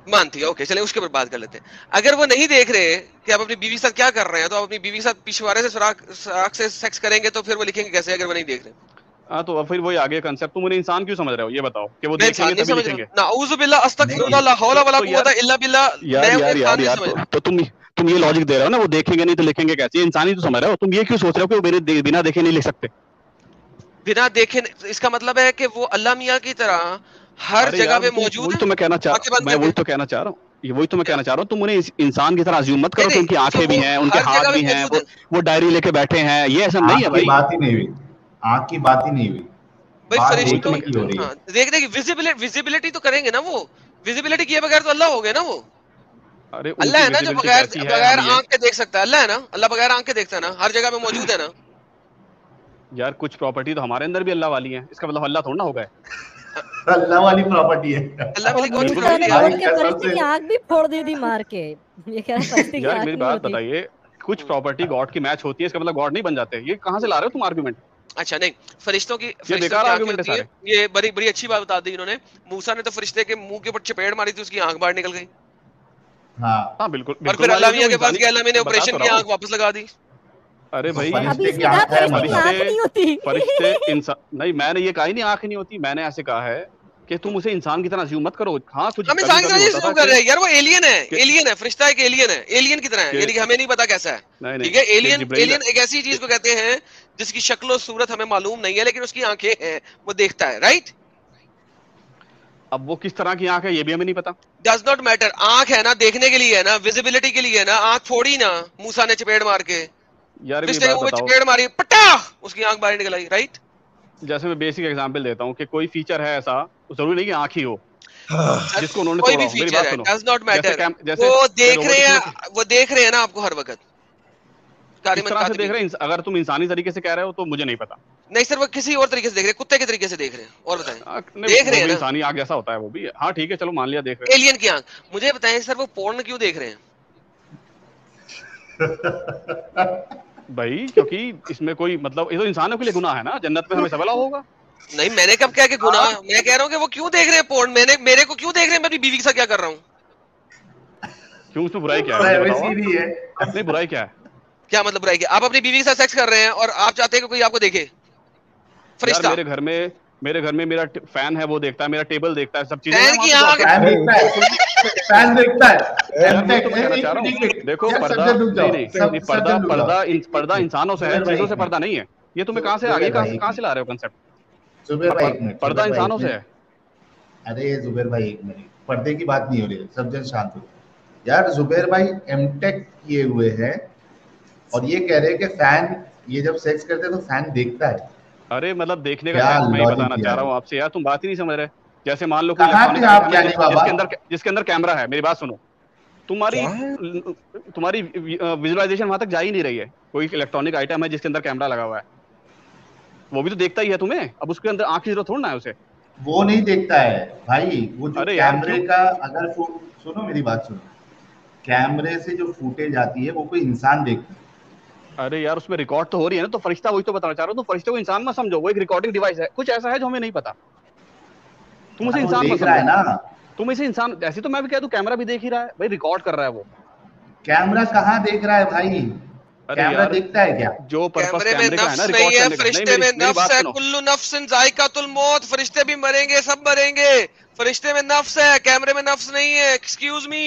मानती है। ओके चले उसके ऊपर बात कर लेते हैं। अगर वो नहीं देख रहे कि आप अपनी बीवी के साथ क्या कर रहे हैं, तो आप अपनी बीवी के साथ पिछवाड़े से सुराख से सेक्स करेंगे, तो फिर वो लिखेंगे कैसे अगर वो नहीं देख रहे? हाँ तो फिर वही आगे कंसेप्ट, तुम उन्हें इंसान क्यों समझ रहे हो ये बताओ, कि वो देखेंगे तभी लिखेंगे। नाऊज़ु बिल्लाह, अस्तगफिरुल्लाह, ला हौला वला कुव्वता इल्ला बिल्लाह। यार तो तुम ये लॉजिक दे रहे हो ना, वो देखेंगे नहीं तो लिखेंगे कैसे, इंसान ही तो समझ रहे हो। तुम ये क्यों सोच रहे हो कि वो मेरे बिना देखे नहीं लिख सकते? बिना देखे, इसका मतलब है कि वो अल्लाह मियां की तरह हर जगह पे मौजूद है। तो मैं कहना चाह रहा हूँ, वही तो मैं कहना चाह रहा हूँ, तुम उन्हें इंसान की तरह अज्यूम मत करो कि उनकी आंखें भी हैं, उनके हाथ भी हैं, वो डायरी लेके बैठे हैं, ये ऐसा नहीं है भाई। बात ही नहीं हुई, आंख की बात ही नहीं हुई भाई। फरिश्तों की देखने की विजिबिलिटी तो करेंगे ना, वो विजिबिलिटी किए बगैर तो अल्लाह हो गए ना वो। अरे अल्लाह है ना जो बगैर आंख के देख सकता है, अल्लाह है ना, अल्लाह बगैर आंख के देखता है ना, हर जगह पे मौजूद है ना। यार कुछ प्रॉपर्टी तो हमारे अंदर भी अल्लाह वाली है, इसका मतलब अल्लाह थोड़ा ना होगा। अल्लाह वाली प्रॉपर्टी है, अल्लाह वाली कौन सी प्रॉपर्टी है? फरिश्ते की आंख भी फोड़ दी थी मार के। ये कह रहा फरिश्ते की यार मेरी बात बताइए, कुछ प्रॉपर्टी गॉड की मैच होती है, इसका मतलब गॉड नहीं बन जाते। ये कहां से ला रहे हो तुम आर्गुमेंट? अच्छा नहीं, फरिश्तों की आर्गुमेंट है। ये बड़ी अच्छी बात बता दी इन्होंने। मूसा ने तो फरिश्ते के मुंह के ऊपर चपेट मारी थी, उसकी आंख बाहर निकल गई। हाँ बिल्कुल। और फिर अल्लाह मियां के पास गया, अल्लाह ने ऑपरेशन किया, आंख वापस लगा दी। अरे भाई फरिश्ते इंसान नहीं, मैंने ये कहा ही नहीं आंख नहीं होती, मैंने ऐसे कहा है कि तुम उसे इंसान की तरह अज्यूम मत करो। हाँ कुछ हम इंसान की तरह अज्यूम कर रहे हैं यार, वो एलियन है, फरिश्ता एक एलियन है, एलियन की तरह है, यानी कि हमें नहीं पता कैसा है। ठीक है, एलियन एक ऐसी चीज को कहते हैं जिसकी शक्ल और सूरत हमें मालूम नहीं है, लेकिन उसकी आंखें हैं, वो देखता है, राइट? अब वो किस तरह की आंख है ये भी हमें नहीं पता। डज नॉट मैटर, आंख है ना, देखने के लिए है ना, विजिबिलिटी के लिए है ना, आंख फोड़ी ना मूसा ने चपेट मार के, यार चपेट मारी, पटा उसकी आंख बाहर निकल आई, राइट? जैसे मैं बेसिक एग्जांपल देता हूं कि कोई फीचर है ऐसा, जरूरी नहीं कि आंख ही हो जिसको उन्होंने कोई भी फीचर है, डज नॉट मैटर, वो देख रहे हैं ना आपको हर वक्त। किस तरह से देख रहे हैं? अगर तुम इंसानी तरीके से कह रहे हो तो मुझे नहीं पता। नहीं सर, वो किसी और तरीके से देख रहे हैं, कुत्ते के तरीके से देख रहे हैं। और बताएं, देख रहे हैं ना, इंसानी आंख जैसा होता है वो भी। हाँ ठीक है चलो मान लिया देख रहे हैं, एलियन की आंख। मुझे बताएं सर, वो पोर्न क्यों देख रहे हैं? भाई क्योंकि इसमें कोई मतलब, ये तो इंसानों के लिए गुनाह है ना, जन्नत में हमें सबला होगा। नहीं मैंने कब कहा कि गुनाह, मैं कह रहा हूँ कि वो क्यों देख रहे हैं पोर्न, मेरे को क्यों देख रहे हैं, मैं अपनी बीवी के साथ क्या कर रहा हूँ? क्यों, उसमें बुराई क्या है? नहीं बुराई क्या है? क्या मतलब बुराई क्या? आप अपनी बीवी के साथ सेक्स कर रहे हैं और आप चाहते हैं कि कोई आपको देखे? फरिश्ता मेरे घर में मेरे घर में मेरा फैन है, वो देखता है, मेरा टेबल देखता है, सब चीजें फैन देखता है। देखो पर्दा नहीं, पर्दा इंसानों से है, चीजों से पर्दा नहीं है। ये तुम्हें कहाँ से आगे कहाँ से ला रहे हो कंसेप्ट? जुबैर भाई एक मिनट, पर्दा इंसानों से है। अरे जुबैर भाई एक मिनट, पर्दे की बात नहीं हो रही है, सब जन शांत हो यार। जुबैर भाई एमटेक किए हुए हैं और ये कह रहे हैं कि फैन, ये जब सेक्स करते हैं तो फैन देखता है। अरे मतलब देखने का मैं ही बताना चाह रहा हूँ आपसे यार, तुम बात ही नहीं समझ रहे। जैसे मान लो जिसके अंदर कैमरा है, मेरी बात सुनो, तुम्हारी विजुअलाइजेशन वहां तक जा ही नहीं रही है। कोई इलेक्ट्रॉनिक आइटम है जिसके अंदर कैमरा लगा हुआ है, वो भी तो देखता ही है तुम्हें। अब उसके अंदर आंख की जरूरत थोड़ा ना है उसे। वो नहीं देखता है भाई, वो जो कैमरे का अगर सुनो मेरी बात सुनो, कैमरे से जो फुटेज आती है वो कोई इंसान देखता है। अरे यार उसमें रिकॉर्ड तो हो रही है ना, तो फरिश्ता, वही तो बताना चाह रहा हूँ। तो फरिश्ते को इंसान मत समझो, वो एक रिकॉर्डिंग डिवाइस है, कुछ ऐसा है जो हमें नहीं पता। तुम उसे इंसान मत समझो ना, तुम इसे इंसान, ऐसे तो मैं भी कह दूं कैमरा भी देख ही रहा है भाई, रिकॉर्ड कर रहा है वो। कैमरा कहाँ देख रहा है भाई? कैमरा देखता है क्या? जो पर्पस कैमरे का है ना, रिकॉर्ड करने का। फरिश्ते में नफ्स है, कुल्लु नफ्सिन जायकातुल मौत। फरिश्ते भी मरेंगे, सब मरेंगे। फरिश्ते में नफ्स है, कैमरे में नफ्स नहीं है। एक्सक्यूज मी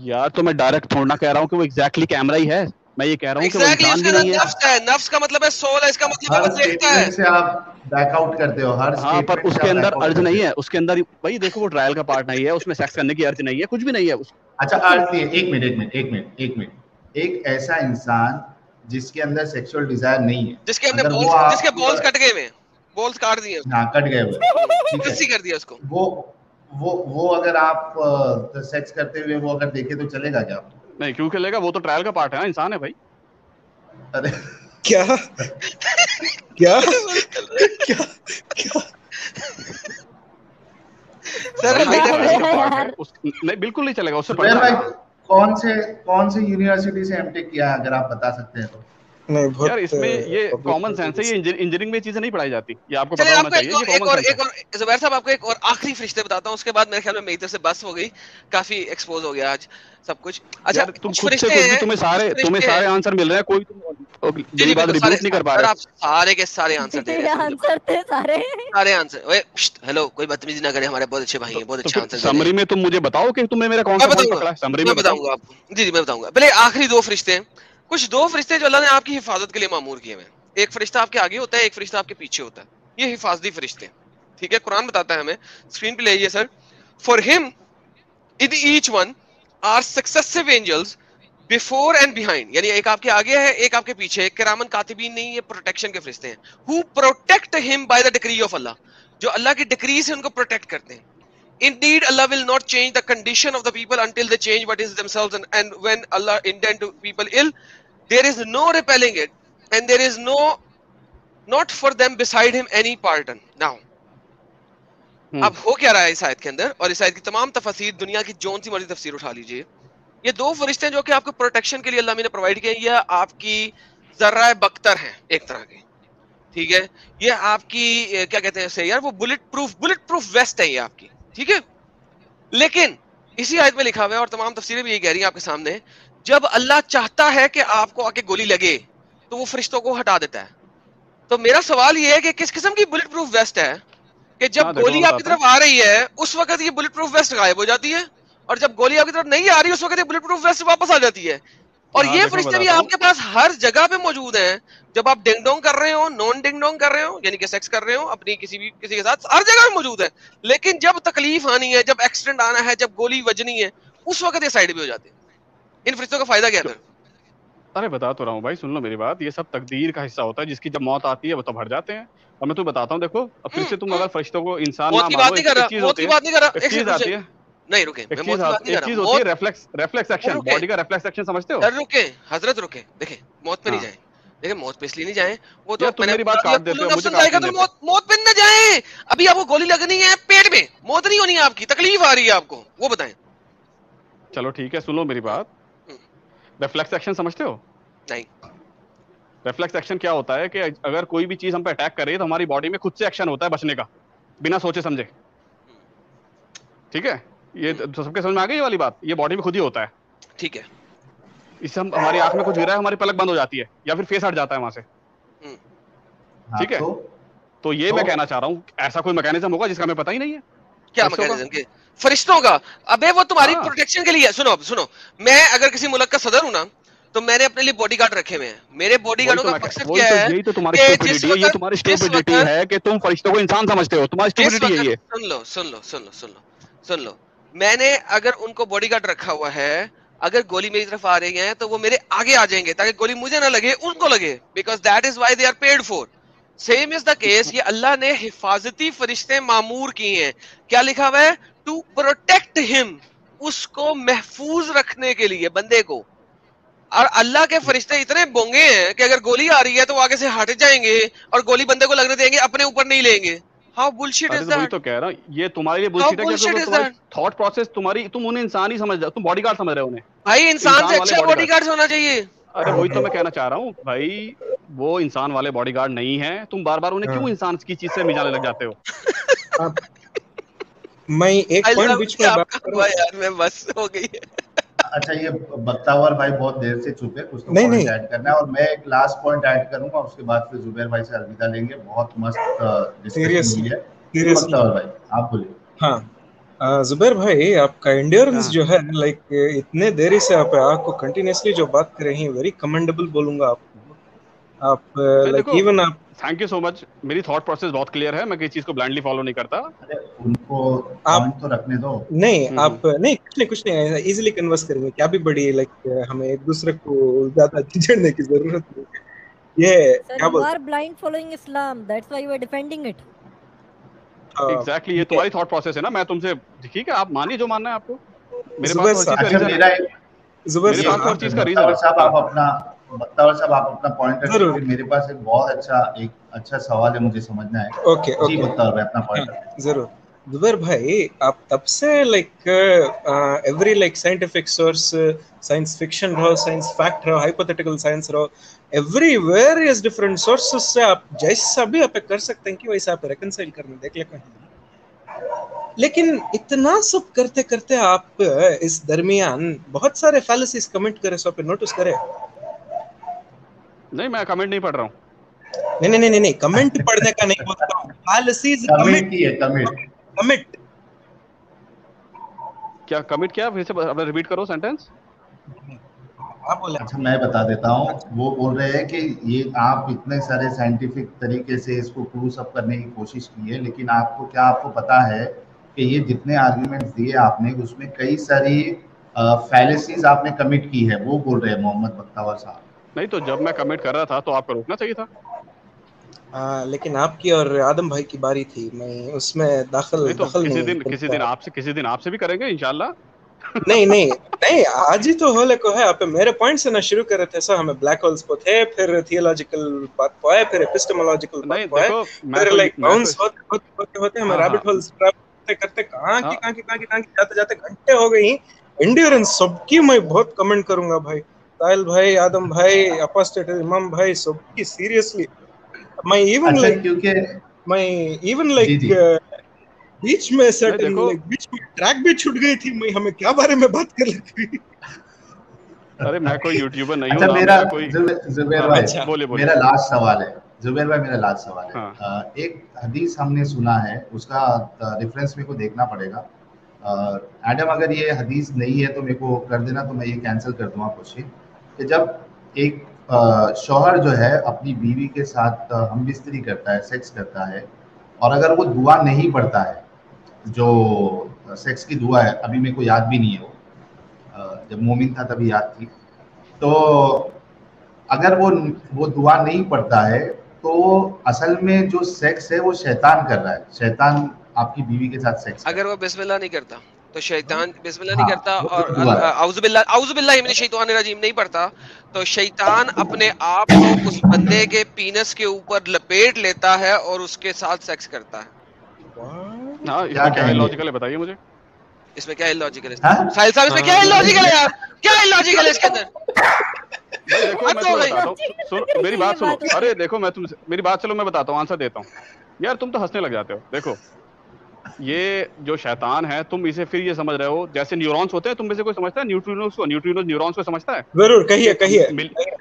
यार, तो मैं डायरेक्ट थोड़ा ना कह रहा हूँ कि वो एग्जैक्टली कैमरा ही है। मैं ये कह रहा हूँ कि वो इंसान भी नहीं है। नफ्स है, नफ्स का मतलब है सोल है, इसका मतलब है वो देखता है। से आप बैक आउट करते हो हर हाँ, पर उसके अंदर अर्ज नहीं है, उसके अंदर भाई देखो वो ट्रायल का पार्ट नहीं है, उसमें सेक्स करने की अर्ज नहीं है, कुछ भी नहीं है। अच्छा अर्ज नहीं है, एक मिनट, एक ऐसा इंसान जिसके अंदर सेक्सुअल डिजायर नहीं है, जिसके बॉल्स कट गए हुए, बॉल्स काट दिए, हाँ कट गए हुए, किसी कर दिया उसको, वो अगर आप सेक्स करते हुए वो अगर देखे तो चलेगा क्या? नहीं, क्यों चलेगा? वो तो ट्रायल का पार्ट है ना, इंसान है भाई। अरे क्या क्या क्या क्या सर नहीं, बिल्कुल नहीं चलेगा उससे। कौन से यूनिवर्सिटी से एमटेक किया है अगर आप बता सकते हैं तो? नहीं यार इसमें ये कॉमन सेंस है, ये इंजीनियरिंग में चीजें नहीं पढ़ाई जाती, ये आपको पता होना चाहिए। एक और जुबैर साहब, आपको एक और आखिरी फरिश्ते बताता हूँ, उसके बाद मेरे ख्याल में मेरी तरफ से बस हो गई, काफी एक्सपोज हो गया आज सब कुछ। अच्छा तुम खुद से कुछ भी, तुम्हें सारे आंसर मिल रहे हैं, कोई तुम मेरी बात रिपीट नहीं कर पा रहे। आप सारे के सारे आंसर दे रहे हैं, आंसर थे सारे आंसर। ओए हेलो, कोई बदतमीजी ना करे, हमारे बहुत अच्छे भाई हैं, बहुत अच्छा आंसर। समरी में तुम मुझे बताओ कि तुमने मेरा कौन सा पॉइंट पकड़ा है। समरी में बताऊंगा आपको। जी मैं बताऊंगा। पहले आखिरी दो फरिश्ते, कुछ दो फरिश्ते जो अल्लाह ने आपकी हिफाजत के लिए मामूर किए हैं। एक फरिश्ता आपके आगे होता है, एक फरिश्ता आपके पीछे होता है, ये हिफाजती फरिश्ते। ठीक है, कुरान बताता है हमें, स्क्रीन पे ले आइए sir. For him each one are successive angels before and behind, यानी एक आपके आगे है, एक आपके पीछे है। किरामन कातिबीन नहीं, ये प्रोटेक्शन के फरिश्ते हैं। Who protect him by the decree of Allah, जो अल्लाह की डिक्री से उनको प्रोटेक्ट करते हैं। Indeed, Allah will not change the condition of the people until they change what is themselves, and when Allah intend to people ill, there is no repelling it, and there is not for them beside him any pardon. Now, अब हो क्या रहा है इस आयत के अंदर, और इस आयत की तमाम तफसीर दुनिया की जोन सी मर्जी तफसीर उठा लीजिए। ये दो फरिश्ते जो कि आपको प्रोटेक्शन के लिए अल्लाह ने प्रोवाइड किए, ये आपकी जर्रा बख्तर हैं एक तरह के। ठीक है, ये आपकी क्या कहते हैं इसे यार, वो बुलेट प्रूफ वेस्ट है ये आपकी। ठीक है, लेकिन इसी आयत में लिखा हुआ है, और तमाम तफसीरें भी यही कह रही हैं आपके सामने, जब अल्लाह चाहता है कि आपको आके गोली लगे तो वो फरिश्तों को हटा देता है। तो मेरा सवाल ये है कि किस किस्म की बुलेट प्रूफ वेस्ट है कि जब गोली आपकी तरफ आ रही है उस वक्त ये बुलेट प्रूफ वेस्ट गायब हो जाती है, और जब गोली आपकी तरफ नहीं आ रही उस वक्त ये बुलेट प्रूफ वेस्ट वापस आ जाती है। और ये फरिश्ते भी आपके पास हर जगह पे मौजूद हैं। जब आप डिंग डोंग कर रहे हो, नॉन डिंग डोंग कर रहे हो, यानी कि सेक्स कर रहे हो अपनी किसी के साथ, हर जगह मौजूद है। लेकिन जब तकलीफ आनी है, जब एक्सीडेंट आना है, जब गोली वजनी है, उस वक्त ये साइड भी हो जाते हैं। इन फरिश्तों का फायदा क्या है? अरे बता तो रहा हूँ भाई, सुन लो मेरी बात, ये सब तकदीर का हिस्सा होता है, जिसकी जब मौत आती है वो तो भर जाते हैं। और मैं तुम्हें बताता हूँ, देखो अब फिर से तुम अगर फरिश्तों को इंसान ना मानो, एक चीज आती है, नहीं रुके, एक चीज होती है रेफ्लेक्स एक्शन, बॉडी का रेफ्लेक्स एक्शन, समझते हो? रुके हजरत, रुके, देखें मौत पे नहीं जाए, देखें मौत पे इसलिए नहीं जाए, वो तो मेरी बात काट देते हो, मुझे काट देते हो। मौत पे न जाए, अभी आपको गोली लगनी है पेट में, मौत नहीं होनी है आपकी, तकलीफ आ रही है आपको, वो बताएं। चलो ठीक है, सुनो मेरी बात। रेफ्लेक्स एक्शन समझते हो? नहीं। रेफ्लेक्स एक्शन क्या होता है कि अगर कोई भी चीज हम पे अटैक करे तो हमारी बॉडी में खुद से एक्शन होता है बचने का, बिना सोचे समझे। ठीक है, ये तो सबके समझ में आ गई ये वाली बात, ये बॉडी में खुद ही होता है। ठीक है, इससे हम, हमारी आंख में कुछ गिरा है, हमारी पलक बंद हो जाती है या फिर फेस हट जाता है वहां से। ठीक है, तो ये मैं कहना चाह रहा हूँ, ऐसा कोई मैकेनिज्म होगा जिसका हमें पता ही नहीं है? क्या मैकेनिज्म के? फरिश्तों का? अबे वो तुम्हारी प्रोटेक्शन के लिए। सुनो सुनो, मैं अगर किसी मुल्क का सदर हूँ ना, तो मैंने अपने लिए बॉडीगार्ड रखे हुए हैं। मेरे बॉडीगार्डों का मकसद क्या है? यही तो तुम्हारी स्टुपिडिटी है, ये तुम्हारी स्टुपिडिटी है कि तुम फरिश्तों को इंसान समझते हो। तुम्हारी स्टुपिडिटी है ये। सुन लो, मैंने अगर उनको बॉडीगार्ड रखा हुआ है, अगर गोली मेरी तरफ आ रही है तो वो मेरे आगे आ जाएंगे ताकि गोली मुझे ना लगे, उनको लगे, because that is why they are paid for. Same is the case, ये अल्लाह ने हिफाजती फरिश्ते मामूर किए हैं। क्या लिखा हुआ है? टू प्रोटेक्ट हिम, उसको महफूज रखने के लिए बंदे को। और अल्लाह के फरिश्ते इतने बोंगे हैं कि अगर गोली आ रही है तो वो आगे से हट जाएंगे और गोली बंदे को लगने देंगे, अपने ऊपर नहीं लेंगे। How bullshit is that? तो कह रहा हूं, ये तुम्हारे लिए बुलशिट है क्योंकि तुम्हारी थॉट प्रोसेस, तुम उन्हें इंसान ही समझ रहे हो, तुम बॉडीगार्ड समझ रहे हो उन्हें। भाई इंसान से अच्छा बॉडीगार्ड होना चाहिए। अरे वही तो मैं कहना चाह रहा हूँ भाई, वो इंसान वाले बॉडीगार्ड नहीं है। तुम बार बार उन्हें क्यों इंसान की चीज से मिलाने लग जाते हो? मैं एक पॉइंट बीच में बात करूं यार, मैं बस हो गई है। अच्छा, ये बख्तावर भाई बहुत देर से चुप है, कुछ तो पॉइंट ऐड करना है, और मैं एक लास्ट पॉइंट ऐड करूंगा, उसके बाद फिर जुबैर भाई से अलविदा लेंगे। बहुत मस्त डिस्कशन हुई है। बख्तावर भाई आप बोलिए। हाँ जुबैर भाई, आपका एंड्योरेंस जो है, लाइक इतने देरी से आपको कंटिन्यूअसली जो बात कर रहे हैं, वेरी कमेंडेबल बोलूंगा आपको। आप लाइक इवन आप थैंक यू सो मच। मेरी थॉट प्रोसेस बहुत क्लियर है, मैं किसी चीज को ब्लाइंडली फॉलो नहीं करता। अरे उनको पॉइंट तो रखने दो। नहीं आप नहीं, कुछ नहीं इजीली कन्वर्स करेंगे। क्या भी बड़ी लाइक हमें एक दूसरे को ज्यादा झिझकने की जरूरत नहीं है। ये क्या बोलते हैं, blind following Islam, that's why you are defending it. Exactly, ये तुम्हारी थॉट प्रोसेस है ना। मैं तुमसे ठीक है, आप मानिए जो मानना है आपको। मेरे पास और चीज का रीजन है। साहब आप अपना बख्तावर साहब आप अपना पॉइंट रखिए, फिर मेरे पास एक अच्छा सवाल है, मुझे समझना है। ओके जी बख्तावर भाई अपना पॉइंट। जरूर जुबैर भाई, आप तब से like every like scientific source, science fiction रहो, साइंस फैक्ट रहो, हाइपोथेटिकल साइंस रहो, एवरीवेयर इज डिफरेंट सोर्सेस से आप जैसा भी आप कर सकते हैं कि वैसा आप रिकंसाइल करने देख ले कहीं। लेकिन इतना सब करते करते आप इस दरमियान बहुत सारे फैलेसीज कमेंट करे, सो आप नोटिस करे? नहीं, मैं कमेंट नहीं पढ़ रहा हूँ। नहीं, कमेंट पढ़ने का नहीं बोलता हूँ, फैलेसीज कमेंट की है। कमेंट क्या कमिट किया? फिर से रिपीट करो सेंटेंस। आप बोले। अच्छा मैं बता देता हूँ। वो बोल रहे हैं कि ये आप इतने सारे साइंटिफिक तरीके से इसको प्रूव अप करने की कोशिश की है, लेकिन आपको पता है कि ये जितने आर्ग्यूमेंट्स दिए आपने, उसमें कई सारी फैलेसीज आपने कमिट की है। वो बोल रहे हैं मोहम्मद बख्तावर साहब। नहीं तो जब मैं कमिट कर रहा था तो आपको रोकना चाहिए था। लेकिन आपकी और आदम भाई की बारी थी, मैं उसमें दाखिल किसी दिन आपसे भी करेंगे इंशाल्लाह। नहीं आज ही तो होले को है। आप मेरे पॉइंट से ना शुरू कर रहे थे सर, हमें ब्लैक होल्स को थे, फिर थियोलॉजिकल बात को है, फिर एपिस्टेमोलॉजिकल बात को है, फिर लाइक बाउंस होते हमें रैबिट होल्स करते कहां की जाते घंटे हो गई। एंड्योरेंस सबकी मैं बहुत कमेंट करूंगा भाई, साहिल भाई, आदम भाई, अपोस्टेट इमाम भाई, सबकी सीरियसली। मैं इवन लाइक बीच में ट्रैक भी छूट गई थी, मैं हमें क्या बारे में बात कर रही। अरे मैं कोई यूट्यूबर नहीं हूं। अच्छा मेरा जुबैर भाई बोलिए। मेरा लास्ट सवाल है जुबैर भाई, मेरा लास्ट सवाल है। एक हदीस हमने सुना है, उसका रेफरेंस मेरे को देखना पड़ेगा। एडम अगर ये हदीस नहीं है तो मेरे को कर देना, तो मैं ये कैंसिल कर दूंगा क्वेश्चन। कि जब एक शौहर जो है अपनी बीवी के साथ हमबिस्तरी करता है, सेक्स करता है, और अगर वो दुआ नहीं पढ़ता है, जो सेक्स की दुआ है, अभी मेरे को याद भी नहीं है वो, जब मोमिन था तभी याद थी, तो अगर वो दुआ नहीं पढ़ता है तो असल में जो सेक्स है वो शैतान कर रहा है। शैतान आपकी बीवी के साथ सेक्स, अगर वो बिस्मिल्लाह नहीं करता तो शैतान बिस्मिल्लाह नहीं करता और औज़ुबिल्लाह मिनश शैतानिर रजीम नहीं पढ़ता, तो शैतान अपने आप को उस बंदे के पीनस के ऊपर लपेट लेता है और उसके साथ सेक्स करता है। क्या इलॉजिकल है बताइए मुझे। इसमें क्या इलॉजिकल है साहिल साहब? इसमें क्या इलॉजिकल है यार? क्या इलॉजिकल है इसके अंदर? देखो मैं तुम्हें बताता हूँ, सुनो मेरी बात सुनो। अरे देखो मैं तुमसे मेरी बात, चलो मैं बताता हूँ, आंसर देता हूँ। यार तुम तो हंसने लग जाते हो। देखो ये जो शैतान है, तुम इसे फिर ये समझ रहे हो जैसे न्यूरॉन्स होते हैं। तुम में से कोई समझता है न्यूरॉन्स को समझता है? जरूर कहिए।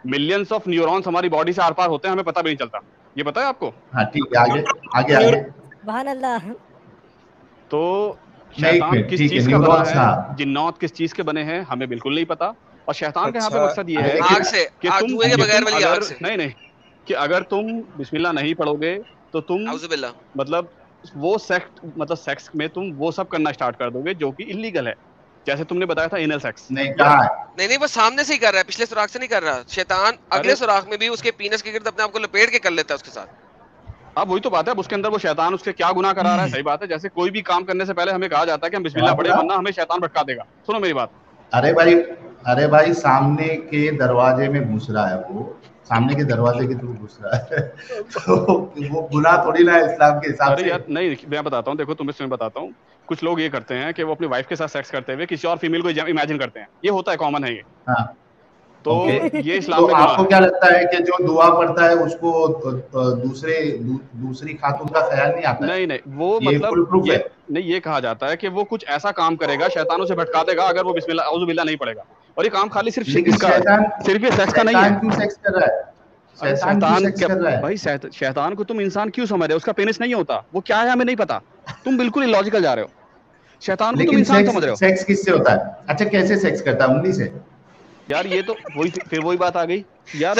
मिलियंस ऑफ न्यूरॉन्स हमारी बॉडी से आर पार होते हैं, हमें पता भी नहीं चलता। ये पता है आपको? हाँ ठीक है, आगे आगे आगे। सुभान अल्लाह। तो शैतान किस चीज का बना है, जिन्नात किस चीज के बने हैं, हमें बिल्कुल नहीं पता। और शैतान का यहाँ पे मकसद ये है आग से, कि तुम धुएं के बगैर वाली आग से। नहीं कि अगर तुम बिस्मिल्लाह नहीं पढ़ोगे तो तुम मतलब वो सेक्स में तुम वो सब करना स्टार्ट कर दोगे जो कि इलीगल है। जैसे तुमने बताया था एनल सेक्स। नहीं वो सामने से ही कर रहा है, पिछले सुराख से नहीं कर रहा। शैतान अगले सुराख में भी उसके पीनस के गिर्द अपने आप को लपेट के कर लेता है उसके साथ। अब वही तो बात है, उसके अंदर वो शैतान उसके क्या गुनाह करा रहा है। सही बात है, जैसे कोई भी काम करने से पहले हमें कहा जाता है कि हम बिस्मिल्लाह पढ़े वरना हमें शैतान भटका देगा। सुनो मेरी बात। अरे भाई सामने के दरवाजे में घुस रहा है, वो सामने के दरवाजे के थ्रू घुस रहा है तो वो गुनाह थोड़ी ना है इस्लाम के हिसाब से। यार नहीं, मैं बताता हूँ, देखो तुम्हें बताता हूँ। कुछ लोग ये करते हैं कि वो अपनी वाइफ के साथ सेक्स करते हुए किसी और फीमेल को इमेजिन करते हैं। ये होता है, कॉमन है ये। हाँ। तो ये इस्लाम में आपको क्या लगता है कि जो दुआ पढ़ता है उसको दूसरी खातून का ख्याल नहीं आता? नहीं वो मतलब ये कहा जाता है कि वो कुछ ऐसा काम करेगा, शैतानों से भटका देगा अगर वो बिस्मिल्लाह औज़ु बिल्लाह नहीं पढ़ेगा। और ये काम खाली सिर्फ ये सेक्स का नहीं है। क्यों सेक्स कर रहा है शैतान? भाई शैतान को तुम इंसान क्यों समझ रहे हो? उसका पेनिस नहीं होता, वो क्या है हमें नहीं पता। तुम बिल्कुल इलॉजिकल जा रहे हो। शैतान को तुम इंसान समझ रहे हो। सेक्स किससे होता है? अच्छा कैसे सेक्स करता है? उंगली से? यार ये तो वही बात आ गई यार।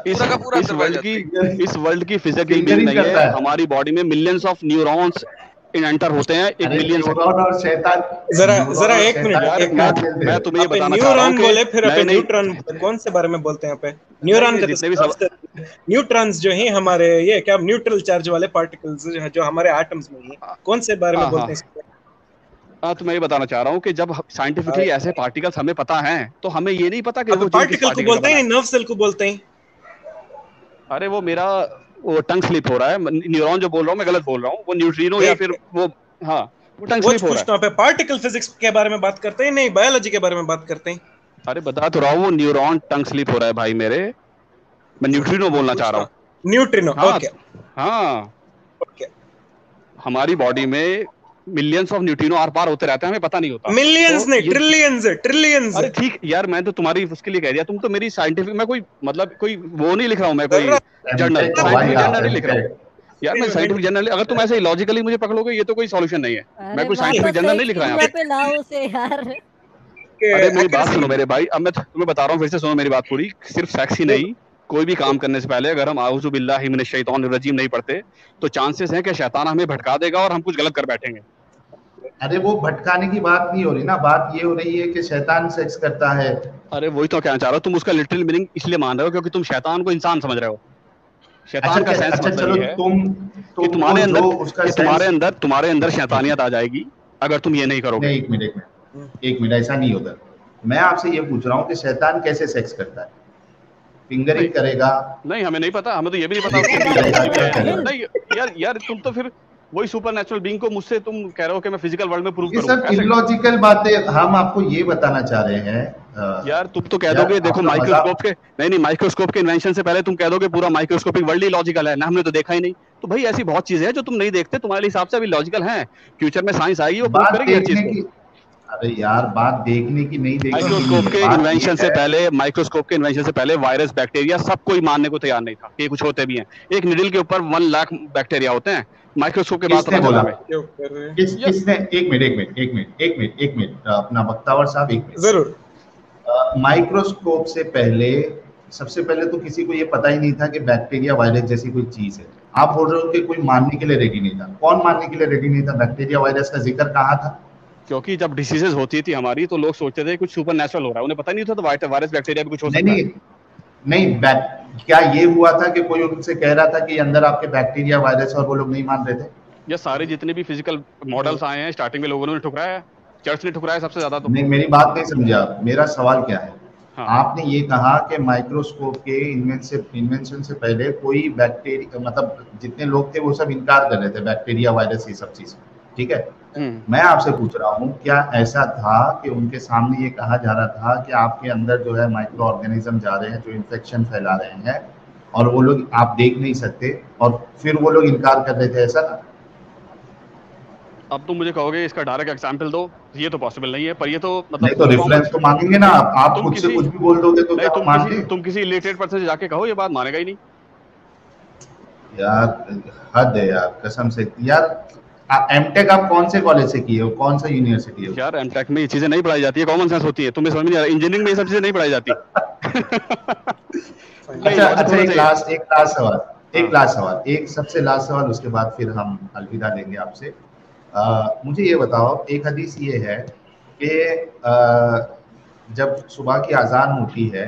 इस वर्ल्ड की फिजिकल बीइंग नहीं है। हमारी बॉडी में मिलियंस ऑफ न्यूरॉन्स एंटर होते हैं, 1 मिलियन और शैतान। जरा एक मिनट यार, मैं तुम्हें ये बताना चाह रहा हूं कि बोले फिर अपन न्यूट्रॉन कौन से बारे में बोलते हैं? यहाँ पे न्यूरॉन का जितने भी न्यूट्रॉन्स जो हैं हमारे, ये क्या न्यूट्रल चार्ज वाले पार्टिकल्स जो हमारे एटम्स में हैं, कौन से बारे में बोलते हैं? तो मैं ये बताना चाह रहा हूँ कि जब साइंटिफिकली ऐसे पार्टिकल्स हमें पता हैं तो हमें ये नहीं पता कि वो पार्टिकल को बोलते हैं, नर्व सेल को बोलते हैं। अरे वो मेरा टंग स्लिप हो रहा है। न्यूरॉन जो बोल रहा हूँ मैं गलत बोल रहा हूँ, वो न्यूट्रिनो या फिर वो वो टंग स्लिप हो रहा है। पार्टिकल फिजिक्स के बारे में बात करते हैं, नहीं बायोलॉजी के बारे में बात करते हैं। अरे बता तो रहा हूँ, वो न्यूरॉन टंग स्लिप हो रहा है भाई मेरे। मैं न्यूट्रिनो बोलना चाह रहा हूँ। Neutrino, okay. हाँ, हमारी बॉडी में मिलियंस ऑफ न्यूट्रिनो आर पार होते रहते हैं, हमें पता नहीं होता। मिलियंस नहीं, ट्रिलियंस। अरे ठीक यार, मैं तो तुम्हारी उसके लिए कह दिया। तुम तो मेरी साइंटिफिक, मैं कोई मतलब कोई वो नहीं लिख रहा हूँ, मैं कोई जर्नल नहीं लिख रहा हूँ यार। मैं साइंटिफिक जर्नल, अगर तुम ऐसे लॉजिकली मुझे पकड़ोगे ये तो कोई सॉल्यूशन नहीं है। मैं कोई साइंटिफिक जर्नल नहीं लिख रहा हूँ। अरे मेरी बात सुनो मेरे भाई, अब मैं तुम्हें बता रहा हूँ, फिर से सुनो मेरी बात पूरी। सिर्फ सेक्स ही नहीं, कोई भी काम करने से पहले अगर हम आऊज़ु बिल्लाहि मिनश शैतानिर रजीम नहीं पढ़ते तो चांसेस हैं कि शैतान हमें भटका देगा और हम कुछ गलत कर बैठेंगे। अरे वो भटकाने की बात नहीं हो रही ना, बात ये हो रही है कि शैतान सेक्स करता है। अरे वही तो कहना चाह रहा हूँ, तुम उसका लिटरल मीनिंग इसलिए मान रहे हो क्योंकि तुम शैतान को इंसान समझ रहे हो। शैतान का सेंस मतलब ये है कि तुम्हारे अंदर शैतानियत आ जाएगी अगर तुम ये नहीं करोगे। एक मिनट, ऐसा नहीं होता। मैं आपसे ये पूछ रहा हूँ कि शैतान कैसे सेक्स करता है? फिंगरिंग करेगा? नहीं, हमें नहीं पता, हमें तो ये भी नहीं पता। नहीं यार तुम तो फिर वही सुपर नेचुरल बीइंग को मुझसे तुम कह रहे हो कि मैं फिजिकल वर्ल्ड में प्रूव करूं। ये सब इलॉजिकल बातें हम आपको ये बताना चाह रहे हैं। यार तुम तो कह दोगे, देखो माइक्रोस्कोप के नहीं माइक्रोस्कोप के इन्वेंशन से पहले तुम कह दोगे पूरा माइक्रोस्कोपिक वर्ल्ड ही लॉजिकल है ना, हमने तो देखा ही नहीं। तो भाई ऐसी बहुत चीजें हैं जो तुम नहीं देखते, तुम्हारे हिसाब से अभी लॉजिकल हैं। फ्यूचर में साइंस आएगी, वो प्रूव करेगी हर चीज को। अरे यार बात देखने की नहीं, देखने माइक्रोस्कोप के इन्वेंशन से पहले वायरस, बैक्टीरिया सब कोई मानने को तैयार नहीं था कि कुछ होते भी हैं। एक निडल के ऊपर 1 लाख बैक्टीरिया होते हैं। माइक्रोस्कोप के बाद किसने? एक मिनट अपना वक्तावर साहब, एक मिनट जरूर। माइक्रोस्कोप से पहले, सबसे पहले तो किसी को ये पता ही नहीं था कि बैक्टीरिया वायरस जैसी कोई चीज है। आप बोल रहे हो कि कोई मानने के लिए रेडी नहीं था। कौन मानने के लिए रेडी नहीं था? बैक्टीरिया वायरस का जिक्र कहाँ था? क्योंकि जब डिसीजेस होती थी हमारी तो लोग सोचते थे कुछ सुपर नेचुरल हो रहा है, उन्हें पता नहीं था तो वायरस बैक्टीरिया भी कुछ हो सकता है। नहीं, क्या ये हुआ था कि कोई उनसे कह रहा था कि अंदर आपके बैक्टीरिया वायरस, और वो लोग नहीं मान रहे थे? ये सारे जितने भी फिजिकल मॉडल्स आए हैं स्टार्टिंग में लोगों ने ठुकराया, चर्च ने ठुकराया सबसे ज्यादा। तो नहीं, मेरी बात नहीं समझा। मेरा सवाल क्या है? हाँ। आपने ये कहा कि माइक्रोस्कोप के इन्वेंशन से पहले कोई बैक्टीरिया, मतलब जितने लोग थे वो सब इनकार कर रहे थे बैक्टीरिया वायरस ये सब चीज, ठीक है? मैं आपसे पूछ रहा हूँ, क्या ऐसा था कि उनके सामने ये कहा जा रहा था कि आपके अंदर जो है माइक्रो ऑर्गेनिज्म जा रहे हैं जो इन्फेक्शन फैला रहे हैं और वो लोग आप देख नहीं सकते, और फिर वो लोग इनकार कर रहे थे? ऐसा अब तुम मुझे कहोगे इसका डायरेक्ट एग्जांपल दो, ये तो पॉसिबल नहीं है, पर ये तो मतलब नहीं तो रेफरेंस तो मांगेंगे ना आप खुद से कुछ भी बोल दोगे तो क्या मान लें? तुम किसी इलिटरेट पर्सन से जाके कहो, ये बात मानेगा ही नहीं यार। हद है यार, कसम से यार। एमटेक आप कौन से कॉलेज से किए हो, कौन सा यूनिवर्सिटी है? यार एमटेक में ये चीजें नहीं पढ़ाई जाती है, कॉमन सेंस होती है, तुम्हें समझ नहीं आ रहा, इंजीनियरिंग में ये सब चीजें नहीं पढ़ाई जाती। अच्छा एक लास्ट सवाल, एक सबसे लास्ट सवाल, उसके बाद फिर हम अलविदा लेंगे आपसे। मुझे ये बताओ, एक हदीस ये है कि जब सुबह की अजान होती है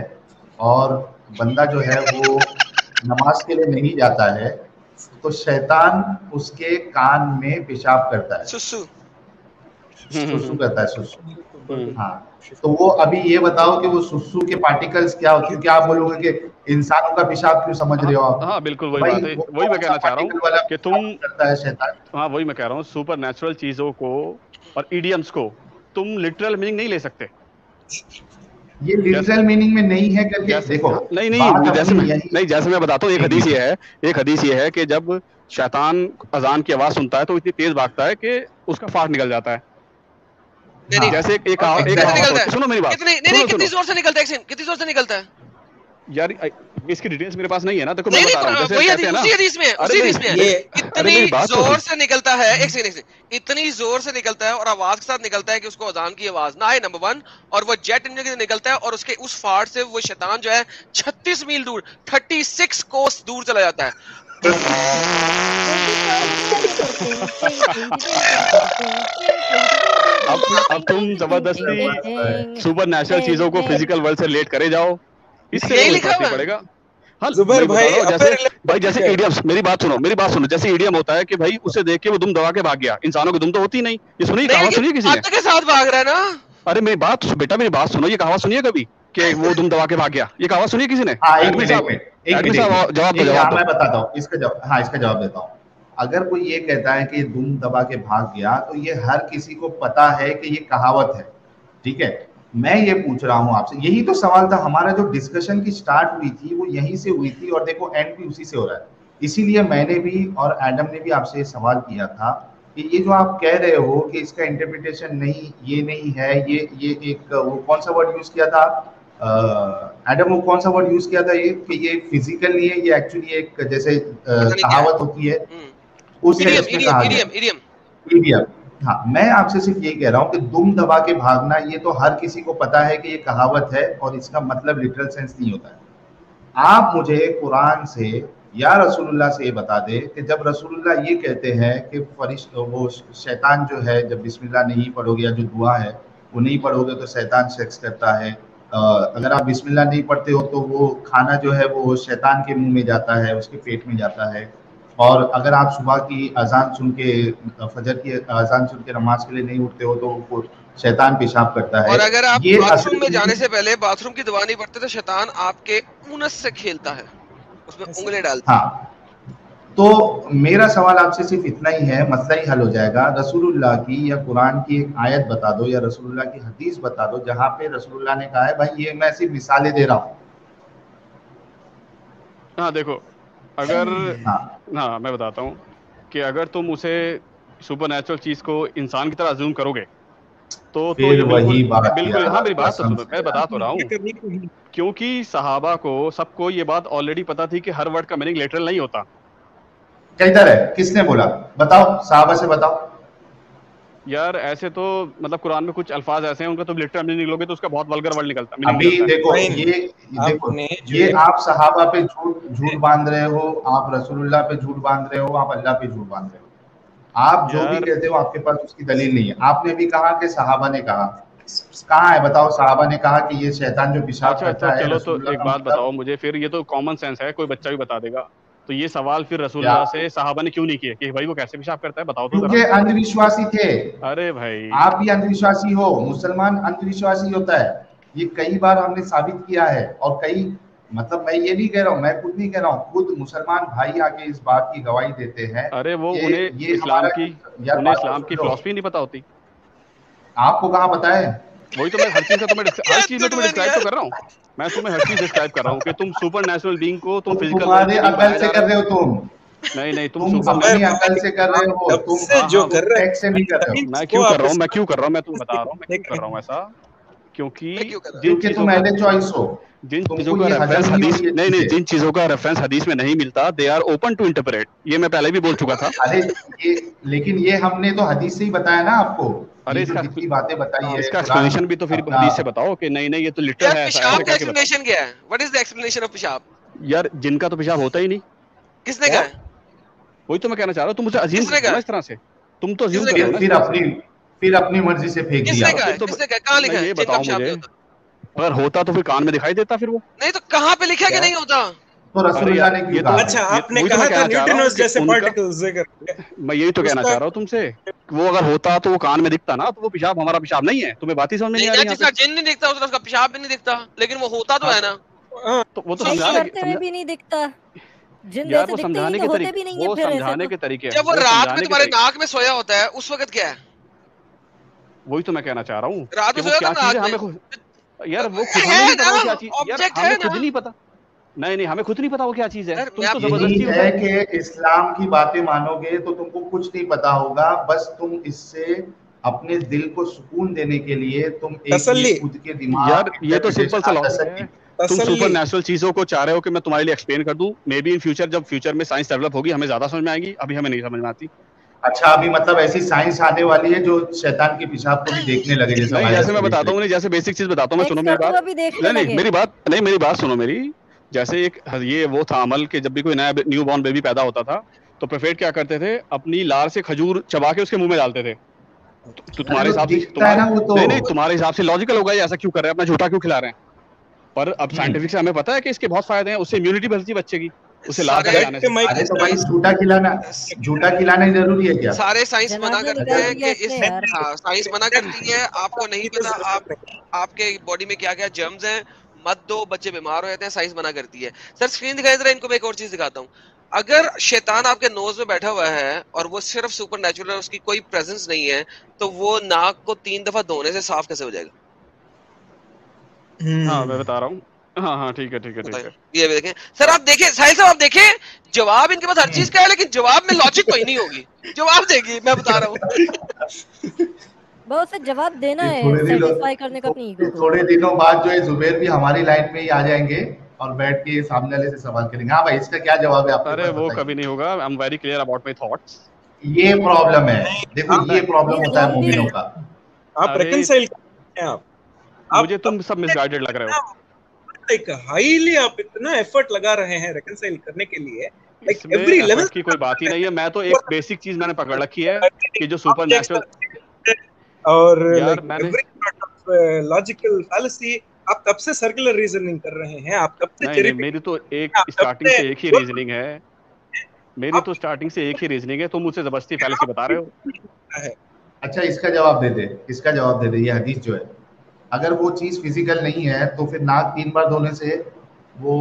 और बंदा जो है वो नमाज के लिए नहीं जाता है तो शैतान उसके कान में पेशाब करता है, सुसु करता है, सुसु। हाँ, तो वो अभी ये बताओ कि वो सुसु के पार्टिकल्स क्या होते हैं? क्या आप बोलोगे कि इंसानों का पेशाब क्यों समझ रहे हो आप? हाँ बिल्कुल वही बात है, वही मैं कहना चाह रहा हूँ कि तुम करता है शैतान। हाँ वही मैं कह रहा हूँ, सुपर नेचुरल चीजों को और इडियम्स को तुम लिटरल मीनिंग नहीं ले सकते। ये लिटरल मीनिंग में नहीं है करके देखो। नहीं जैसे मैं बताता हूँ, एक हदीस ये है कि जब शैतान अजान की आवाज सुनता है तो इतनी तेज भागता है कि उसका फाट निकल जाता है। जैसे एक सुनो मेरी बात, कितनी जोर से निकलता है, कितनी जोर से निकलता है यार, इसकी डिटेल्स मेरे पास नहीं है ना, देखो मैं बता रहा हूं, जैसे उसी हदीस में इतनी जोर से निकलता है, एक सेकंड, इतनी जोर से निकलता है और आवाज के साथ निकलता है कि उसको अजान की आवाज ना आए, नंबर 1, और वो जेट इंजन के निकलता है और उसके उस फाड़ से वो शैतान जो है 36 मील दूर, 36 कोस दूर चला जाता है। अब तुम जबरदस्ती सुपर नेचुरल चीजों को फिजिकल वर्ल्ड से रिलेट करे जाओ, इससे लिखा पड़ेगा। हाँ जुबैर भाई जैसे इडियम्स, मेरी बात सुनो, जैसे इडियम होता है कि भाई उसे देख के वो दुम दबा के भाग गया, इंसानों की दुम तो होती नहीं, ये सुनी कहावत सुनिए किसी ने? के साथ भाग रहा है ना। अरे मेरी बात सुनो, ये कहावत सुनिए कभी कि वो दुम दबा के भाग गया, ये कहावत सुनिए किसी ने? जवाब मैं बताता हूँ इसका जवाब देता हूँ। अगर कोई ये कहता है कि दुम दबा के भाग गया तो ये हर किसी को पता है कि ये कहावत है, ठीक है? मैं ये पूछ रहा हूँ आपसे, यही तो सवाल था हमारा, जो डिस्कशन की स्टार्ट हुई थी वो यहीं से हुई थी और देखो एंड भी उसी से हो रहा है। इसीलिए मैंने भी और एडम ने भी आपसे ये सवाल किया था कि ये जो आप कह रहे हो कि इसका इंटरप्रिटेशन नहीं, ये नहीं है, ये एक वो कौन सा वर्ड यूज किया था एडम, वो कौन सा वर्ड यूज किया था ये, कि ये फिजिकल नहीं है, ये एक्चुअली एक जैसे कहावत होती है उस इडियम। हाँ, मैं आपसे सिर्फ यही कह रहा हूँ कि दुम दबा के भागना, ये तो हर किसी को पता है कि ये कहावत है और इसका मतलब लिटरल सेंस नहीं होता है। आप मुझे कुरान से या रसूलुल्लाह से ये बता दे कि जब रसूलुल्लाह ये कहते हैं कि वो शैतान जो है, जब बिस्मिल्लाह नहीं पढ़ोगे या जो दुआ है वो नहीं पढ़ोगे तो शैतान सेक्स करता है, अगर आप बिस्मिल्लाह नहीं पढ़ते हो तो वो खाना जो है वो शैतान के मुंह में जाता है, उसके पेट में जाता है, और अगर आप सुबह की अजान सुन के, फजर की अजान सुन के नमाज के लिए नहीं उठते हो तो शैतान पेशाब करता है। और अगर आप बाथरूम में जाने से पहले बाथरूम की दुआ नहीं पढ़ते तो शैतान आपके उनस से खेलता है, उसमें उंगली डालता है। हाँ, तो मेरा सवाल आपसे सिर्फ इतना ही है, मसला ही हल हो जाएगा। रसूलुल्लाह की या कुरान की एक आयत बता दो या रसूलुल्लाह की हदीस बता दो जहां पे रसूलुल्लाह ने कहा है, भाई ये मैं सिर्फ मिसालें दे रहा हूँ। हाँ देखो, अगर हाँ मैं बताता हूँ कि अगर तुम उसे सुपरनैचुरल चीज को इंसान की तरह अज्यूम करोगे तो फिर वही बात, बिल्कुल। हाँ मेरी बात तो सुनो, मैं बता तो रहा हूँ, क्योंकि सहाबा को सबको ये बात ऑलरेडी पता थी कि हर वर्ड का मीनिंग लिटरल नहीं होता। किधर है, किसने बोला? बताओ, सहाबा से बताओ। यार ऐसे तो मतलब कुरान में कुछ अल्फाज ऐसे हैं उनका तुम लिटरल मीनिंग लोगे तो उसका बहुत वल्गर वर्ड निकलता है। अभी देखो ये आप सहाबा पे झूठ बांध रहे हो, आप रसूलुल्लाह पे झूठ बांध रहे हो, आप अल्लाह पे झूठ बांध रहे हो। आप जो भी कहते हो आपके पास उसकी दलील नहीं है। आपने भी कहा कि सहाबा ने कहा, कहाँ है बताओ? सहाबा ने कहा कि ये शैतान जो पेशाब करता है। चलो तो एक बात बताओ मुझे, फिर ये तो कॉमन सेंस है, कोई बच्चा भी बता देगा, तो ये सवाल फिर रसूलुल्लाह से सहाबा ने क्यों नहीं किया कि भाई वो कैसे पेशाब करता है, बताओ तो। क्योंकि अंधविश्वासी थे। अरे भाई आप भी अंधविश्वासी हो, मुसलमान अंधविश्वासी होता है, ये कई बार हमने साबित किया है। और कई, मतलब मैं ये नहीं कह रहा हूँ, मैं खुद नहीं कह रहा हूँ, खुद मुसलमान भाई आके इस बात की गवाही देते हैं। अरे वो उन्हें इस्लाम की फिलॉसफी नहीं पता होती। आपको कहाँ पता है? वही तो मैं हर चीज में तुम्हें डिस्क्राइब तो कर रहा हूँ, मैं तुम्हें हर चीज डिस्क्राइब कर रहा हूँ कि तुम सुपर नेचुरल बीइंग को तुम फिजिकल तुम्हारे अकल से कर रहे हो तुम। नहीं तुम अपनी अकल से कर रहे हो, तुम जो कर रहे हो से नहीं कर रहे हो। मैं क्यों कर रहा हूँ मैं तुम्हें बता रहा हूँ मैं क्यों कर रहा हूँ ऐसा, क्योंकि तुम एले चॉइस हो, जिन चीजों का रेफरेंस हदीस नहीं जिन चीजों का रेफरेंस हदीस में नहीं मिलता, they are open to interpret. ये मैं पहले भी बोल चुका था। अरे लेकिन ये हमने तो हदीस से ही बताया ना आपको। अरे इसका जितनी बातें बताई है, इसका एक्सप्लेनेशन भी तो फिर हदीस से बताओ कि नहीं ये तो लिटरल है। पेशाब का एक्सप्लेनेशन क्या है? What is the explanation of पेशाब? यार जिनका तो पेशाब होता ही नहीं। किसने कहा? वही तो मैं कहना चाह रहा हूँ, तुम मुझे अजीम कर रहे हो इस तरह से, तुम तो अजीम कर रहे हो फिर अपनी मर्जी से फेंक दिया। किसने कहा? कहां लिखा है? ये बताओ मुझे, अगर होता तो फिर कान में दिखाई देता फिर वो? नहीं तो कहां पे लिखा कि नहीं होता? तो रसूलुल्लाह ने क्यों कहा? अच्छा आपने कहा था न्यूट्रिनोस जैसे पार्टिकल्स जिक्र, मैं यही तो कहना चाह रहा हूँ तुमसे, वो अगर होता तो वो कान में दिखता ना, तो वो पेशाब हमारा पेशाब नहीं है। तुम्हें बात ही समझ में नहीं आ रही? जिसका जिन नहीं दिखता उसका पेशाब भी नहीं दिखता, लेकिन वो होता तो है ना। तो वो तो समझाने भी नहीं दिखता, यार वो समझाने के तरीके, वो समझाने के तरीके। जब वो रात में तुम्हारे नाक में सोया होता है उस वक्त क्या है? वही तो मैं कहना चाह रहा हूँ, रात में सोया होता है हमें। यार वो खुद नहीं पता क्या चीज, यार हमें खुद नहीं पता। नहीं हमें खुद नहीं पता वो क्या चीज है। तुम तो जबरदस्ती है कि इस्लाम की बातें मानोगे तो तुमको कुछ नहीं पता होगा, बस तुम इससे अपने दिल को सुकून देने के लिए तुम एक खुद के दिमाग, यार ये तो सिंपल सा लॉजिक है। तुम सुपर नेचुरल चीजों को चाह रहे हो कि मैं तुम्हारे लिए एक्सप्लेन कर दूं। मे बी इन फ्यूचर, जब फ्यूचर में साइंस डेवलप होगी हमें ज्यादा समझ में आएगी, अभी हमें नहीं समझ में आती। अच्छा अभी मतलब ऐसी साइंस आने वाली है जो शैतान के पेशाब को भी देखने लगे? जैसे मैं बताता हूँ, जैसे बेसिक चीज बताता हूँ मैं, सुनो मेरी बात। नहीं मेरी बात सुनो मेरी। जैसे एक ये वो था अमल कि जब भी कोई नया न्यू बॉर्न बेबी पैदा होता था तो प्रोफेट क्या करते थे, अपनी लार से खजूर चबा के उसके मुंह में डालते थे। तो तुम्हारे हिसाब से नहीं तुम्हारे हिसाब से लॉजिकल होगा ये, ऐसा क्यों कर रहे हैं, अपना झूठा क्यों खिला रहे हैं? पर अब साइंटिफिक से हमें पता है कि इसके बहुत फायदे हैं, उससे इम्यूनिटी बढ़ती है बच्चे की, उसे लार खिलाने से। अरे तो भाई झूठा खिलाना जरूरी है क्या? सारे साइंस मना करते हैं कि इस साइंस मना करती है, आपको नहीं पता आपके बॉडी में क्या क्या जर्म्स हैं, मत दो, बच्चे बीमार हो जाते हैं, साइंस मना करती है। सर स्क्रीन दिखाई दे रहा है? इनको मैं एक और चीज दिखाता हूँ। अगर शैतान आपके नोज में बैठा हुआ है और वो सिर्फ सुपरनैचुरल है, उसकी कोई प्रेजेंस नहीं है, तो वो नाक को 3 दफा धोने से साफ कैसे हो जाएगा? हाँ मैं बता रहा हूँ। हाँ ठीक है। ये भी देखें सर, आप देखें साहिल साहब, आप देखें जवाब इनके पास हर चीज का है, लेकिन जवाब में लॉजिक कोई नहीं होगी। जवाब देगी, मैं बता रहा हूँ। बहुत से जवाब देना है, सेटिस्फाई करने का अपनी ईगो को। थोड़े दिनों बाद जो है जुबैर भी हमारी लाइन में ही आ जाएंगे और बैठ के सामने वाले से सवाल करेंगे, हाँ भाई इसका क्या जवाब है आपके पास? अरे वो कभी नहीं होगा। I am very clear about my thoughts. ये प्रॉब्लम है, देखो ये प्रॉब्लम होता है मोमिनों का। आप रिकंसाइल करते हैं मुझे तुम सब मिसगाइडेड लग रहे हो। लाइक हाईली आप इतना एफर्ट लगा रहे हैं रिकंसाइल करने के लिए, लाइक एवरी लेवल की कोई बात ही नहीं है। मैं तो एक बेसिक चीज मैंने पकड़ रखी है कि जो सुपर नेचुरल और लॉजिकल फैलेसी, आप कब से सर्कुलर रीजनिंग कर रहे हैं? आप कब से नहीं, मेरी तो एक स्टार्टिंग से एक ही रीजनिंग है। मेरी तो स्टार्टिंग से एक ही रीजनिंग है, तुम मुझसे जबरदस्ती फैलेसी बता रहे हो। अच्छा इसका जवाब दे दे। ये हदीस जो है, अगर वो चीज फिजिकल नहीं है तो फिर नाक 3 बार धोने से वो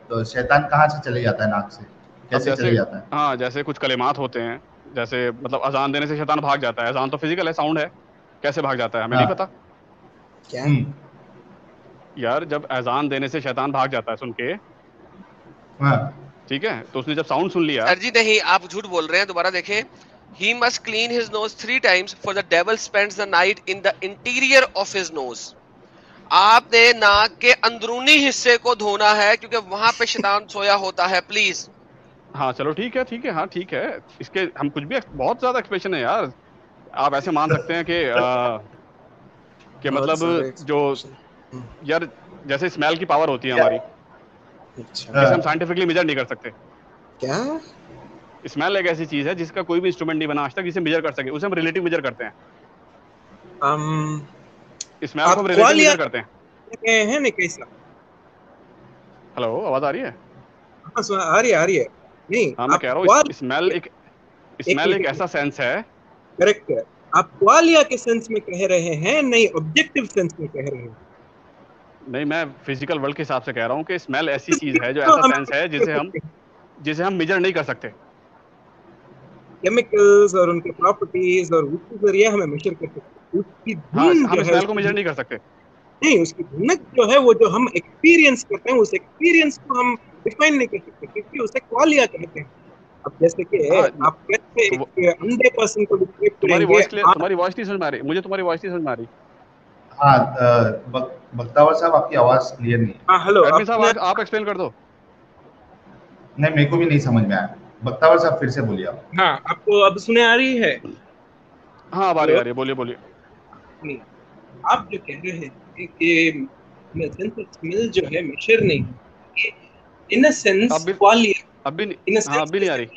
तो शैतान कहाँ से चले जाता है? नाक से कैसे चले जाता है? हाँ जैसे कुछ कलिमात होते हैं, जैसे मतलब अजान देने से शैतान भाग जाता है। अजान तो फिजिकल है, साउंड है, कैसे भाग जाता है हमें नहीं पता क्या? यार जब अजान देने से शैतान भाग जाता है सुन के, ठीक है, तो उसने जब साउंड सुन लिया। सर जी नहीं, आप झूठ बोल रहे हैं, दोबारा देखें। He must clean his nose 3 times for the devil spends the night in the interior of his nose. आपने नाक के अंदरूनी हिस्से को धोना है क्योंकि वहां पे शैतान सोया होता है। प्लीज। हाँ चलो ठीक है। हाँ ठीक है, इसके हम कुछ भी बहुत ज्यादा एक्सप्रेशन है यार। आप ऐसे मान सकते हैं कि मतलब जो यार जैसे स्मेल की पावर होती है हमारी, जिसे हम साइंटिफिकली मेजर नहीं कर सकते। क्या? स्मेल एक ऐसी चीज है जिसका कोई भी इंस्ट्रूमेंट नहीं बना आज तक जिसे मेजर कर सके, उसे हम रिलेटिव मेजर करते हैं। स्मेल को हम रिलेटिव मेजर करते हैं नहीं कैसा? हेलो, आवाज आ रही है? आ रही है। नहीं हाँ मैं कह रहा हूँ स्मेल एक ऐसा सेंस है। करेक्ट है, आप क्वालिया के सेंस में कह रहे हैं, नहीं ऑब्जेक्टिव सेंस में कह रहे हैं। नहीं, मैं फिजिकल वर्ल्ड के हिसाब से कह रहा हूँ कि स्मेल ऐसी चीज है जो ऐसा सेंस है जिसे हम मेजर नहीं कर सकते। केमिकल्स और उनके प्रॉपर्टीज और उसके जरिए हमें मेजर कर सकते हैं। उसकी धुन हम स्मेल को मेजर नहीं कर सकते। नहीं, उसकी धुनक जो है वो जो हम एक्सपीरियंस करते हैं, उस एक्सपीरियंस को हम डिफाइन नहीं कर सकते क्योंकि उसे क्वालिया कहते हैं। अब जैसे कि आप कैसे एक अंधे पर्सन को डिस्क्राइब करेंगे? तुम्हारी वॉइस नहीं समझ में आ रही मुझे, तुम्हारी वॉइस नहीं समझ में आ रही। हाँ बख्तावर साहब आपकी आवाज क्लियर नहीं। हाँ हेलो एडमिन साहब आप एक्सप्लेन कर दो। नहीं मेरे को भी नहीं समझ में आया। बख्तावर साहब फिर से बोलिए आप। हाँ आपको अब सुने आ रही है? हाँ अब आ रही है, बोलिए बोलिए। नहीं आप जो कह रहे हैं कि स्मेल जो है मेजर नहीं, इन अ सेंस क्वालिटी अभी नहीं आ रही।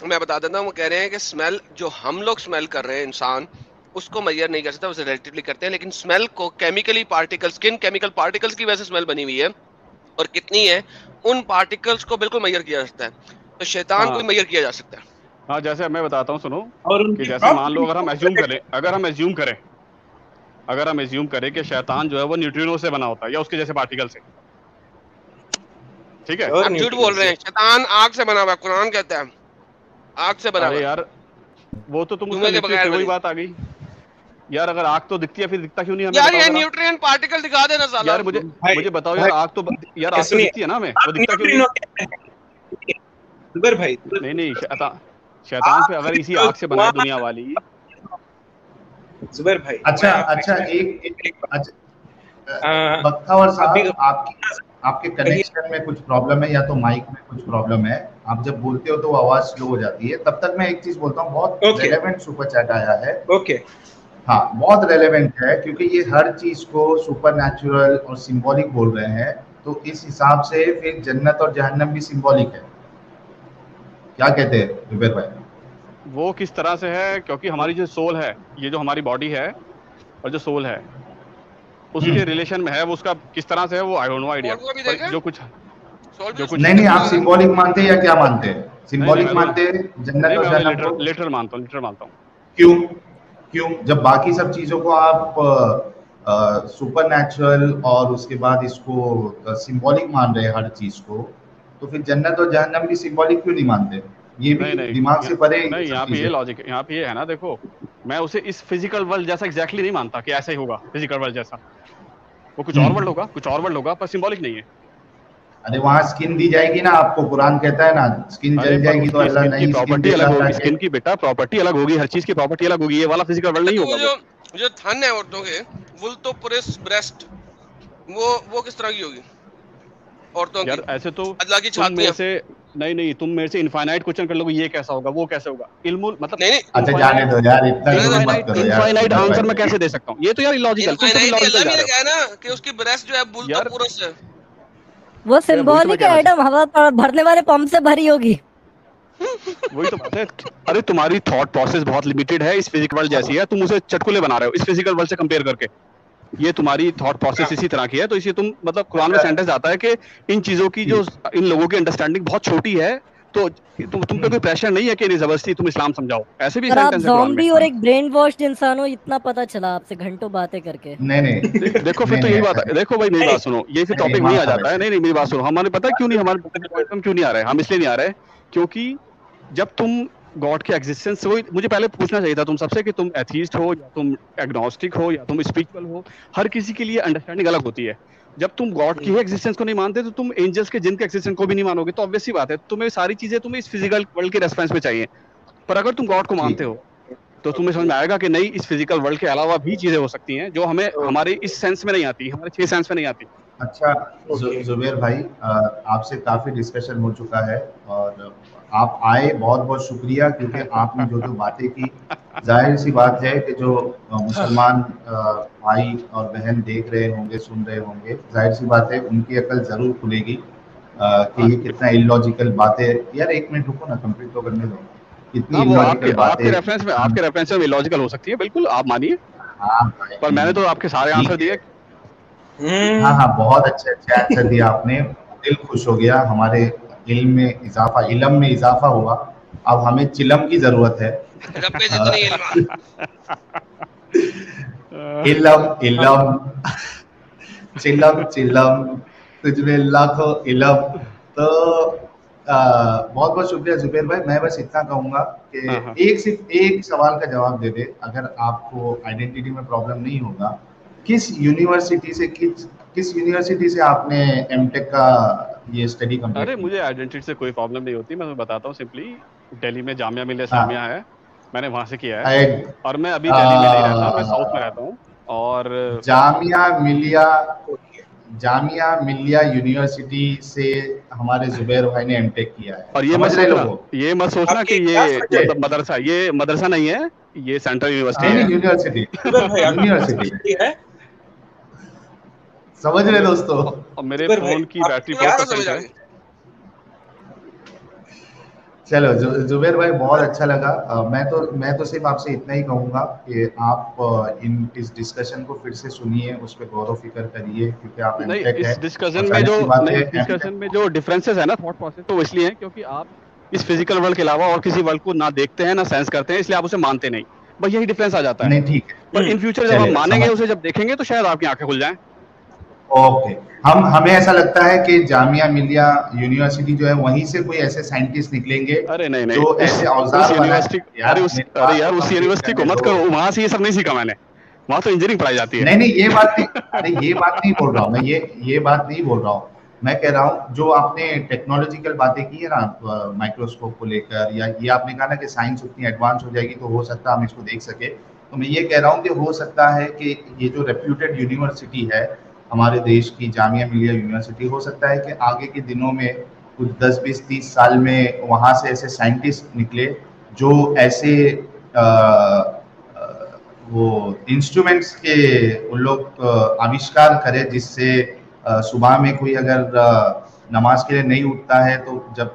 मैं बता देता हूँ वो कह रहे हैं कि स्मेल जो हम लोग स्मेल कर रहे हैं इंसान उसको मेजर नहीं कर सकता, उसे रिलेटिवली करते हैं, लेकिन स्मेल को chemically particle, skin chemical particles की वजह से स्मेल बनी हुई है और कितनी है उन पार्टिकल्स को बिल्कुल मेजर किया जा सकता है। तो शैतान को मेजर किया जा सकता है। हाँ जैसे मैं बताता हूँ सुनो, कि जैसे मान लो अगर हम एज्यूम करें कि शैतान जो है वो न्यूट्रिनो से बना होता है या उसके जैसे पार्टिकल से, ठीक है? आप झूठ बोल रहे हैं, शैतान आग से बना हुआ है, कुरान कहता है आग से बना हुआ है। अरे यार वो तो तुम उससे वही बात आ गई यार, अगर आग तो दिखती है फिर दिखता क्यों नहीं हमें? यार ये न्यूट्रिएंट पार्टिकल दिखा देना साला। यार मुझे बताओ यार, आग तो दिखती है ना हमें, वो दिखता क्यों नहीं? जुबैर भाई नहीं शैतान पे अगर इसी आग से बनाए दुनिया वाली। जुबैर भाई अच्छा एक बख्तावर साहब आपके कनेक्शन में कुछ प्रॉब्लम है या तो माइक में कुछ प्रॉब्लम है। आप जब बोलते हो तो आवाज स्लो हो जाती है। तब तक मैं एक चीज बोलता हूँ, बहुत रेलेवेंट सुपर चैट आया है। हाँ बहुत रेलेवेंट है क्योंकि ये हर चीज को सुपर नेचुरल और सिंबॉलिक बोल रहे हैं, तो इस हिसाब से फिर जन्नत और जहन्नम भी सिंबॉलिक है। क्या कहते हैं जुबैर भाई? वो किस तरह से है, क्योंकि हमारी जो सोल है, ये जो हमारी बॉडी है और जो सोल है उसके रिलेशन में है, वो उसका किस तरह से है वो आई डोंट नो आइडिया। जो कुछ नहीं आप सिंबॉलिक मानते हैं या क्या मानते हैं? सिंबॉलिक मानते हैं जन्नत और जहन्नम को? लिटरल मानता हूँ। क्यों जब बाकी सब चीजों को आप सुपर नेचुरल और उसके बाद इसको सिंबॉलिक मान रहे हैं हर चीज को, तो फिर जन्नत और जहन्नम भी सिंबॉलिक क्यों नहीं मानते? ये भी दिमाग से परे नहीं। यहाँ पे ये लॉजिक, यहाँ पे ये है ना, देखो मैं उसे इस फिजिकल वर्ल्ड जैसा एग्जैक्टली नहीं मानता कि ऐसा ही होगा फिजिकल वर्ल्ड जैसा, वो कुछ और वर्ल्ड होगा पर सिंबॉलिक नहीं है। अरे वहाँ स्किन दी जाएगी ना आपको, कुरान कहता है ना स्किन जल जाएगी तो अल्लाह नहीं प्रॉपर्टी अलग होगी, स्किन की बेटा प्रॉपर्टी अलग होगी, हर चीज की प्रॉपर्टी अलग होगी, ये वाला फिजिकल वर्ल्ड नहीं होगा। जो थन है औरतों के वुल तो पुरेस ब्रेस्ट, वो किस तरह की होगी औरतों की? यार ऐसे तो अल्लाह की छातियां से नहीं तुम मेरे से इनफाइनाइट क्वेश्चन कर लोगे, ये कैसा होगा वो कैसे होगा, इल्मुल मतलब नहीं अच्छा जाने दो यार, इतना मत करो यार। इनफाइनाइट आंसर मैं कैसे दे सकता हूँ? ये तो यार इलॉजिकल। अल्लाह ने कहा ना कि उसकी ब्रेस्ट जो है बुल तो पुरुष है, वो सिंबॉलिक है एडम, हवा भरने वाले पंप से भरी होगी। वही तो बात है। अरे तुम्हारी थॉट प्रोसेस बहुत लिमिटेड है, इस फिजिकल वर्ल्ड जैसी है, तुम उसे चटकुले बना रहे हो इस फिजिकल वर्ल्ड से कंपेयर करके। ये तुम्हारी थॉट प्रोसेस इसी तरह की है, तो इसी तुम मतलब कुरान में सेंटेंस आता है कि इन चीजों की जो इन लोगों की अंडरस्टैंडिंग बहुत छोटी है, तो तुम पे कोई प्रेशर नहीं है कि जबरदस्ती तुम इस्लाम समझाओ, ऐसे भी सेंटेंस है ज़ॉम्बी और एक ब्रेन वॉश्ड इंसान हो, इतना पता चला आपसे घंटों बातें करके। नहीं देखो फिर तो यही बात है। देखो भाई मेरी बात सुनो, ये फिर टॉपिक नहीं आ जाता है। नहीं मेरी बात सुनो, हमारे पता है क्यों नहीं, हमारे क्यों नहीं आ रहा है? हम इसलिए नहीं आ रहे क्योंकि जब तुम गॉड के एग्जिस्टेंस से, मुझे पहले पूछना चाहिए था तुम सबसे कि तुम एथीस्ट हो या तुम एग्नोस्टिक हो या तुम स्पिरिचुअल हो, हर किसी के लिए अंडरस्टैंडिंग अलग होती है। जब तुम गॉड की एग्जिस्टेंस को नहीं मानते तो तुम एंजल्स के जिन के एग्जिस्टेंस को भी नहीं मानोगे, तो ऑब्वियस सी बात है तुम्हें सारी चीजें तुम्हें इस फिजिकल वर्ल्ड के रेस्पेंस में चाहिए। पर अगर तुम गॉड को मानते हो तो तुम्हें समझ में आएगा कि नहीं, इस फिजिकल वर्ल्ड के अलावा भी चीजें हो सकती हैं जो हमें हमारे इस सेंस में नहीं आती, हमारे 6 सेंस में नहीं आती। अच्छा जुबैर भाई, आपसे काफी डिस्कशन हो चुका है और आप आए, बहुत बहुत शुक्रिया, क्योंकि आपने जो बातें की, जाहिर सी बात है कि जो मुसलमान भाई और बहन देख रहे होंगे, सुन रहे होंगे, जाहिर सी बात है उनकी अकल जरूर खुलेगी कि ये कितना इलॉजिकल बातें। यार एक मिनट रुको ना, कंप्लीट तो करने दो। कितनी इलॉजिकल बातें आपके रेफरेंस में इलॉजिकल हो सकती है, बिल्कुल आप मानिए, पर मैंने तो आपके सारे आंसर दिए। हाँ बहुत अच्छे आंसर दिया आपने, दिल खुश हो गया, हमारे इल्म में इजाफा हुआ। अब हमें चिलम की जरूरत है। चिलम तुझमें लाखों इलम। तो बहुत बहुत शुक्रिया जुबैर भाई। मैं बस इतना कहूंगा कि सिर्फ एक सवाल का जवाब दे दे, अगर आपको आइडेंटिटी में प्रॉब्लम नहीं होगा, किस यूनिवर्सिटी से आपने एमटेक का ये स्टडी कंप्लीट? अरे मुझे आइडेंटिटी से कोई प्रॉब्लम नहीं होती, मैं बताता हूँ सिंपली। दिल्ली में जामिया मिलिया इस्लामिया है, मैंने वहां से किया है, और मैं अभी दिल्ली में नहीं रहता, मैं साउथ में रहता हूँ। और जामिया मिलिया यूनिवर्सिटी से हमारे जुबैर भाई ने एमटेक किया है। और ये मत सोचना कि ये मतलब मदरसा नहीं है, ये सेंट्रल यूनिवर्सिटी है। समझ रहे दोस्तों? और मेरे फोन की बैटरी 4% है। चलो जुबैर भाई बहुत अच्छा लगा। मैं तो सिर्फ आपसे इतना ही कहूंगा कि आप इस डिस्कशन को फिर से सुनिए, उस पर गौर व फिक्र करिए, क्योंकि आप इस डिस्कशन में जो डिफरेंसेस है ना थॉट प्रोसेस, तो इसलिए है क्योंकि आप इस फिजिकल वर्ल्ड के अलावा और किसी वर्ल्ड को ना देखते हैं ना सेंस करते हैं, इसलिए आप उसे मानते नहीं। बस यही डिफरेंस आ जाता है। नहीं ठीक है, पर इन फ्यूचर जब हम मानेंगे उसे, जब देखेंगे तो शायद आपकी आंखें खुल जाएं। ओके, हमें ऐसा लगता है कि जामिया मिलिया यूनिवर्सिटी जो है वहीं से कोई ऐसे साइंटिस्ट निकलेंगे। अरे नहीं जो ऐसे औजार उस यूनिवर्सिटी को मत करो, वहां से ये सब नहीं सीखा मैंने, वहां तो इंजीनियरिंग पढ़ाई जाती है। नहीं ये बात नहीं, अरे ये बात नहीं बोल रहा हूँ मैं, ये बात नहीं बोल रहा हूँ मैं। कह रहा हूँ जो आपने टेक्नोलॉजिकल बातें की है ना माइक्रोस्कोप को लेकर, या ये आपने कहा ना कि साइंस उतनी एडवांस हो जाएगी तो हो सकता है हम इसको देख सके, तो मैं ये कह रहा हूँ कि हो सकता है कि ये जो रेप्यूटेड यूनिवर्सिटी है हमारे देश की, जामिया मिलिया यूनिवर्सिटी, हो सकता है कि आगे के दिनों में कुछ 10, 20, 30 साल में वहाँ से ऐसे साइंटिस्ट निकले जो ऐसे वो इंस्ट्रूमेंट्स के उन लोग आविष्कार करें जिससे सुबह में कोई अगर नमाज के लिए नहीं उठता है तो जब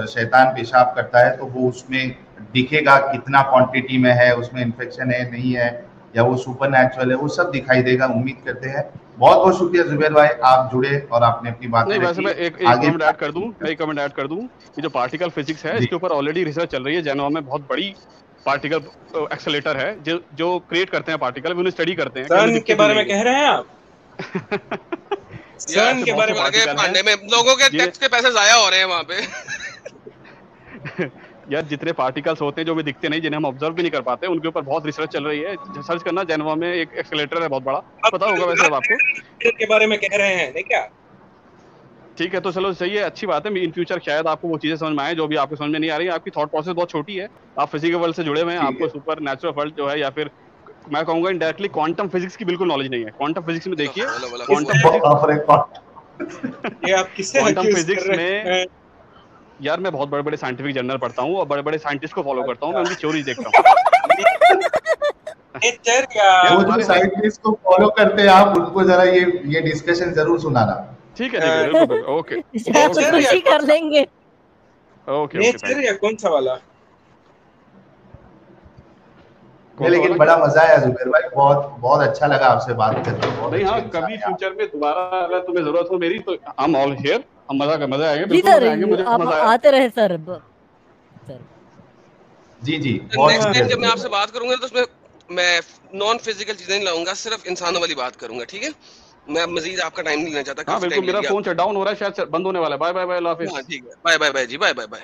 शैतान पेशाब करता है तो वो उसमें दिखेगा कितना क्वांटिटी में है, उसमें इन्फेक्शन है नहीं है, या वो सुपर नेचुरल है, वो सब दिखाई देगा। उम्मीद करते हैं। बहुत बहुत शुक्रिया जुबैर भाई, आप जुड़े और आपने अपनी बात नहीं, वैसे मैं एक कमेंट ऐड कर दूं, ये जो पार्टिकल फिजिक्स है इसके ऊपर ऑलरेडी रिसर्च चल रही है। जेनोवा में बहुत बड़ी पार्टिकल एक्सेलेरेटर है जो क्रिएट करते हैं पार्टिकल, उन्हें स्टडी करते हैं। CERN के बारे में कह रहे हैं आप? CERN के बारे में लोगों के टैक्स के पैसे जाया हो रहे हैं वहाँ पे। यार जितने पार्टिकल्स होते हैं जो भी दिखते नहीं, जिन्हें हम ऑब्जर्व भी नहीं कर पाते, उनके ऊपर बहुत रिसर्च चल रही है। सर्च करना, जेनोवा में एक एक्सेलेरेटर है बहुत बड़ा, पता होगा वैसे अब आपको। के बारे में कह रहे हैं नहीं क्या? ठीक है, तो चलो सही है, अच्छी बात है। इन फ्यूचर शायद आपको वो चीजें समझ में आए जो भी आपको समझ में नहीं आ रही है। आपकी थॉट प्रोसेस बहुत छोटी है, आप फिजिकल वर्ल्ड से जुड़े हुए हैं, आपको सुपर नेचुरल वर्ल्ड जो है, या फिर मैं कहूंगा इनडायरेक्टली क्वांटम फिजिक्स की बिल्कुल नॉलेज नहीं है। क्वांटम फिजिक्स में देखिए, क्वांटम फिजिक्स में यार मैं बहुत बड़े बड़े साइंटिफिक जर्नल पढ़ता हूँ और बड़े बड़े साइंटिस्ट को फॉलो करता हूँ, मैं उनकी थ्योरीज देखता हूँ। वो जो साइंटिस्ट को फॉलो करते हैं आप, उनको जरा ये डिस्कशन जरूर सुनाना। ठीक है, ओके, खुशी कर लेंगे। ओके, नेचर या कौन सा वाला? लेकिन बड़ा मजा आया जुबैर भाई, बहुत अच्छा लगा आपसे बात करके। नहीं हाँ, कभी फ्यूचर में दोबारा अगर तुम्हें जरूरत हो मेरी, तो आई एम ऑल हियर। हम मजा आएगा, बिल्कुल मजा आएगा, मुझे मजा आया। आते रहे सर। जी नेक्स्ट टाइम जब मैं आपसे बात करूंगा तो उसमें मैं नॉन फिजिकल चीजें नहीं लाऊंगा, सिर्फ इंसानों वाली बात करूंगा। ठीक है, मैं मजीद आपका टाइम नहीं लेना चाहता। हाँ बिल्कुल, मेरा फोन शट डाउन हो रहा है, शायद बंद होने वाला है। बाय बाय बाय, हाफिज़। हां ठीक है, बाय बाय बाय जी, बाय बाय बाय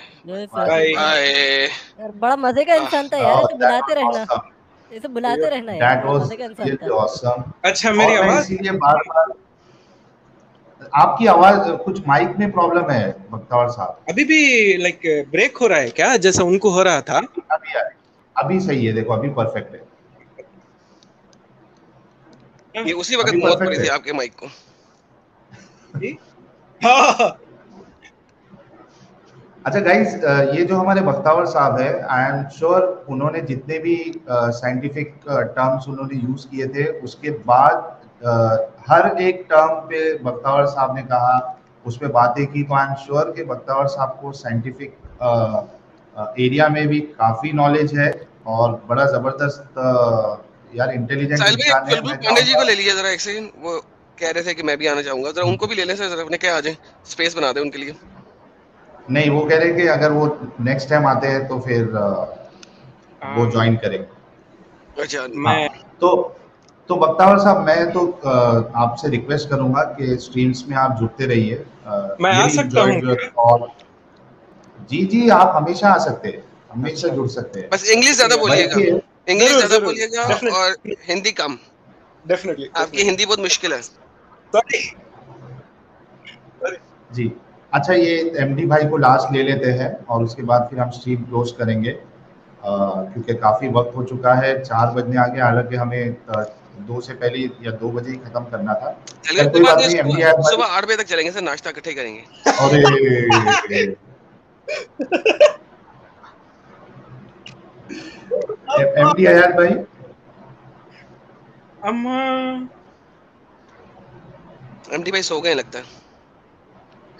यार बड़ा मजे का इंसान था यार, इसे बुलाते रहना, इसे बुलाते रहना यार, मजे का इंसान था। अच्छा, मेरी आवाज इसीलिए बार-बार आपकी आवाज कुछ माइक में प्रॉब्लम है बख्तावर साहब, अभी भी लाइक ब्रेक हो रहा है क्या, जैसा उनको हो रहा था? अभी सही है, देखो अभी परफेक्ट है। ये उसी वक्त मौत पड़ी थी आपके माइक को। अच्छा गाइस, ये जो हमारे बख्तावर साहब है, आई एम श्योर उन्होंने जितने भी साइंटिफिक टर्म्स उन्होंने यूज किए थे, उसके बाद हर एक टर्म पे बख्तावर साहब ने कहा, उस पे बातें की, तो आई एम श्योर कि बख्तावर साहब को साइंटिफिक एरिया में भी काफी नॉलेज है और बड़ा जबरदस्त यार इंटेलिजेंट इंसान है। पांडे जी को ले लीजिए जरा एक सेकंड, वो कह रहे थे कि मैं भी आना चाहूंगा, जरा उनको भी ले लें सर, जरा अपने क्या आ जाए, स्पेस बना दे उनके लिए। नहीं, वो कह रहे कि अगर वो नेक्स्ट टाइम आते हैं तो फिर वो ज्वाइन करेंगे। अच्छा, मैं तो बख्तावर साहब, मैं तो आपसे रिक्वेस्ट करूंगा कि स्ट्रीम्स में आप जुड़ते रहिए। मैं आ सकता हूं? जी, आप हमेशा आ सकते हैं, हमेशा जुड़ सकते हैं। बस इंग्लिश ज्यादा बोलिएगा, इंग्लिश ज्यादा बोलिएगा और हिंदी कम। डेफिनेटली, आपकी हिंदी बहुत मुश्किल है। जी, अच्छा, ये एमडी भाई को लास्ट ले लेते हैं और उसके बाद फिर हम स्ट्रीम क्लोज करेंगे, क्योंकि काफी वक्त हो चुका है, 4 बजने आ गए। हालांकि हमें 2 से पहले या 2 बजे ही खत्म करना था। चलिए कोई बात नहीं, एमडी सुबह 8 बजे तक चलेंगे सर, नाश्ता इकट्ठे करेंगे। अरे एमडी आयात भाई, एमडी भाई सो गए लगता है।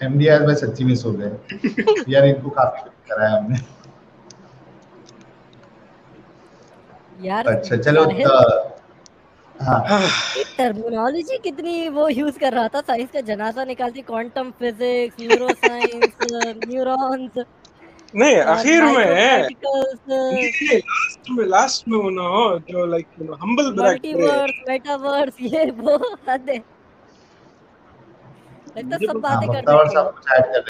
एमडी आयात भाई सच्ची में सो गए यार, इनको काफी कराया हमने यार। अच्छा चलो, हाँ टर्मिनोलॉजी कितनी वो यूज कर रहा था, साइंस का जनाजा निकालती, क्वांटम फिजिक्स, न्यूरोसाइंस, न्यूरॉन्स। नहीं आखिर में लास्ट में वो ना जो लाइक हम्बल मल्टीवर्स, मेटावर्स, ये वो हद है, लगता सब बातें कर रहे हैं।